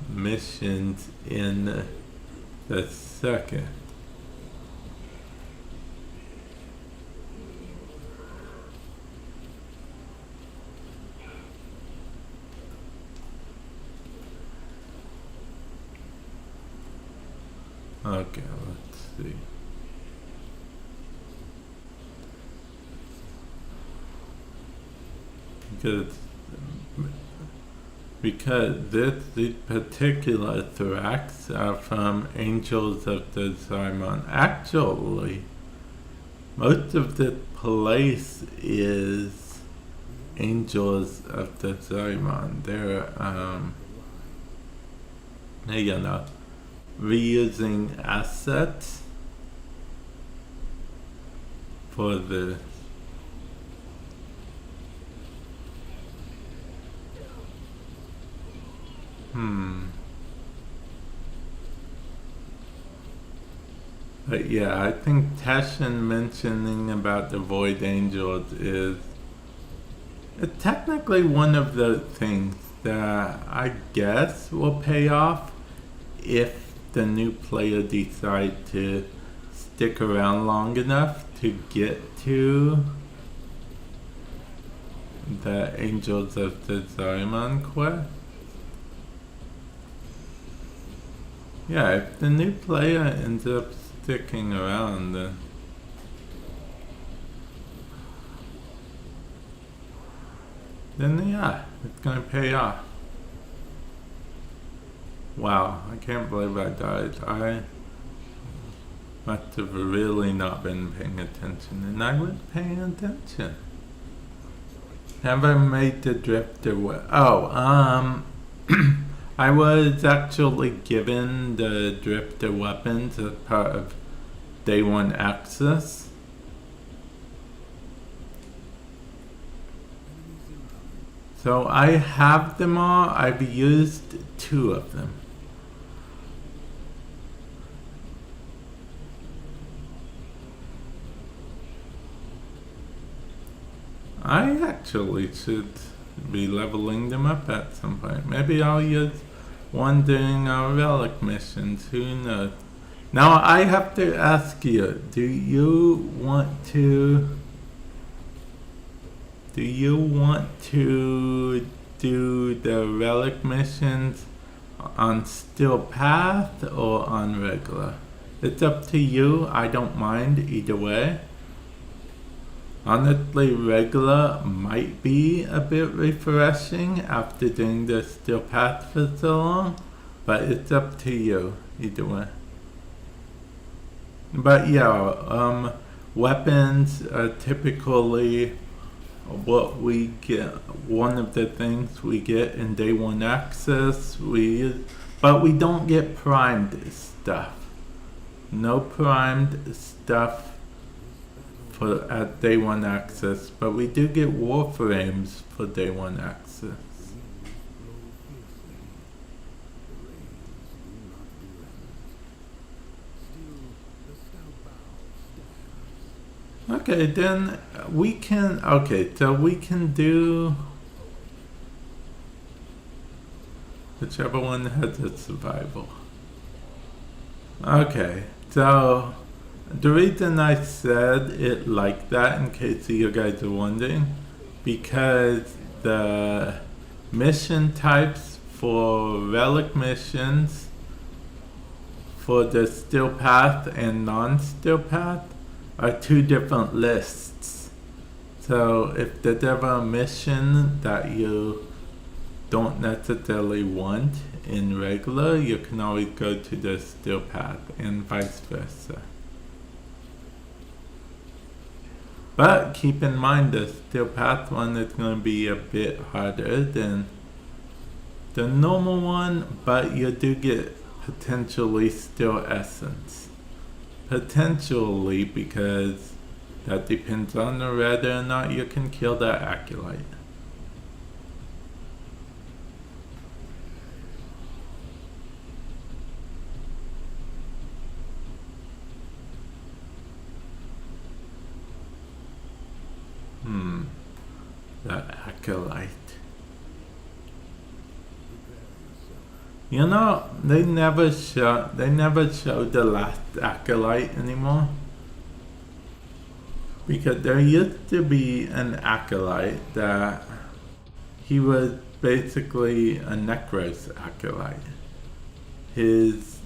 missions in the second. Okay, let's see. Because these particular tracks are from Angels of the Zymon. Actually, most of the place is Angels of the Zymon. They're reusing assets for the But yeah, I think Tashin mentioning about the Void Angels is technically one of the things that I guess will pay off if the new player decide to stick around long enough to get to the Angels of the Zymon quest. Yeah, if the new player ends up sticking around, then yeah, it's gonna pay off. Wow, I can't believe I died. I must have really not been paying attention, and I was paying attention. Have I made the drifter? I was actually given the drifter weapons as part of Day 1 access. So I have them all. I've used 2 of them. I actually should be leveling them up at some point. Maybe I'll use one during our relic missions, who knows. Now I have to ask you, do you want to do the relic missions on Steel Path or on regular? It's up to you. I don't mind either way. Honestly, regular might be a bit refreshing after doing the Steel Path for so long, but it's up to you either way. But yeah, weapons are typically what we get. One of the things we get in Day 1 access, but we don't get primed stuff. No primed stuff at Day 1 access, but we do get Warframes for Day 1 access. Okay, then we can, so we can do whichever one has a survival. Okay, so the reason I said it like that, in case you guys are wondering, because the mission types for relic missions for the Steel Path and non-Steel Path are 2 different lists. So if there's ever a mission that you don't necessarily want in regular, you can always go to the steel path and vice versa. But keep in mind the steel path one is going to be a bit harder than the normal one, but you do get potentially steel essence. Potentially, because that depends on whether or not you can kill that acolyte. That acolyte. You know, they never show the last acolyte anymore. Because there used to be an acolyte that he was basically a Necros acolyte. His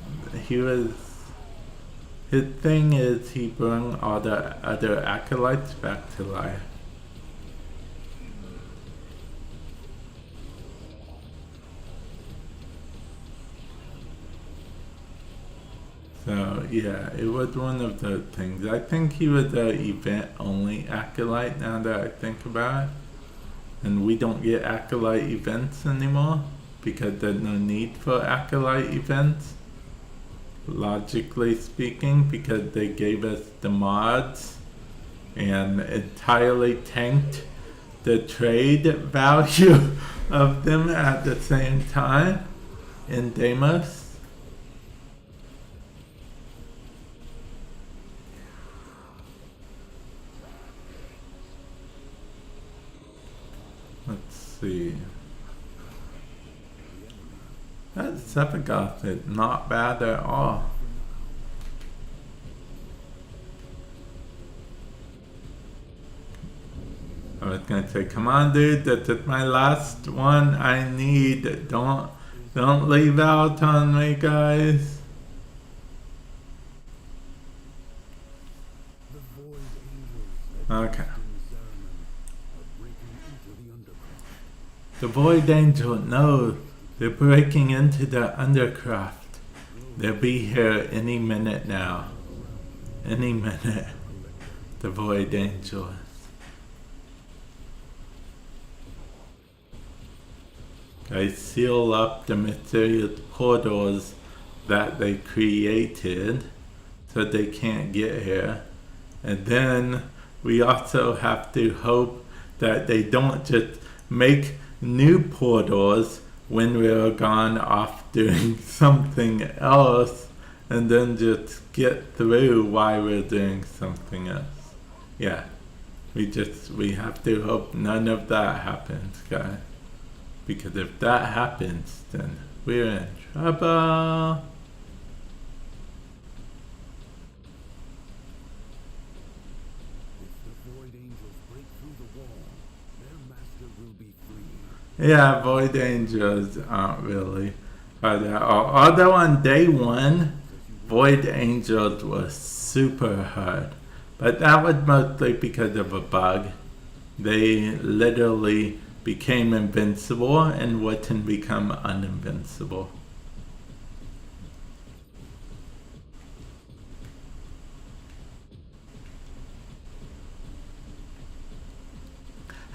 thing is he brought all the other acolytes back to life. So yeah, it was one of the things. I think he was an event-only acolyte now that I think about it. And we don't get acolyte events anymore because there's no need for acolyte events. Logically speaking, because they gave us the mods and entirely tanked the trade value of them at the same time in Deimos. Let's see. That Sephiroth is not bad at all. I was gonna say, come on dude, this is my last one I need. Don't leave out on me, guys. Okay. The Void Angel, no, they're breaking into the Undercraft. They'll be here any minute now. Any minute. The Void Angels. They seal up the mysterious portals that they created so they can't get here. And then we also have to hope that they don't just make new portals when we're gone off doing something else and then just get through while we're doing something else. Yeah, we have to hope none of that happens, guys. Because if that happens, then we're in trouble. Yeah, Void Angels aren't really hard at all. Although on day one, Void Angels was super hard. But that was mostly because of a bug. They literally became invincible and wouldn't become uninvincible.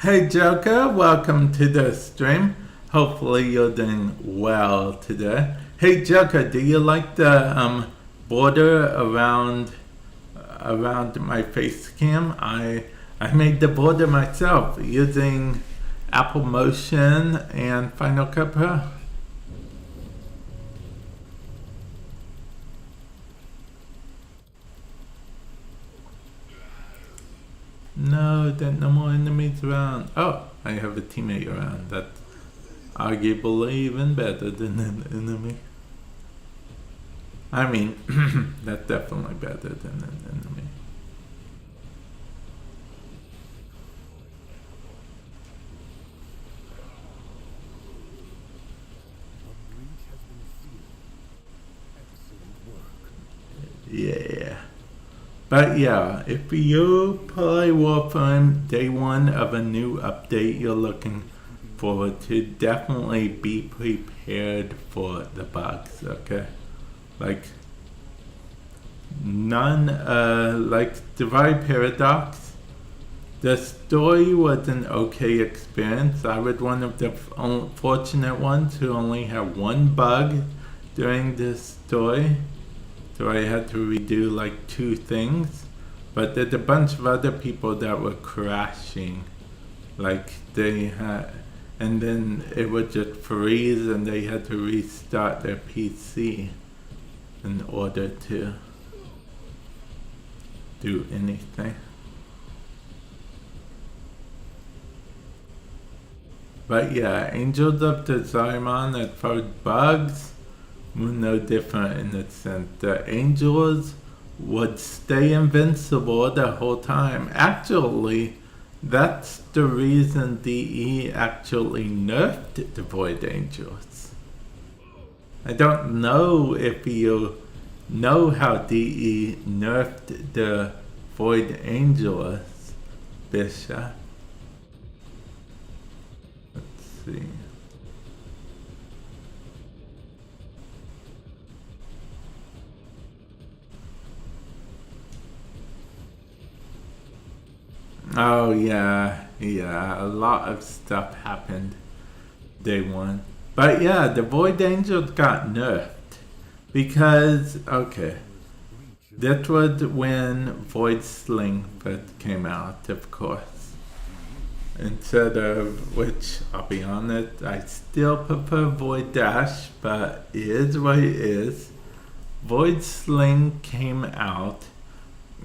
Hey Joker, welcome to the stream. Hopefully you're doing well today. Hey Joker, do you like the border around my face cam? I made the border myself using Apple Motion and Final Cut Pro. No, there are no more enemies around. Oh, I have a teammate around. That's arguably even better than an enemy. I mean, that's definitely better than an enemy. Yeah. But yeah, if you play Warframe day one of a new update, you're looking forward to, definitely be prepared for the bugs, okay? Like, like Divide Paradox, the story was an okay experience. I was one of the fortunate ones who only had one bug during this story. So I had to redo like 2 things. But there's a bunch of other people that were crashing. Like they had, and then it would just freeze and they had to restart their PC in order to do anything. But yeah, Angels of the Zariman, as far as bugs, were no different in the sense that Angels would stay invincible the whole time. Actually, that's the reason DE actually nerfed the Void Angels. I don't know if you know how DE nerfed the Void Angels, Bishop. Let's see. Oh yeah, a lot of stuff happened day 1. But yeah, the Void Angels got nerfed. Because, okay, that was when Void Sling first came out, of course. Instead of, which, I'll be honest, I still prefer Void Dash, but it is what it is. Void Sling came out,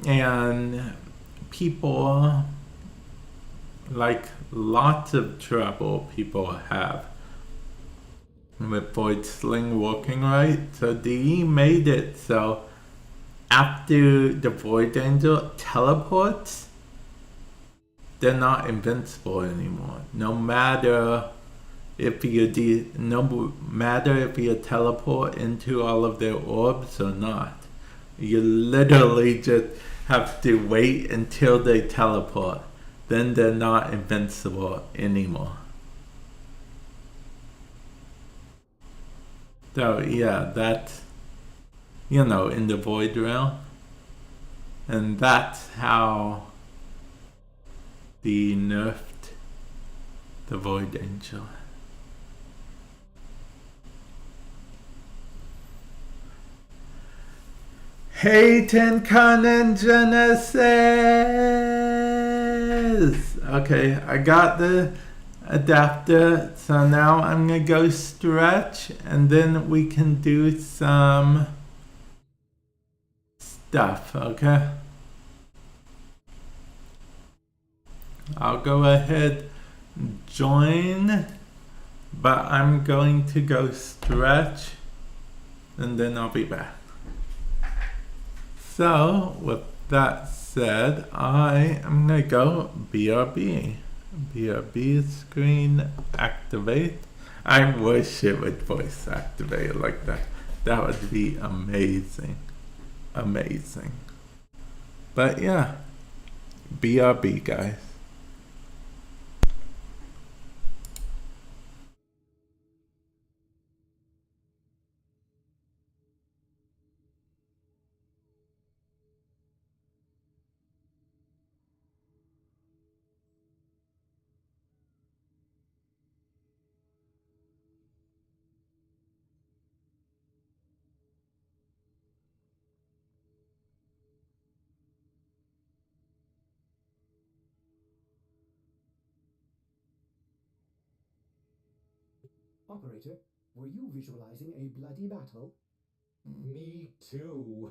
and people, like lots of trouble people have with Void Sling working right. So DE made it so after the Void Angel teleports, they're not invincible anymore. No matter if you teleport into all of their orbs or not. You literally just have to wait until they teleport. Then they're not invincible anymore. So yeah, that's, in the Void Realm. And that's how they nerfed the Void Angel. Hey Tenkan and Genesis! Okay, I got the adapter, so now I'm gonna go stretch and then we can do some stuff, okay? I'll go ahead join, but I'm going to go stretch and then I'll be back. So with that said, I am gonna go BRB. BRB screen activate. I wish it would voice activate like that. That would be amazing. Amazing. But yeah, BRB guys. Operator, were you visualizing a bloody battle? Me too.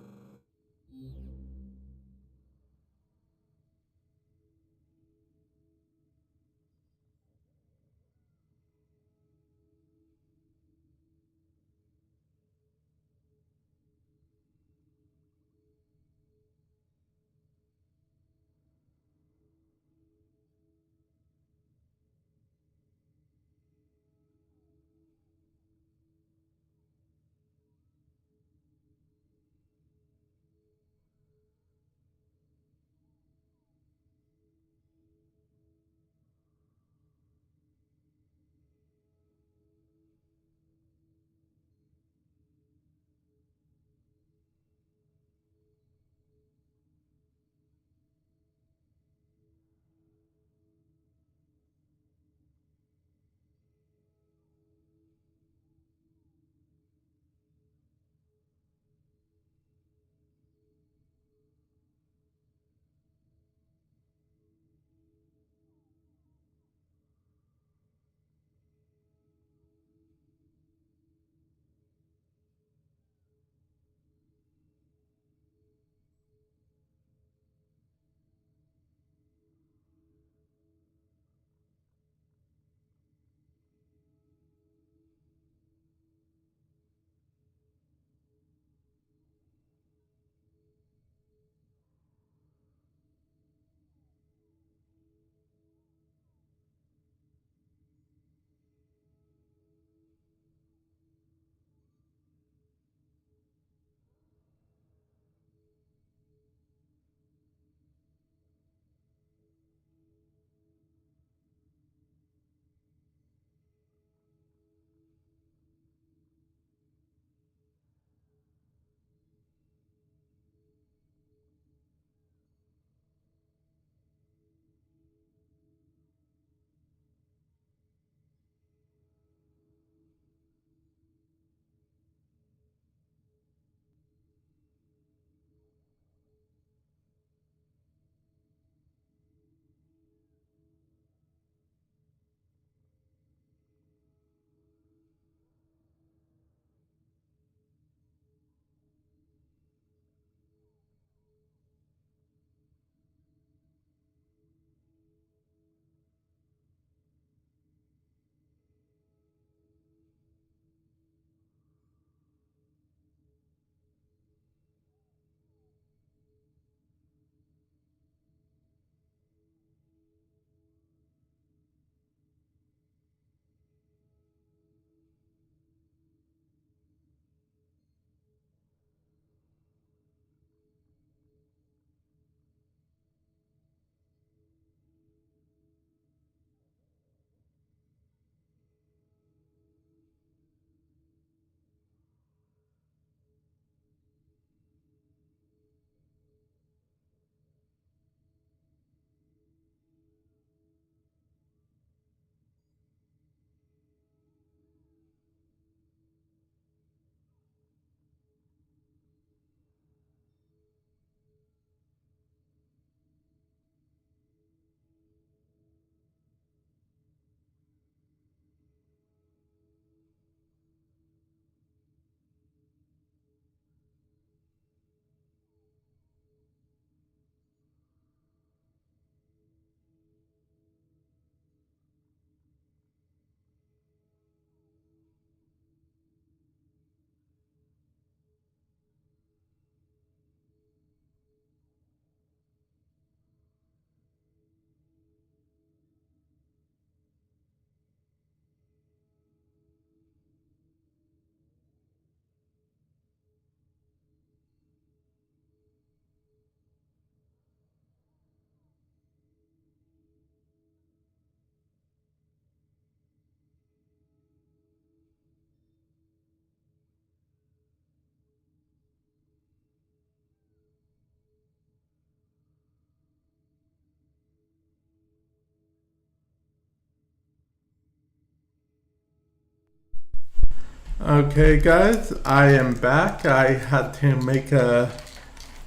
Okay guys, I am back. I had to make a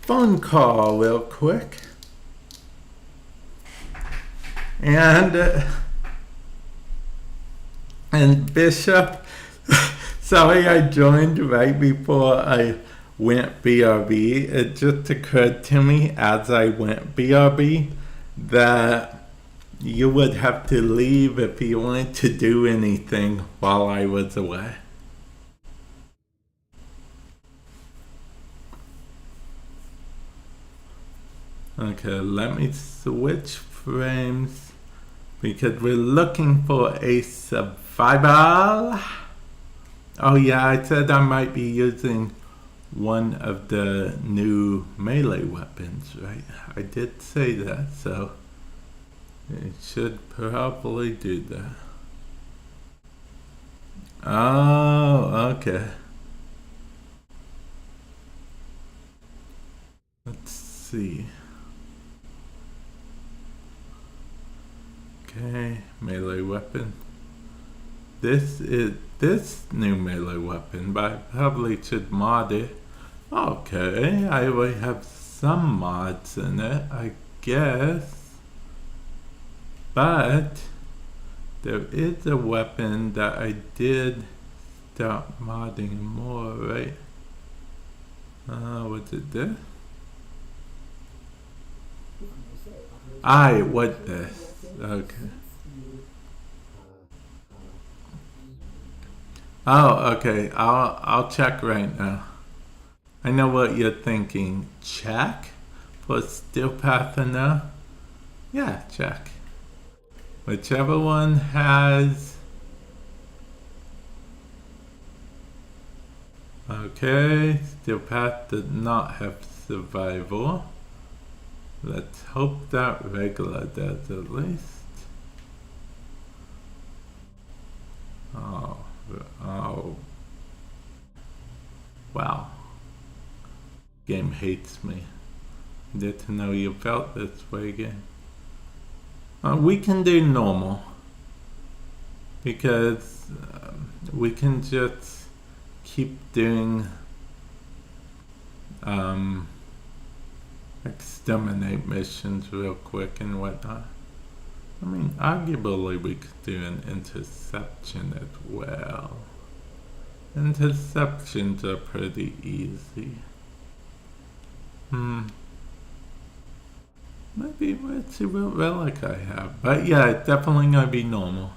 phone call real quick. And Bishop, sorry I joined right before I went BRB. It just occurred to me as I went BRB that you would have to leave if you wanted to do anything while I was away. Okay, let me switch frames because we're looking for a survival. Oh yeah, I said I might be using one of the new melee weapons, right? I did say that, so it should probably do that. Oh, okay. Let's see. Okay, melee weapon. This is this new melee weapon, but I probably should mod it. Okay, I already have some mods in it, I guess. But there is a weapon that I did start modding more, right? Was it this? What this? Okay. Oh, okay. I'll check right now. I know what you're thinking. Check for Steel Path now? Yeah, check. Whichever one has. Okay, Steel Path did not have survival. Let's hope that regular does at least. Oh, wow. Game hates me. Didn't know you felt this way, game. We can do normal because we can just keep doing exterminate missions real quick and whatnot. I mean, arguably we could do an interception as well. Interceptions are pretty easy. Maybe let's see what relic I have. But yeah, it's definitely gonna be normal.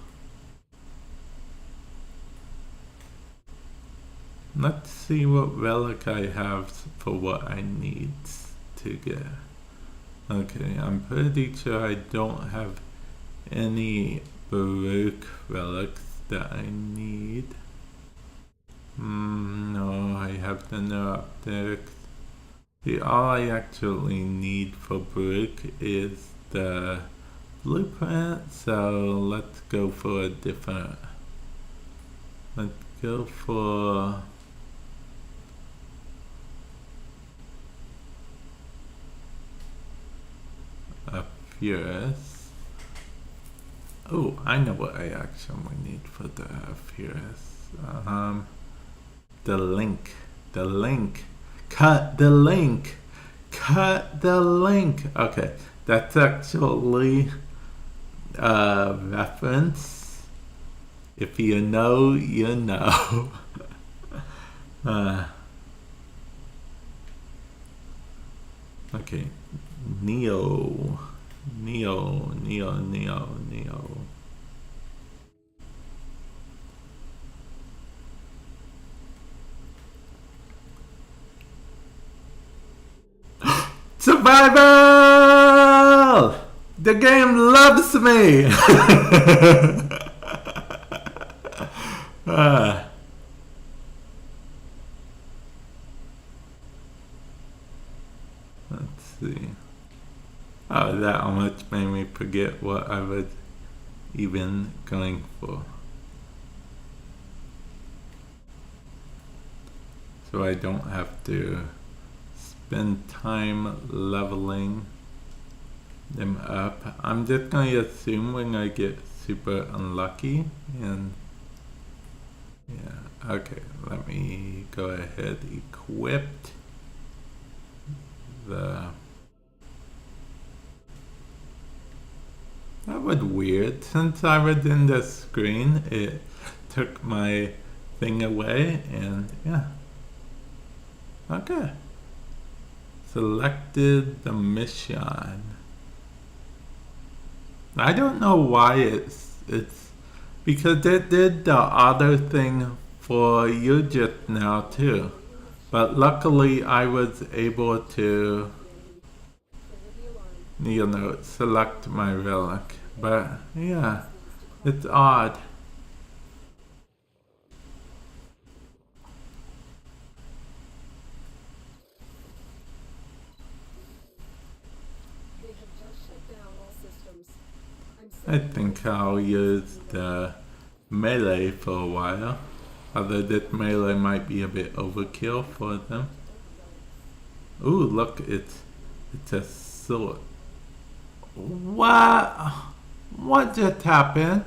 Let's see what relic I have for what I need to get. Okay, I'm pretty sure I don't have any Baruch relics that I need. No, I have the neuroptics. See, all I actually need for Baruch is the blueprint, so let's go for a different. Let's go for a Furious. Oh, I know what I actually need for the Furious. The link. Cut the link. Okay, that's actually a reference. If you know, you know. Okay, Neo. Survival! The game loves me! Let's see. Oh, that almost made me forget what I was even going for. So I don't have to spend time leveling them up. I'm just going to assume when I get super unlucky and Yeah, okay, let me go ahead, equipped the... That was weird. Since I was in the screen, it took my thing away, and yeah. Okay. Selected the mission. I don't know why it's because it did the other thing for you just now too. But luckily I was able to, you know, select my relic. But yeah, it's odd. They have just shut down all systems. I think I'll use the melee for a while. Although this melee might be a bit overkill for them. Ooh, look, it's a sword. What? What just happened?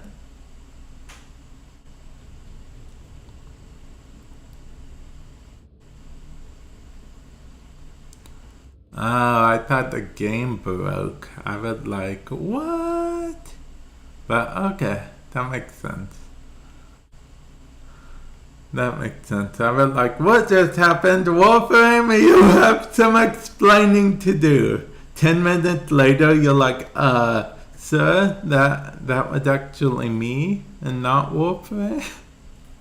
Oh, I thought the game broke. I was like, what? But okay, that makes sense. That makes sense. I was like, what just happened? Warframe, you have some explaining to do. 10 minutes later, you're like, sir, that was actually me and not Warframe?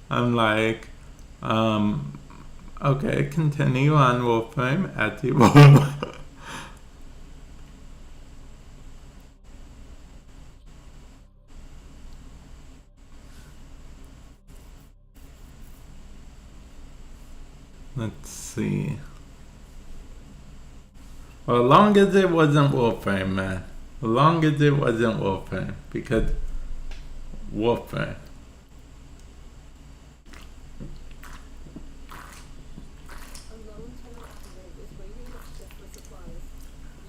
I'm like, okay, continue on Warframe at the Let's see. Well, as long as it wasn't Warframe, man. As long as it wasn't Warframe. Because Warframe. A lone tunnel activate is waiting at ship for supplies.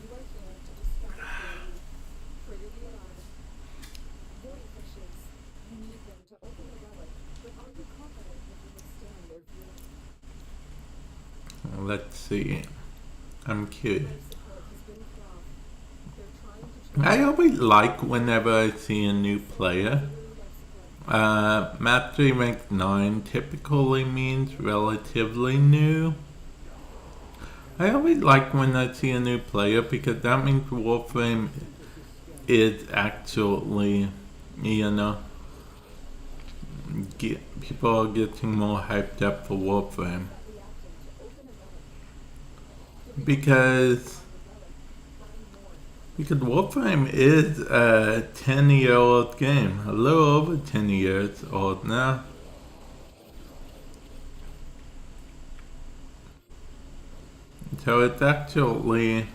You are here to distract the enemy. Trigger the alarm. Void fishes. You need them to open the relic, but are you confident that you withstand their view? Let's see. I'm curious. Life support has been cut off. They're trying to I always like whenever I see a new player. Mastery rank 9 typically means relatively new. I always like when I see a new player because that means Warframe is actually, you know, people are getting more hyped up for Warframe. Because Warframe is a 10-year-old game, a little over 10 years old now. So it's actually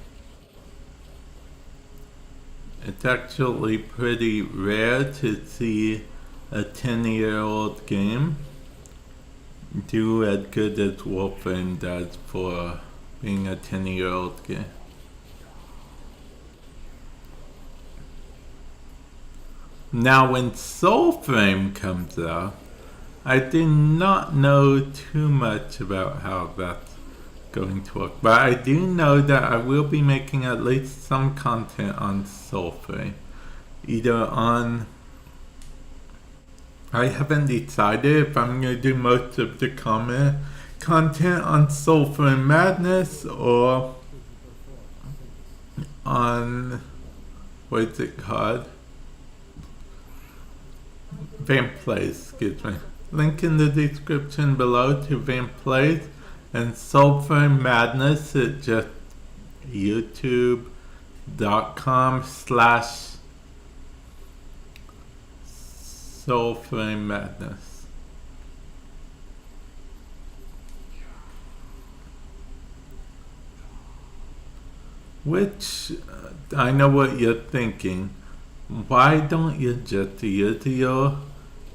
pretty rare to see a 10-year-old game do as good as Warframe does for being a 10-year-old game. Now when Soulframe comes out, I do not know too much about how that's going to work, but I do know that I will be making at least some content on Soulframe. Either on... I haven't decided if I'm going to do most of the content on Soulframe Madness or on... what is it called? Vamp Plays, excuse me. Link in the description below to Vamp Plays and Soulframe Madness at just youtube.com/Soulframe Madness. Which, I know what you're thinking. Why don't you just use your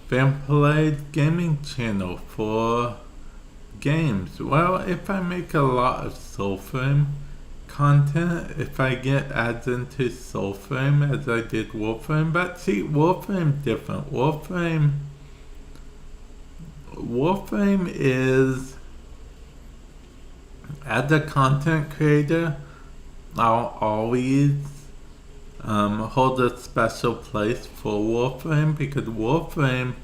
Vampire gaming channel for games? Well, if I make a lot of Soulframe content, if I get ads into Soulframe as I did Warframe, but see, Warframe's different. Warframe Warframe is, as a content creator, I'll always hold a special place for Warframe because Warframe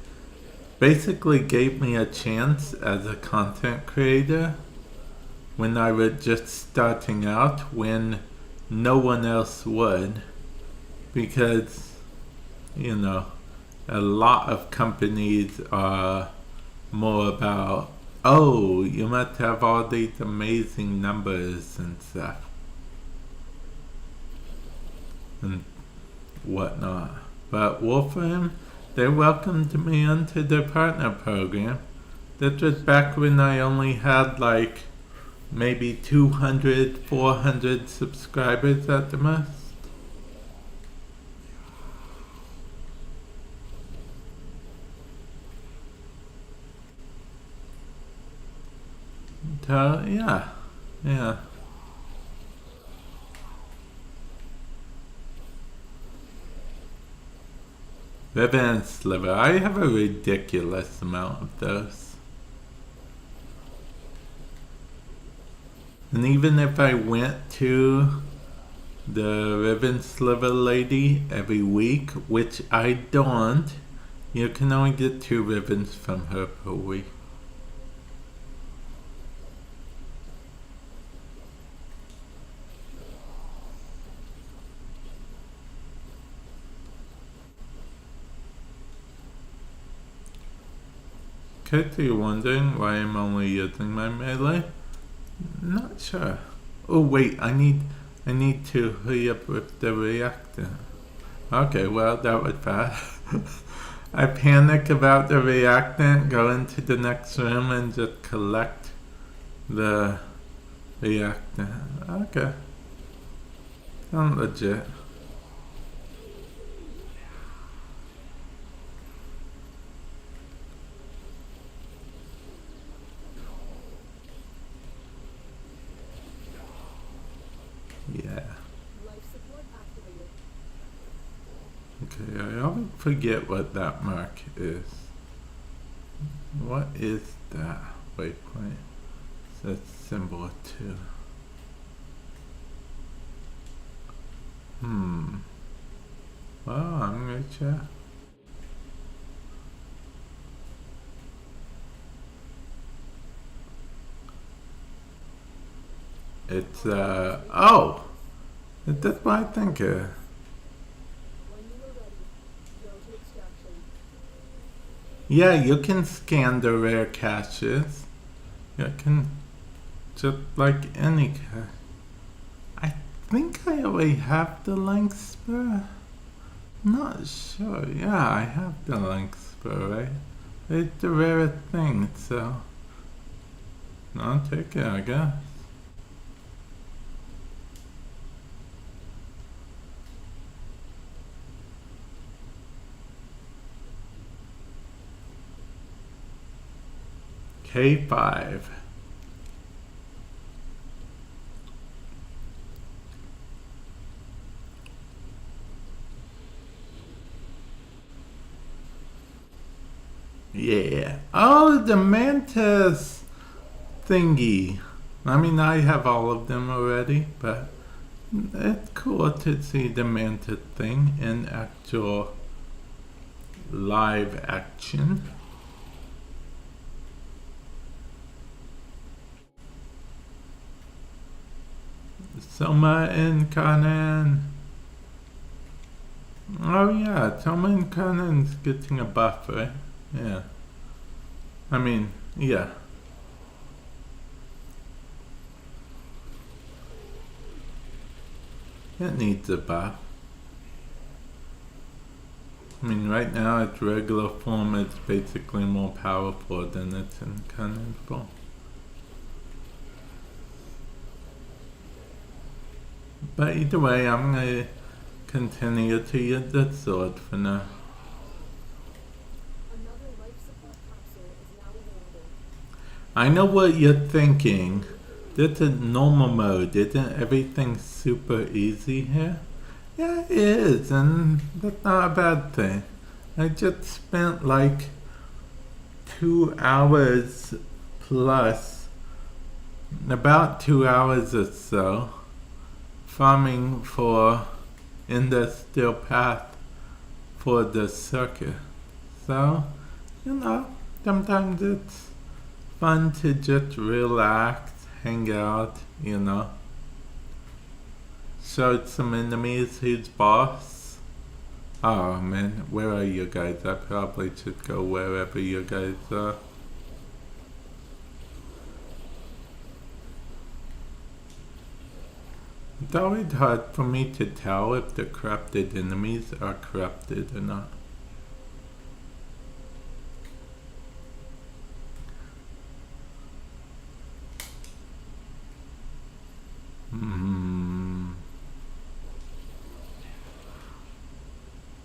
basically gave me a chance as a content creator when I was just starting out, when no one else would, because, you know, a lot of companies are more about, oh, you must have all these amazing numbers and stuff and whatnot. But Warframe, they welcomed me into their partner program. That was back when I only had like maybe 200, 400 subscribers at the most. So, yeah. Ribbon Sliver, I have a ridiculous amount of those. And even if I went to the Ribbon Sliver lady every week, which I don't, you can only get 2 ribbons from her per week. In case you're wondering why I'm only using my melee, not sure. Oh wait, I need to hurry up with the reactor. Okay, well that was bad. I panic about the reactant, go into the next room and just collect the reactant. Okay. Sounds legit. Yeah. Life support activated. Okay, I always forget what that mark is. What is that waypoint? It's a symbol too. Well, I'm gonna check. It's oh! That's what I think. When you are ready, go to extraction. Yeah, you can scan the rare caches. You can, just like any cache. I think I already have the link spur. Not sure. Yeah, I have the link spur, right? It's the rarest thing, so I'll take it, I guess. K5. Yeah. Oh, the mantis thingy. I mean, I have all of them already, but it's cool to see the mantis thing in actual live action. Soma and Kanan. Oh yeah, Soma and Kanan's getting a buff, right? Yeah. I mean, yeah. It needs a buff. I mean, right now its regular form is basically more powerful than its in Kanan form. But either way, I'm gonna continue to use the sword for now. Another life support capsule is now available. I know what you're thinking. This is normal mode. Isn't everything super easy here? Yeah, it is, and that's not a bad thing. I just spent like 2 hours plus, about 2 hours or so, farming for industrial path for the circuit. So, you know, sometimes it's fun to just relax, hang out, you know. Show some enemies who's boss. Oh man, where are you guys? I probably should go wherever you guys are. It's always hard for me to tell if the corrupted enemies are corrupted or not.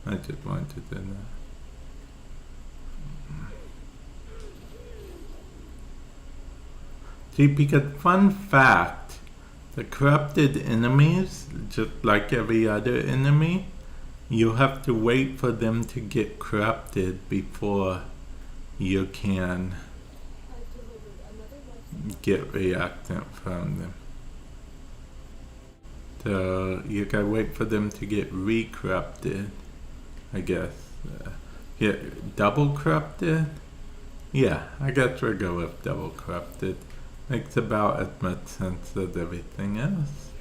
I just wanted to know. See, because fun fact, the corrupted enemies, just like every other enemy, you have to wait for them to get corrupted before you can I've delivered another life get reactant from them. So you gotta wait for them to get re-corrupted, I guess. Get double corrupted? Yeah, I guess we'll go with double corrupted. Makes about as much sense as everything else.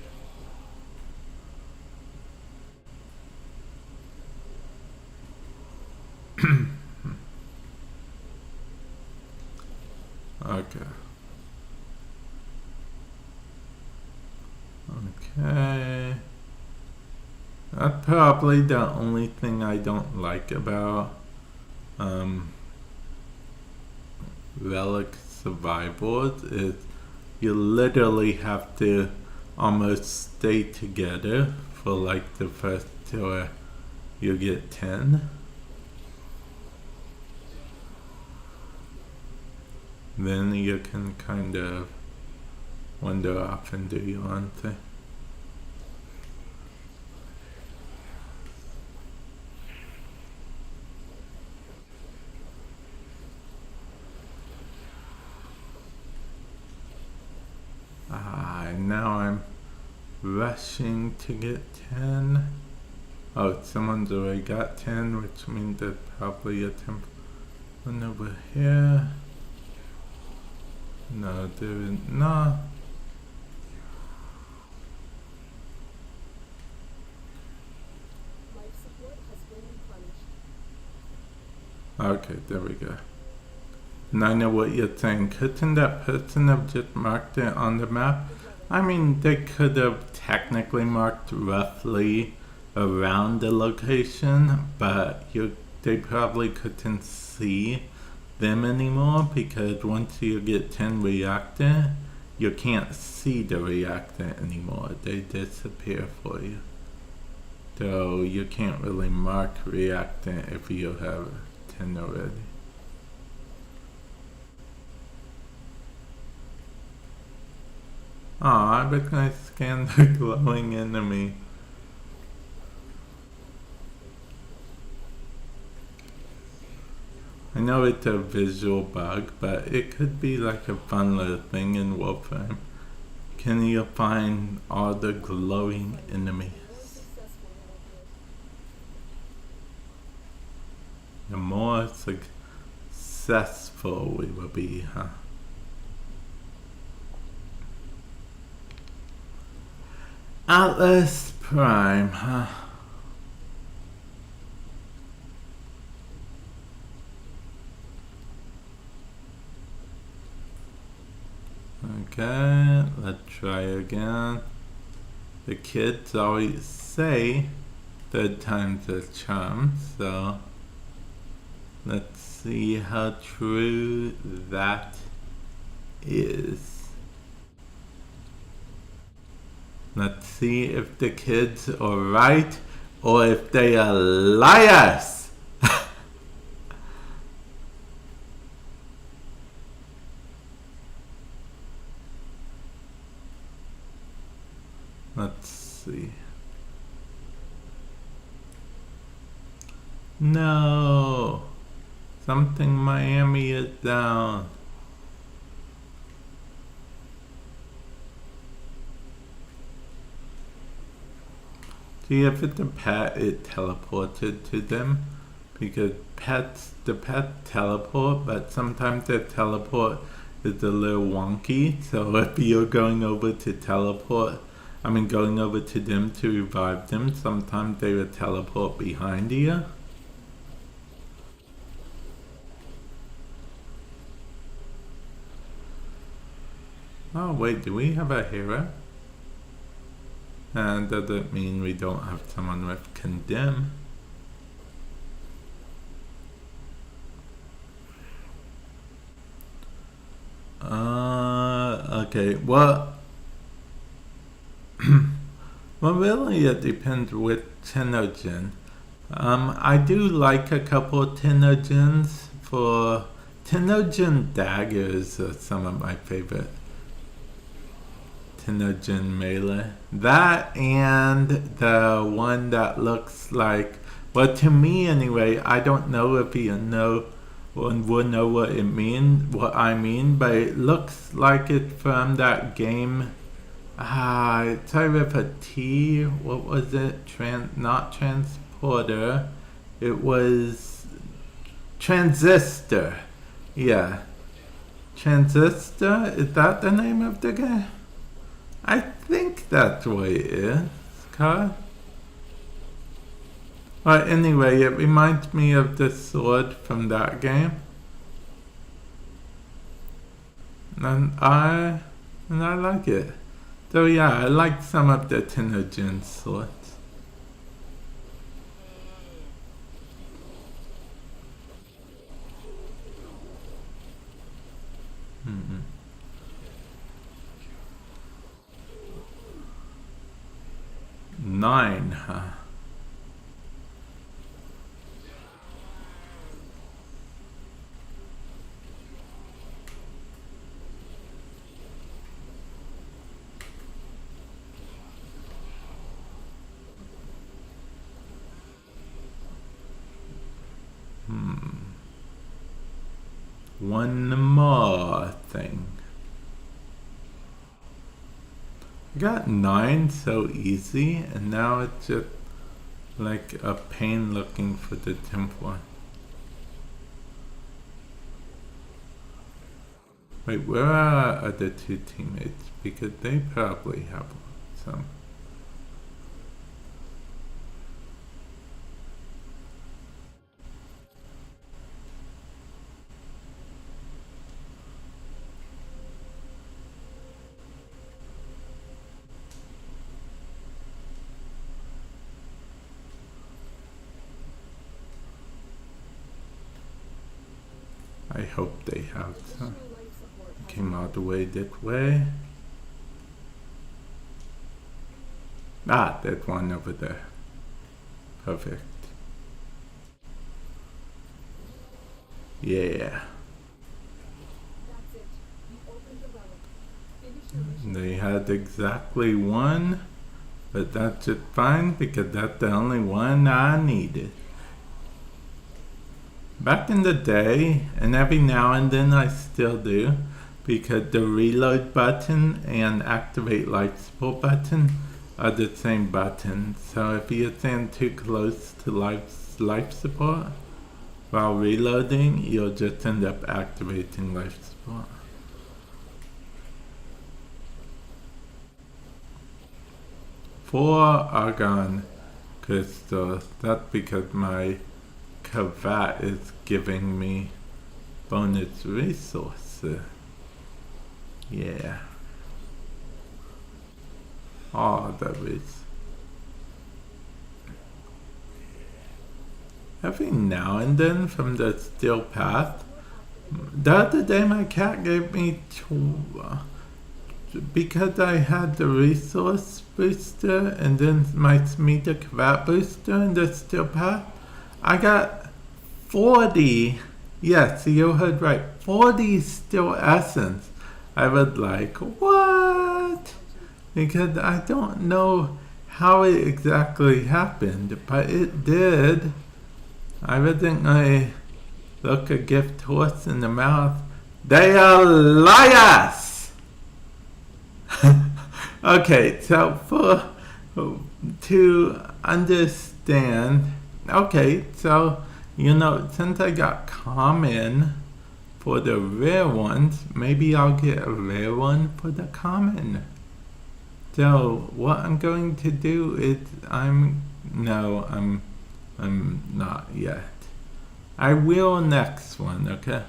Okay. Okay. That's probably the only thing I don't like about Relic Survivors is you literally have to almost stay together for like the first till you get 10. Then you can kind of wander off and do your own thing. Now I'm rushing to get 10. Oh, someone's already got 10, which means there's probably a temp one over here. No, there is not. life support has been replenished. Okay, there we go. And I know what you're saying. Couldn't that person have just marked it on the map? I mean, they could have technically marked roughly around the location, but they probably couldn't see them anymore because once you get 10 reactant, you can't see the reactant anymore. They disappear for you. So you can't really mark reactant if you have 10 already. Aw, I was gonna scan the glowing enemy. I know it's a visual bug, but it could be like a fun little thing in Warframe. Can you find all the glowing enemies? The more successful we will be, huh? Atlas Prime, huh? Okay, let's try again. The kids always say third time's a charm, so let's see how true that is. Let's see if the kids are right or if they are liars. Let's see. No. Something Miami is down. See, if it's a pet, it teleported to them. Because the pet teleport, but sometimes the teleport is a little wonky. So if you're going over to going over to them to revive them, sometimes they will teleport behind you. Oh wait, do we have a hero? And does it mean we don't have someone with condemn? Okay, well, well, really it depends with Tenogen. I do like a couple of Tenogens. For Tenogen daggers are some of my favorite. Tenogen melee. That and the one that looks like, well, to me anyway, I don't know if you know one will know what I mean, but it looks like it's from that game. It's with a T. What was it? Not transporter. It was transistor. Yeah, transistor. Is that the name of the game? I think that's what it is. Card. But anyway, it reminds me of the sword from that game. And I like it. So yeah, I like some of the Tenogen swords. Mm-hmm. Nine, huh? One more thing. I got 9 so easy, and now it's just like a pain looking for the 10th one. Wait, where are our other 2 teammates? Because they probably have some. I hope they have some. Came all the way that way. Ah, that one over there. Perfect. Yeah. They had exactly 1, but that's just fine because that's the only one I needed. Back in the day, and every now and then I still do, because the reload button and activate life support button are the same button. So if you stand too close to life support while reloading, you'll just end up activating life support. Four argon crystals. That's because my Kavat is giving me bonus resources. Yeah. All the reasons. Every now and then from the steel path. The other day my cat gave me because I had the resource booster and then my Smita Kavat booster in the steel path. I got 40, yes, you heard right, 40 steel essence. I was like, what? Because I don't know how it exactly happened, but it did. Evidently, look a gift horse in the mouth, they'll lie us! Okay, so to understand, okay, so, you know, since I got common for the rare ones, maybe I'll get a rare one for the common. So what I'm going to do is I'm not yet. I will next one, okay?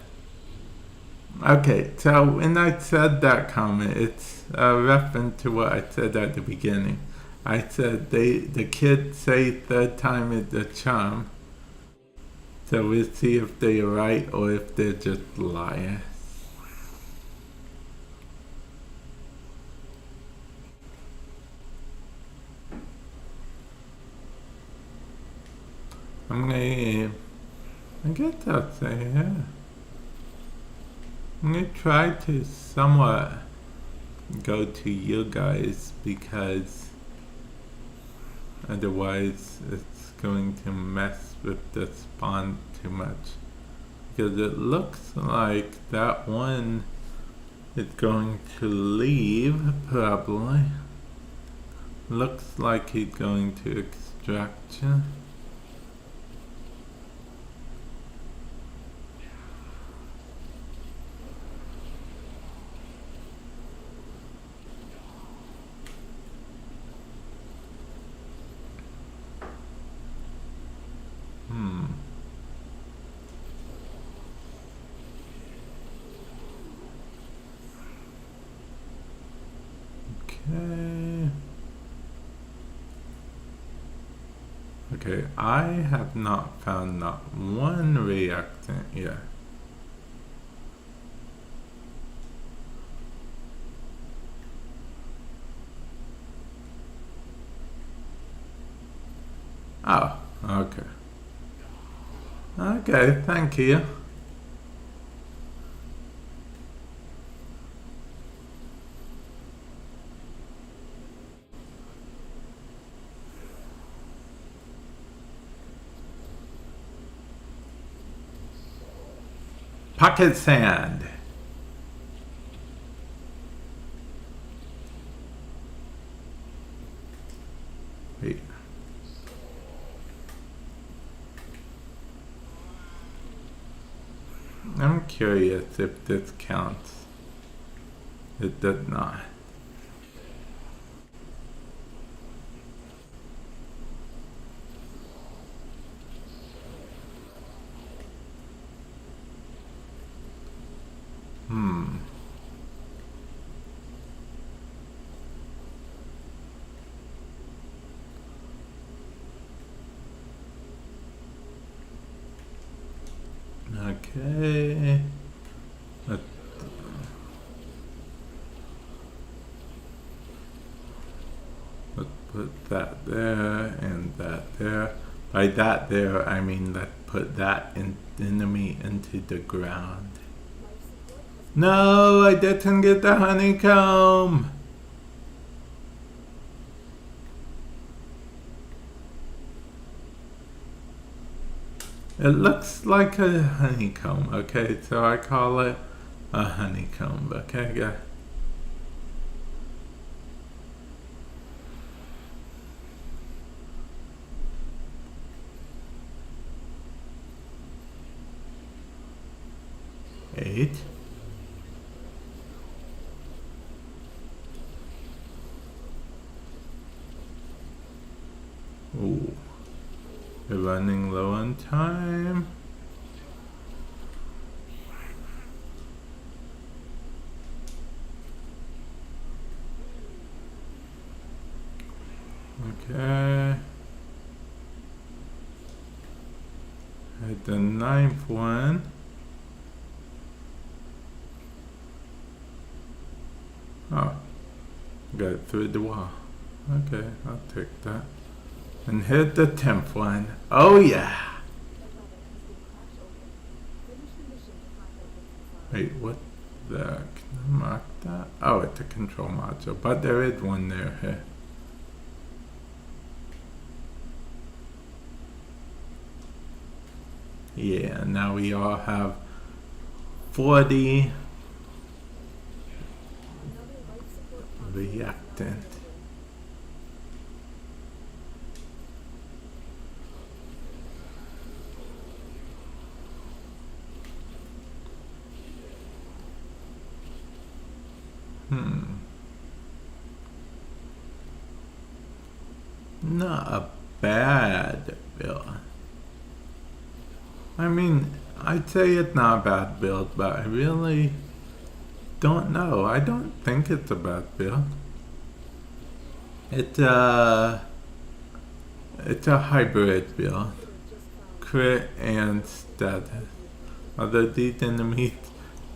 Okay, so when I said that comment, it's a reference to what I said at the beginning. I said the kids say third time is the charm. So we'll see if they're right or if they're just liars. I guess I'll say yeah. I'm gonna try to somewhat go to you guys because otherwise it's going to mess with the spawn too much. Because it looks like that one is going to leave, probably. Looks like he's going to extract you. Okay, I have not found not one reactant yet. Oh, okay. Okay, thank you. Pocket sand. Wait. I'm curious if this counts. It does not. Okay. Let's put that there and that there. By that there, I mean let's put that enemy into the ground. No, I didn't get the honeycomb. It looks like a honeycomb, okay? So I call it a honeycomb, okay, guys? Eight. Ooh. We're running low on time. Okay. At the ninth one. Oh, got it through the wall. Okay, I'll take that. And hit the 10th one. Oh yeah! Wait, what the? Can I mark that? Oh, it's a control module, but there is one there. Here. Yeah, now we all have 40 Another life support capsule is now reactant. available. Not a bad build. I mean, I'd say it's not a bad build, but I really don't know. I don't think it's a bad build. It's a hybrid build. Crit and status. Although these enemies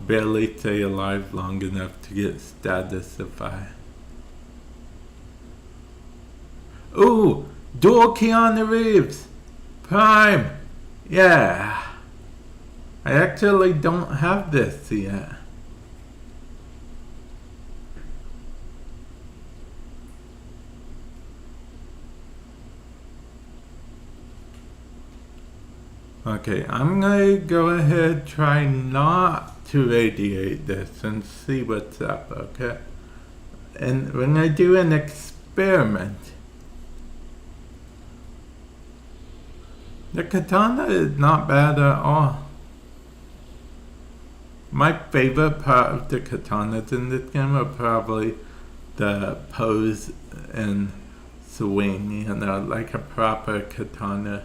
barely stay alive long enough to get statusify. Ooh! Dual Keanu Reeves! Prime! Yeah! I actually don't have this yet. Okay, I'm gonna go ahead try not to radiate this and see what's up, okay? And we're gonna do an experiment. The katana is not bad at all. My favorite part of the katanas in this game are probably the pose and swing, you know, like a proper katana.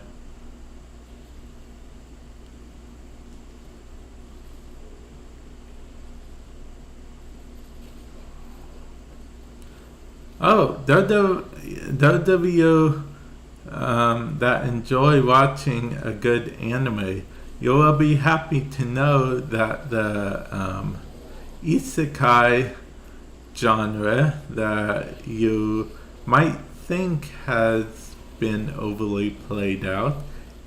Oh, those of you that enjoy watching a good anime, you will be happy to know that the isekai genre that you might think has been overly played out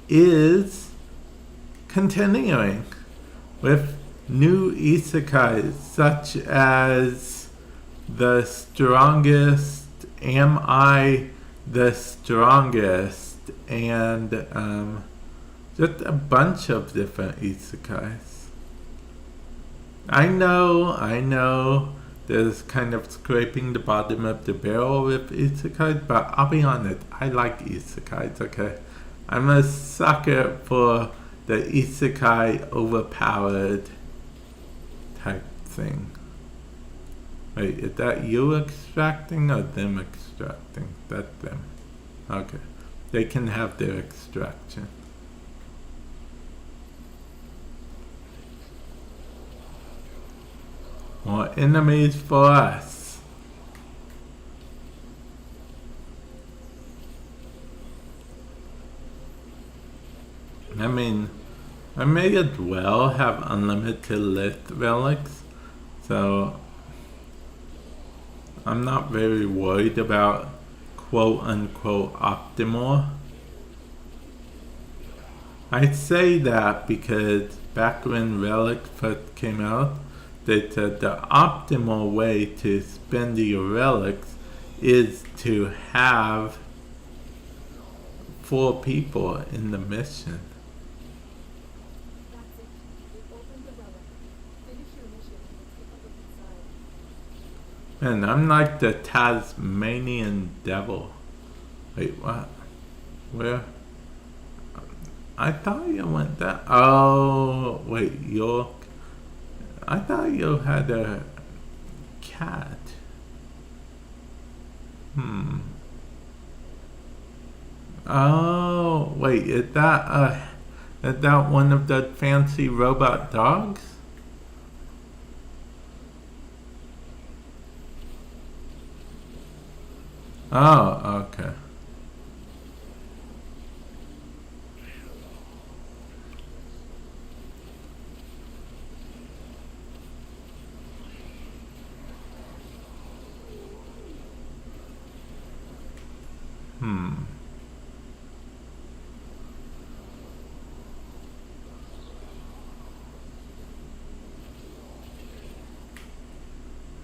is continuing with new isekais such as The Strongest, Am I the Strongest, and just a bunch of different isekais. I know, there's kind of scraping the bottom of the barrel with isekais, but I'll be honest, I like isekais, okay? I'm a sucker for the isekai overpowered type thing. Wait, is that you extracting or them extracting? That's them. Okay. They can have their extraction. More enemies for us. I mean, I may as well have unlimited list relics, so I'm not very worried about quote-unquote optimal. I say that because back when relics first came out, they said the optimal way to spend your relics is to have 4 people in the mission. That's it. You've opened the relic. Finish your mission and let's get up inside. Man, I'm like the Tasmanian devil. Wait, what? Where? I thought you went that. Oh, wait, York. I thought you had a cat. Oh, wait, is that one of the fancy robot dogs? Oh, okay.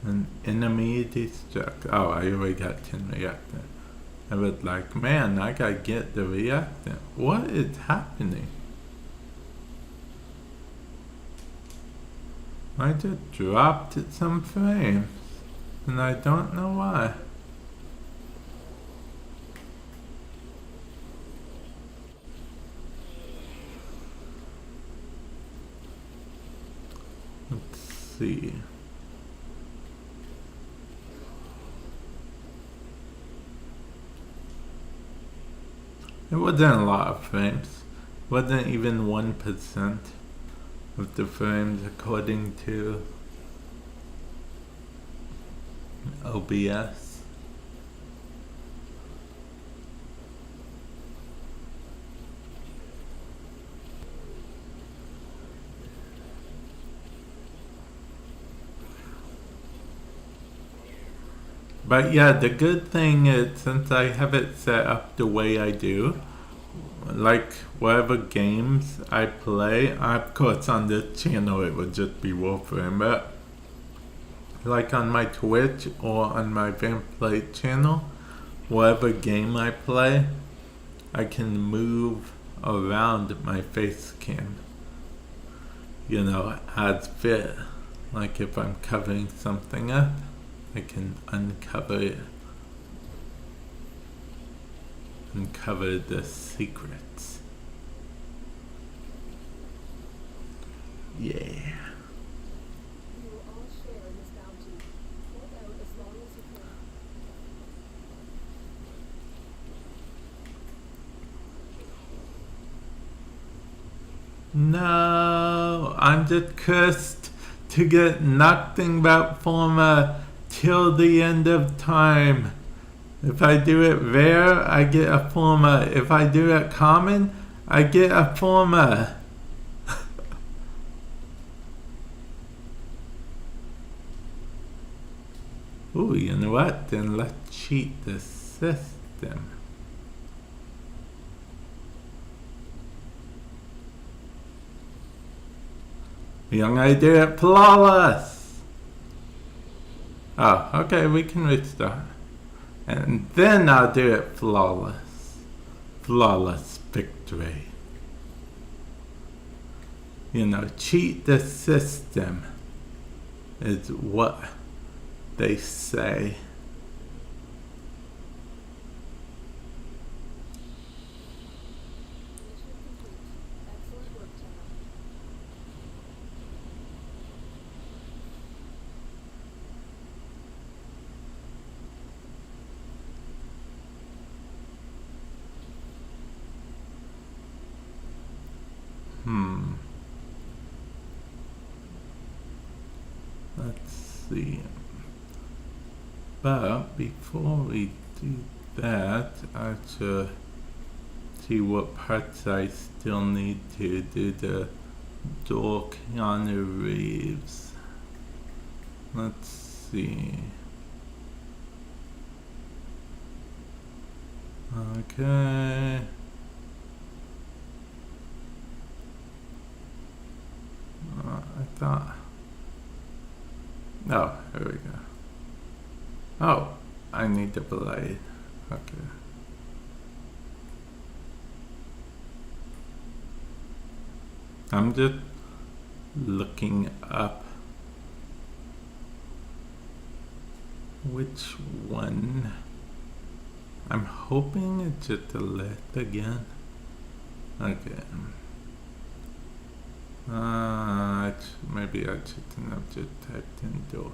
An enemy destruct. Oh, I already got 10 reactant. I was like, man, I gotta get the reactant. What is happening? I just dropped some frames, and I don't know why. Let's see. It wasn't a lot of frames. Wasn't even 1% of the frames according to OBS. But yeah, the good thing is, since I have it set up the way I do, like whatever games I play, of course on this channel it would just be Warframe, but like on my Twitch or on my Vamp Play channel, whatever game I play, I can move around my face cam, you know, as fit. Like if I'm covering something up, I can uncover it. Uncover the secrets. Yeah. You will all share in this bounty. Hold out as long as you can. No, I'm just cursed to get nothing but forma till the end of time. If I do it rare, I get a forma. If I do it common, I get a forma. Ooh, you know what? Then let's cheat the system. Young, I do it flawless. Oh, okay, we can restart. And then I'll do it flawless. Flawless victory. You know, cheat the system is what they say. Mission complete. Excellent work, Tara. Let's see. But before we do that, I should see what parts I still need to do the dual Keanu Reeves. Let's see. Okay. I thought. Oh, here we go. Oh, I need the blade. Okay. I'm just looking up which one. I'm hoping it's just a left again. Okay. Maybe I shouldn't have just typed in door.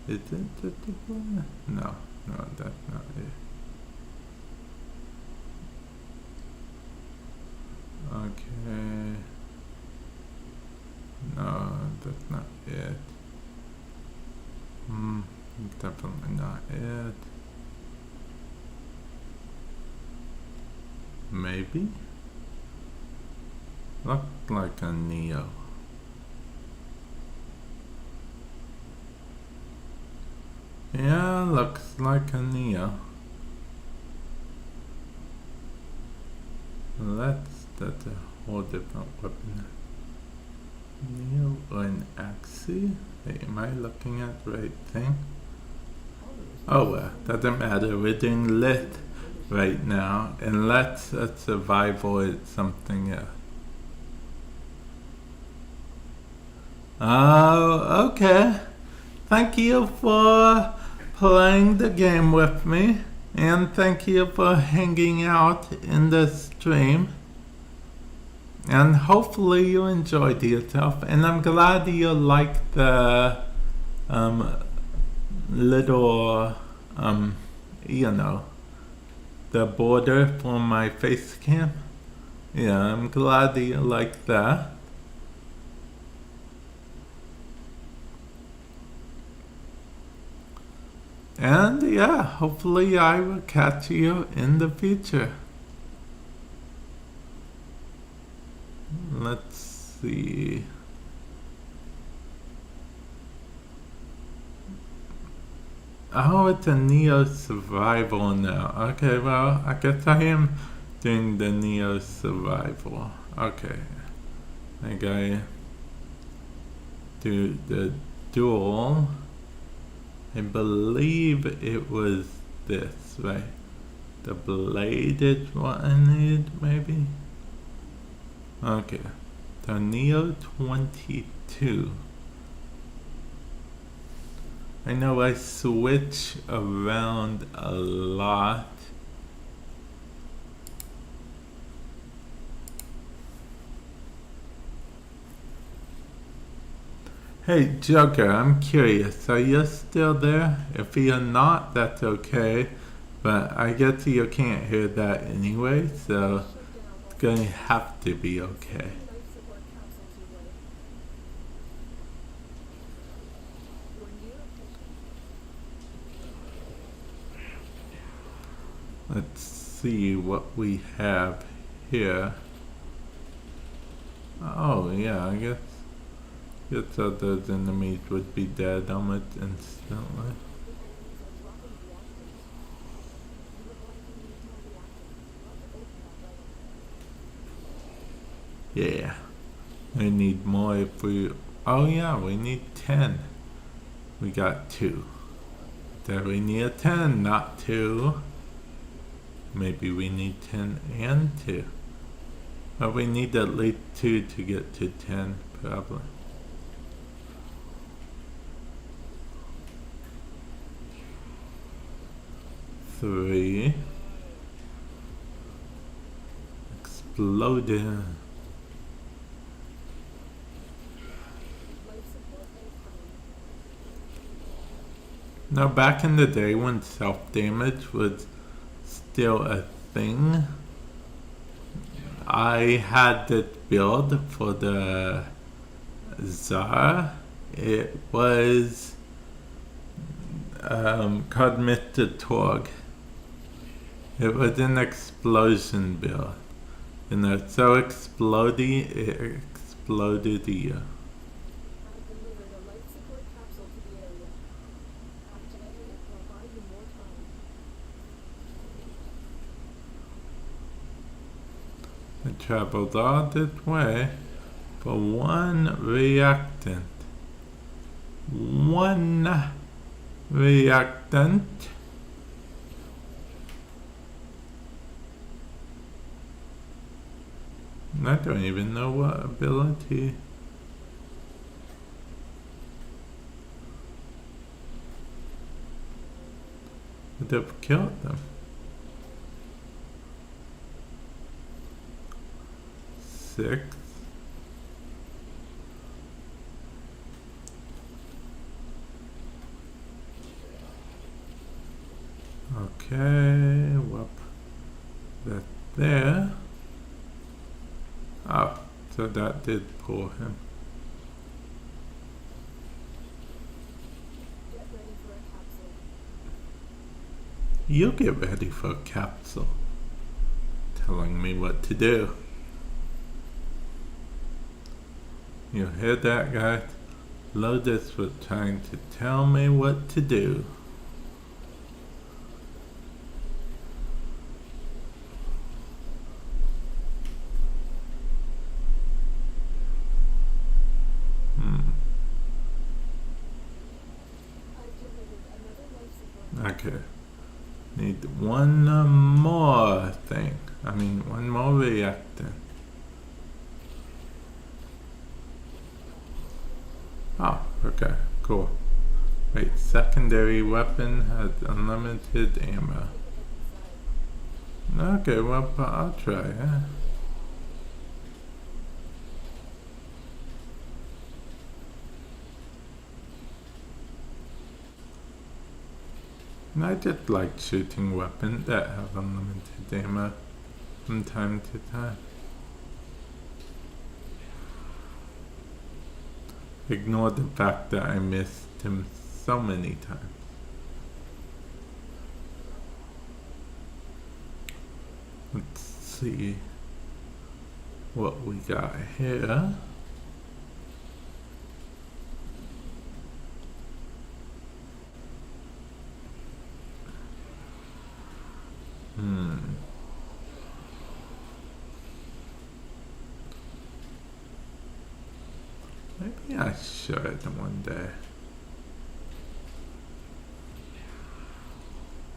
Is it the one? No, that's not it. Okay. No, that's not it. Definitely not it. Maybe? Looked like a Neo. Yeah, looks like a Neo. That's a whole different weapon. Neo or an Axie? Hey, am I looking at the right thing? Others Oh well, doesn't matter. We're doing lit right now, unless a survival is something else. Oh, okay. Thank you for playing the game with me, and thank you for hanging out in the stream. And hopefully you enjoyed yourself, and I'm glad you liked the little you know, the border for my face cam. Yeah, I'm glad you liked that. And yeah, hopefully I will catch you in the future. Let's see. Oh, it's a Neo Survival now. Okay, well, I guess I am doing the Neo Survival. Okay. I think I do the duel. I believe it was this, right? The blade is what I need, maybe? Okay. The Neo 22. I know I switch around a lot. Hey Joker, I'm curious, are you still there? If you're not, that's okay, but I guess you can't hear that anyway, so it's gonna have to be okay. Life support capsules your way. Your near Let's see what we have here. Oh yeah, I guess those enemies would be dead almost instantly. Yeah, we need more if we... Oh yeah, we need 10. We got 2. Then we need 10, not 2. Maybe we need 10 and 2. But we need at least 2 to get to 10, probably. Three. Exploded. Now, back in the day when self-damage was still a thing, I had this build for the Tsar. It was called Mr. Torg. It was an explosion build. You know, so explodey, it exploded you. I've delivered a life support capsule to the area. Activating it will buy you more time. It traveled all this way for one reactant. One reactant. I don't even know what ability. Would have killed them. 6. Okay, whoop. That's there. Oh, so that did pull him. Get ready for a capsule. You get ready for a capsule. Telling me what to do. You hear that, guys? Lotus was trying to tell me what to do. I've delivered another life support. Okay. Need one more thing. I mean, one more reactor. Oh, okay, cool. Wait, secondary weapon has unlimited ammo. Okay, well, I'll try it. And I just like shooting weapons that have unlimited ammo from time to time. Ignore the fact that I missed him so many times. Let's see what we got here. Maybe I should one day.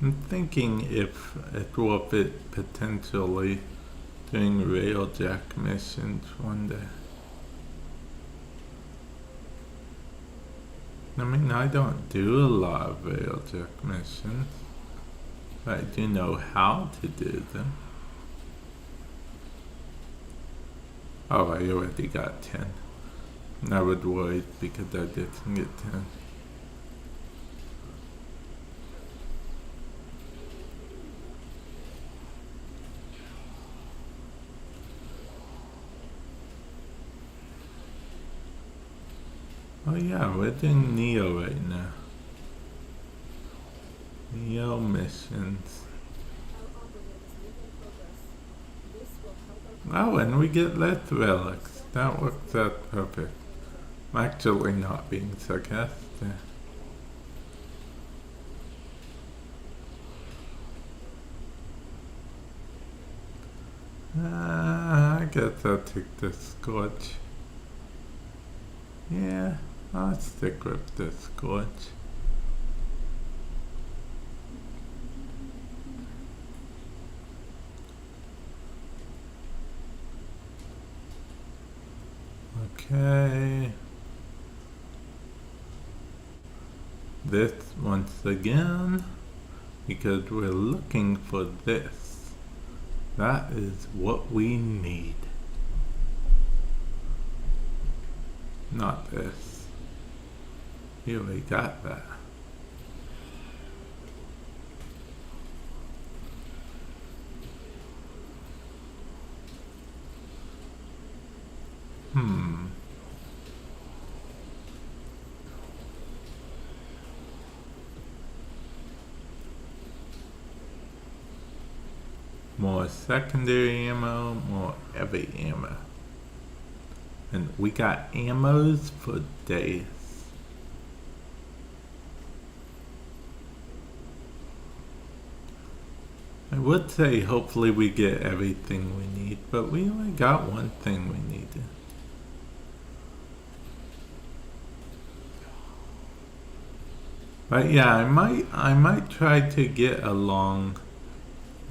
I'm thinking if it's worth it potentially doing railjack missions one day. I mean, I don't do a lot of railjack missions, but I do know how to do them. Oh, I already got 10. I would worry because I didn't get 10. Oh yeah, we're doing Neo right now. Neo missions. Oh, and we get less relics. That works out perfect. I'm actually not being sarcastic. I guess I'll take the Scorch. Yeah, I'll stick with the Scorch. Okay. This once again, because we're looking for this. That is what we need. Not this. Here we got that. More secondary ammo, more heavy ammo. And we got ammos for days. I would say hopefully we get everything we need, but we only got one thing we needed. But yeah, I might try to get a long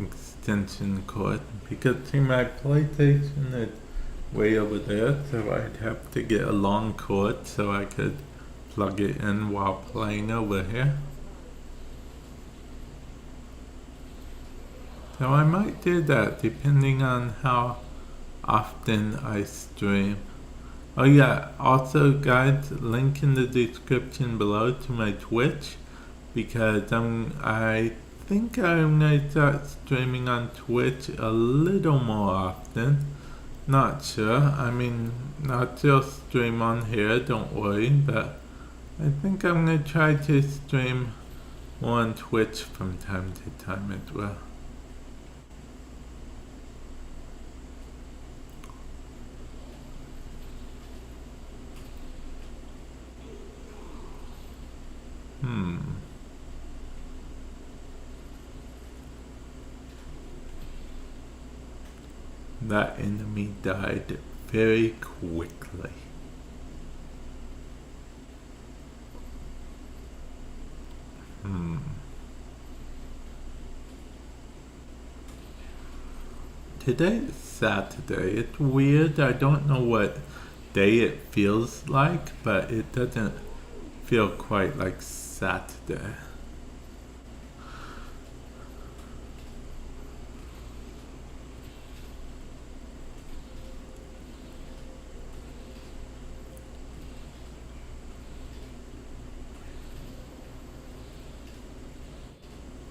extension cord because see my PlayStation is way over there, so I'd have to get a long cord so I could plug it in while playing over here. So I might do that depending on how often I stream. Oh yeah, also guys, link in the description below to my Twitch because I think I'm going to start streaming on Twitch a little more often. Not sure. I mean, not just stream on here, don't worry, but I think I'm going to try to stream more on Twitch from time to time as well. That enemy died very quickly. Today's Saturday. It's weird. I don't know what day it feels like, but it doesn't feel quite like Saturday.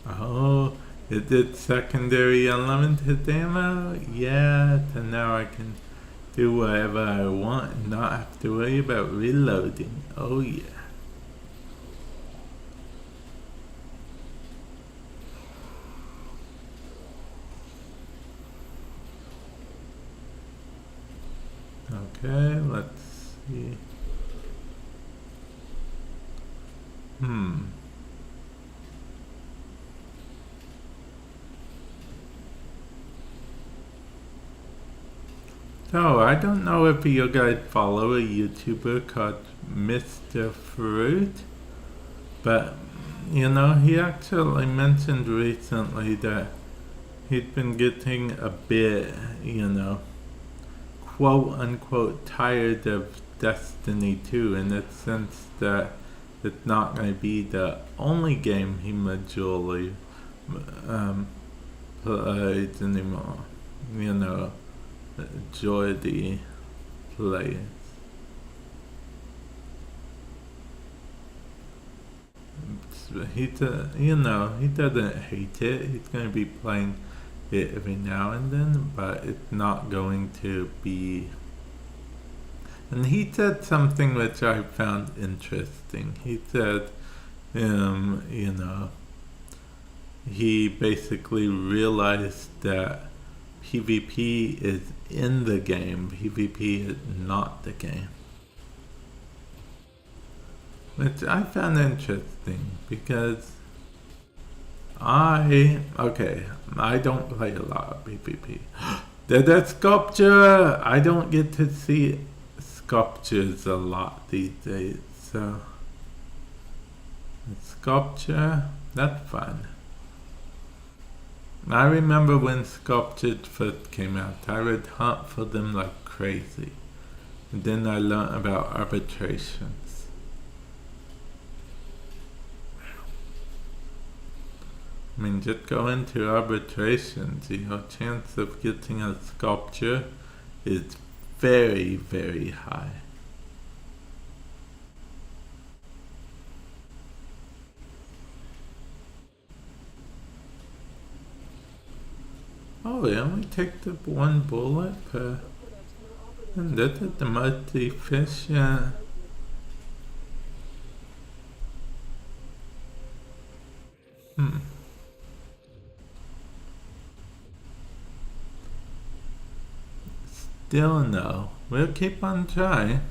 Oh, is it secondary unlimited ammo? Yeah, so now I can do whatever I want and not have to worry about reloading. Oh yeah. Okay, let's see. So, I don't know if you guys follow a YouTuber called Mr. Fruit, but, you know, he actually mentioned recently that he'd been getting a bit, you know, quote unquote tired of Destiny 2 in the sense that it's not going to be the only game he majorly plays anymore. You know, majority players. You know, he doesn't hate it. He's going to be playing it every now and then, but it's not going to be. And he said something which I found interesting. He said, you know, he basically realized that PvP is in the game, PvP is not the game. Which I found interesting because I don't play a lot of PvP. That sculpture! I don't get to see sculptures a lot these days, so sculpture, that's fun. I remember when sculptures first came out, I would hunt for them like crazy. And then I learned about arbitrations. I mean, just go into arbitrations, your chance of getting a sculpture is very, very high. Oh, it only takes the one bullet per... And that is the most efficient... Still no. We'll keep on trying.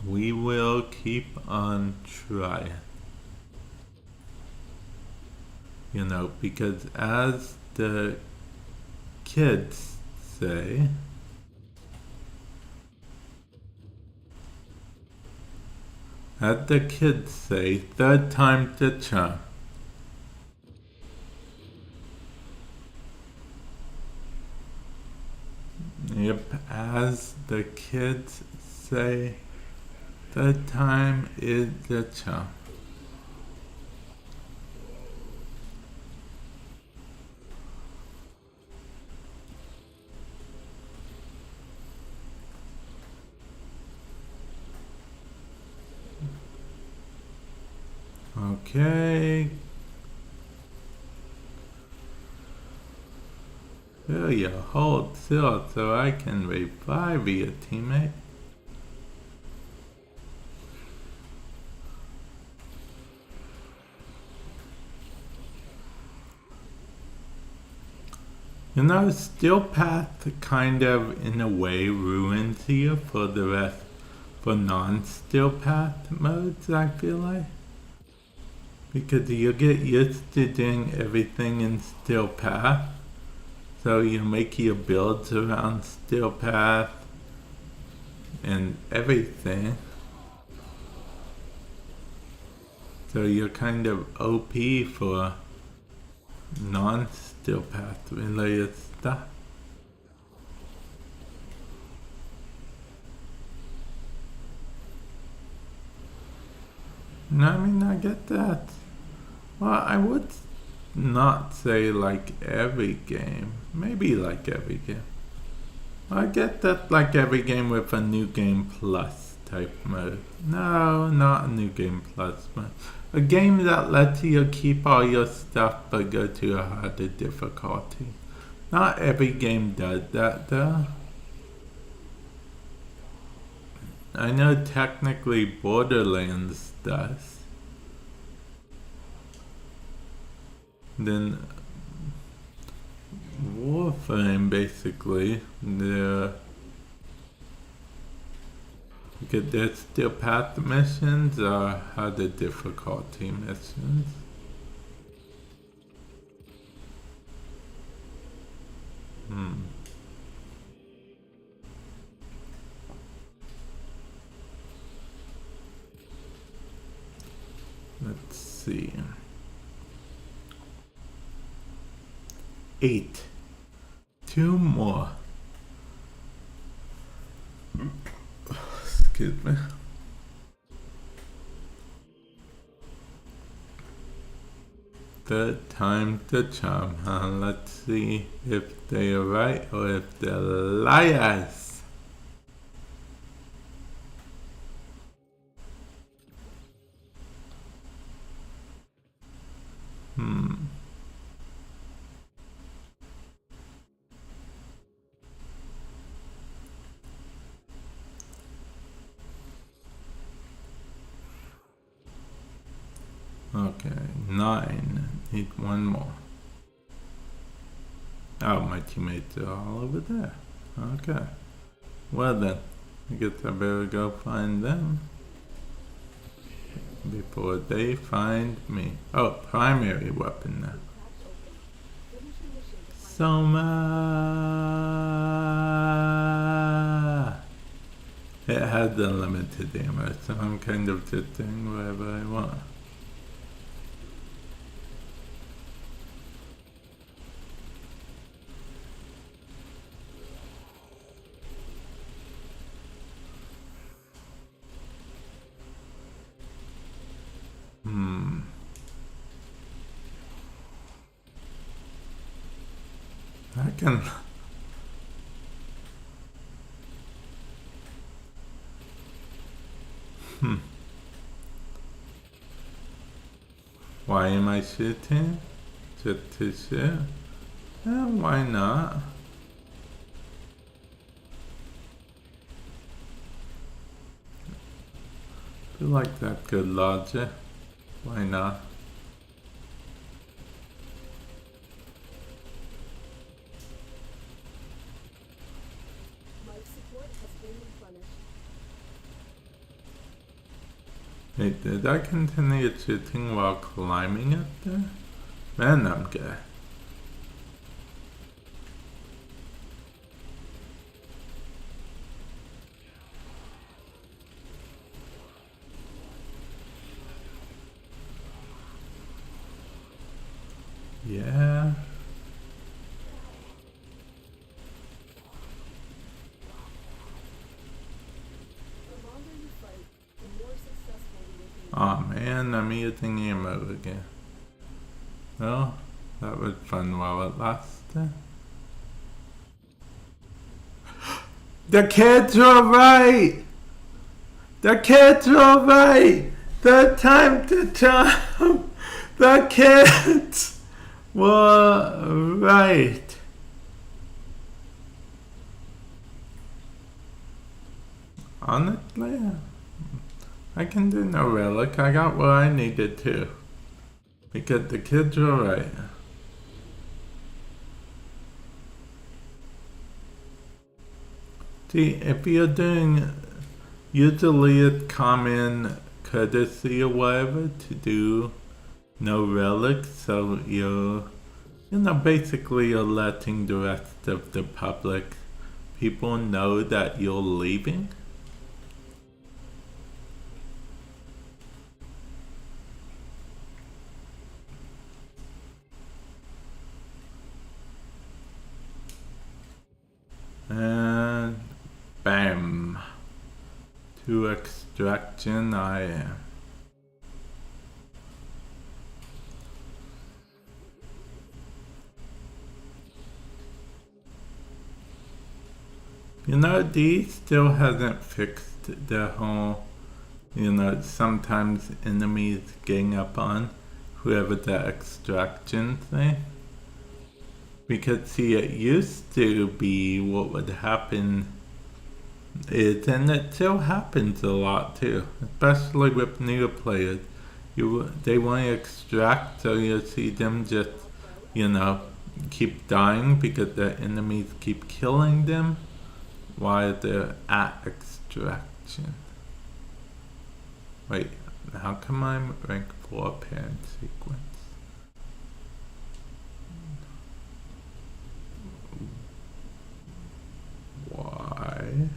We will keep on trying. You know, because as the kids say, third time's the charm. Yep, as the kids say, third time is the charm. Okay. Will you hold still so I can revive you, teammate? You know, Steel Path kind of, in a way, ruins you for the rest, for non-Steel Path modes, I feel like. Because you get used to doing everything in Steel Path. So you make your builds around Steel Path and everything. So you're kind of OP for non-steel path related stuff. No, I mean, I get that. Well, I would not say like every game. Maybe like every game. I get that like every game with a new game plus type mode. No, not a new game plus mode. A game that lets you keep all your stuff but go to a harder difficulty. Not every game does that though. I know technically Borderlands does. Then Warframe basically, you get their steel path missions or harder difficulty missions. Let's see. 8. 2 more. Excuse me. Third time the charm, huh? Let's see if they are right or if they're liars. Okay, 9. Need one more. Oh, my teammates are all over there. Okay. Well then, I guess I better go find them before they find me. Oh, primary weapon now. Soma! It has unlimited ammo, so I'm kind of just doing whatever I want. I can... Why am I shooting? Just to shoot? Why not? I feel like that good logic. Why not? Wait, did I continue shooting while climbing up there? Man, I'm good. Yeah. Aw man, I'm using ammo again. Well, that was fun while it lasted. The kids were right! The kids were right! The time to jump! The kids were right! Honestly, I can do no relic. I got what I needed to. Because the kids were right. See, if you're doing, usually it's common courtesy or whatever to do no relics, so you're, basically you're letting the rest of the public, people know that you're leaving. extraction I am. You know, D still hasn't fixed the whole, you know, sometimes enemies gang up on whoever the extraction thing. Because see, it used to be what would happen is, and it still happens a lot too, especially with new players. They want to extract, so you see them just, you know, keep dying because the enemies keep killing them while they're at extraction. Wait, how come I'm rank 4 parent sequence? Why?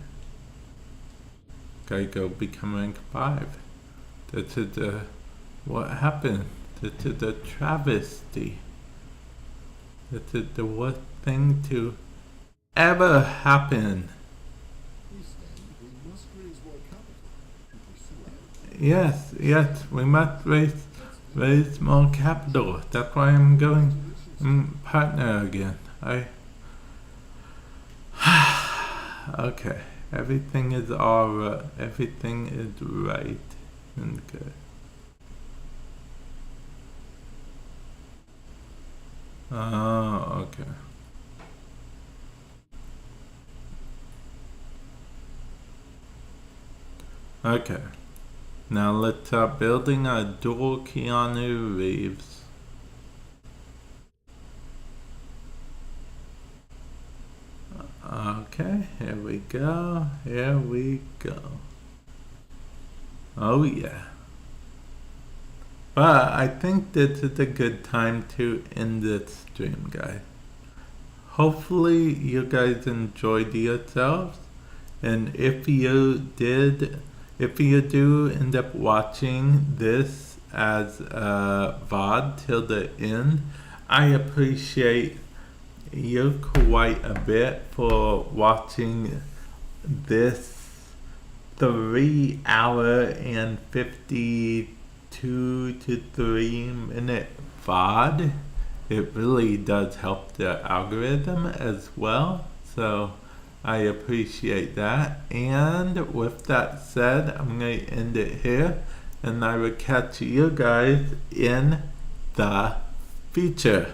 Gotta go become rank 5. This is the, what happened? This is a travesty. This is the worst thing to ever happen. Yes, we must raise more capital. That's why I'm going partner again. Okay, everything is everything is right and good. Oh, okay. Okay. Now let's start building a dual Keanu Reeves. Okay, here we go. Oh yeah. But I think this is a good time to end this stream, guys. Hopefully you guys enjoyed yourselves, and if you do end up watching this as a VOD till the end, I appreciate you quite a bit for watching this 3 hour and 52 to 3 minute VOD. It really does help the algorithm as well, so I appreciate that. And with that said, I'm going to end it here, and I will catch you guys in the future.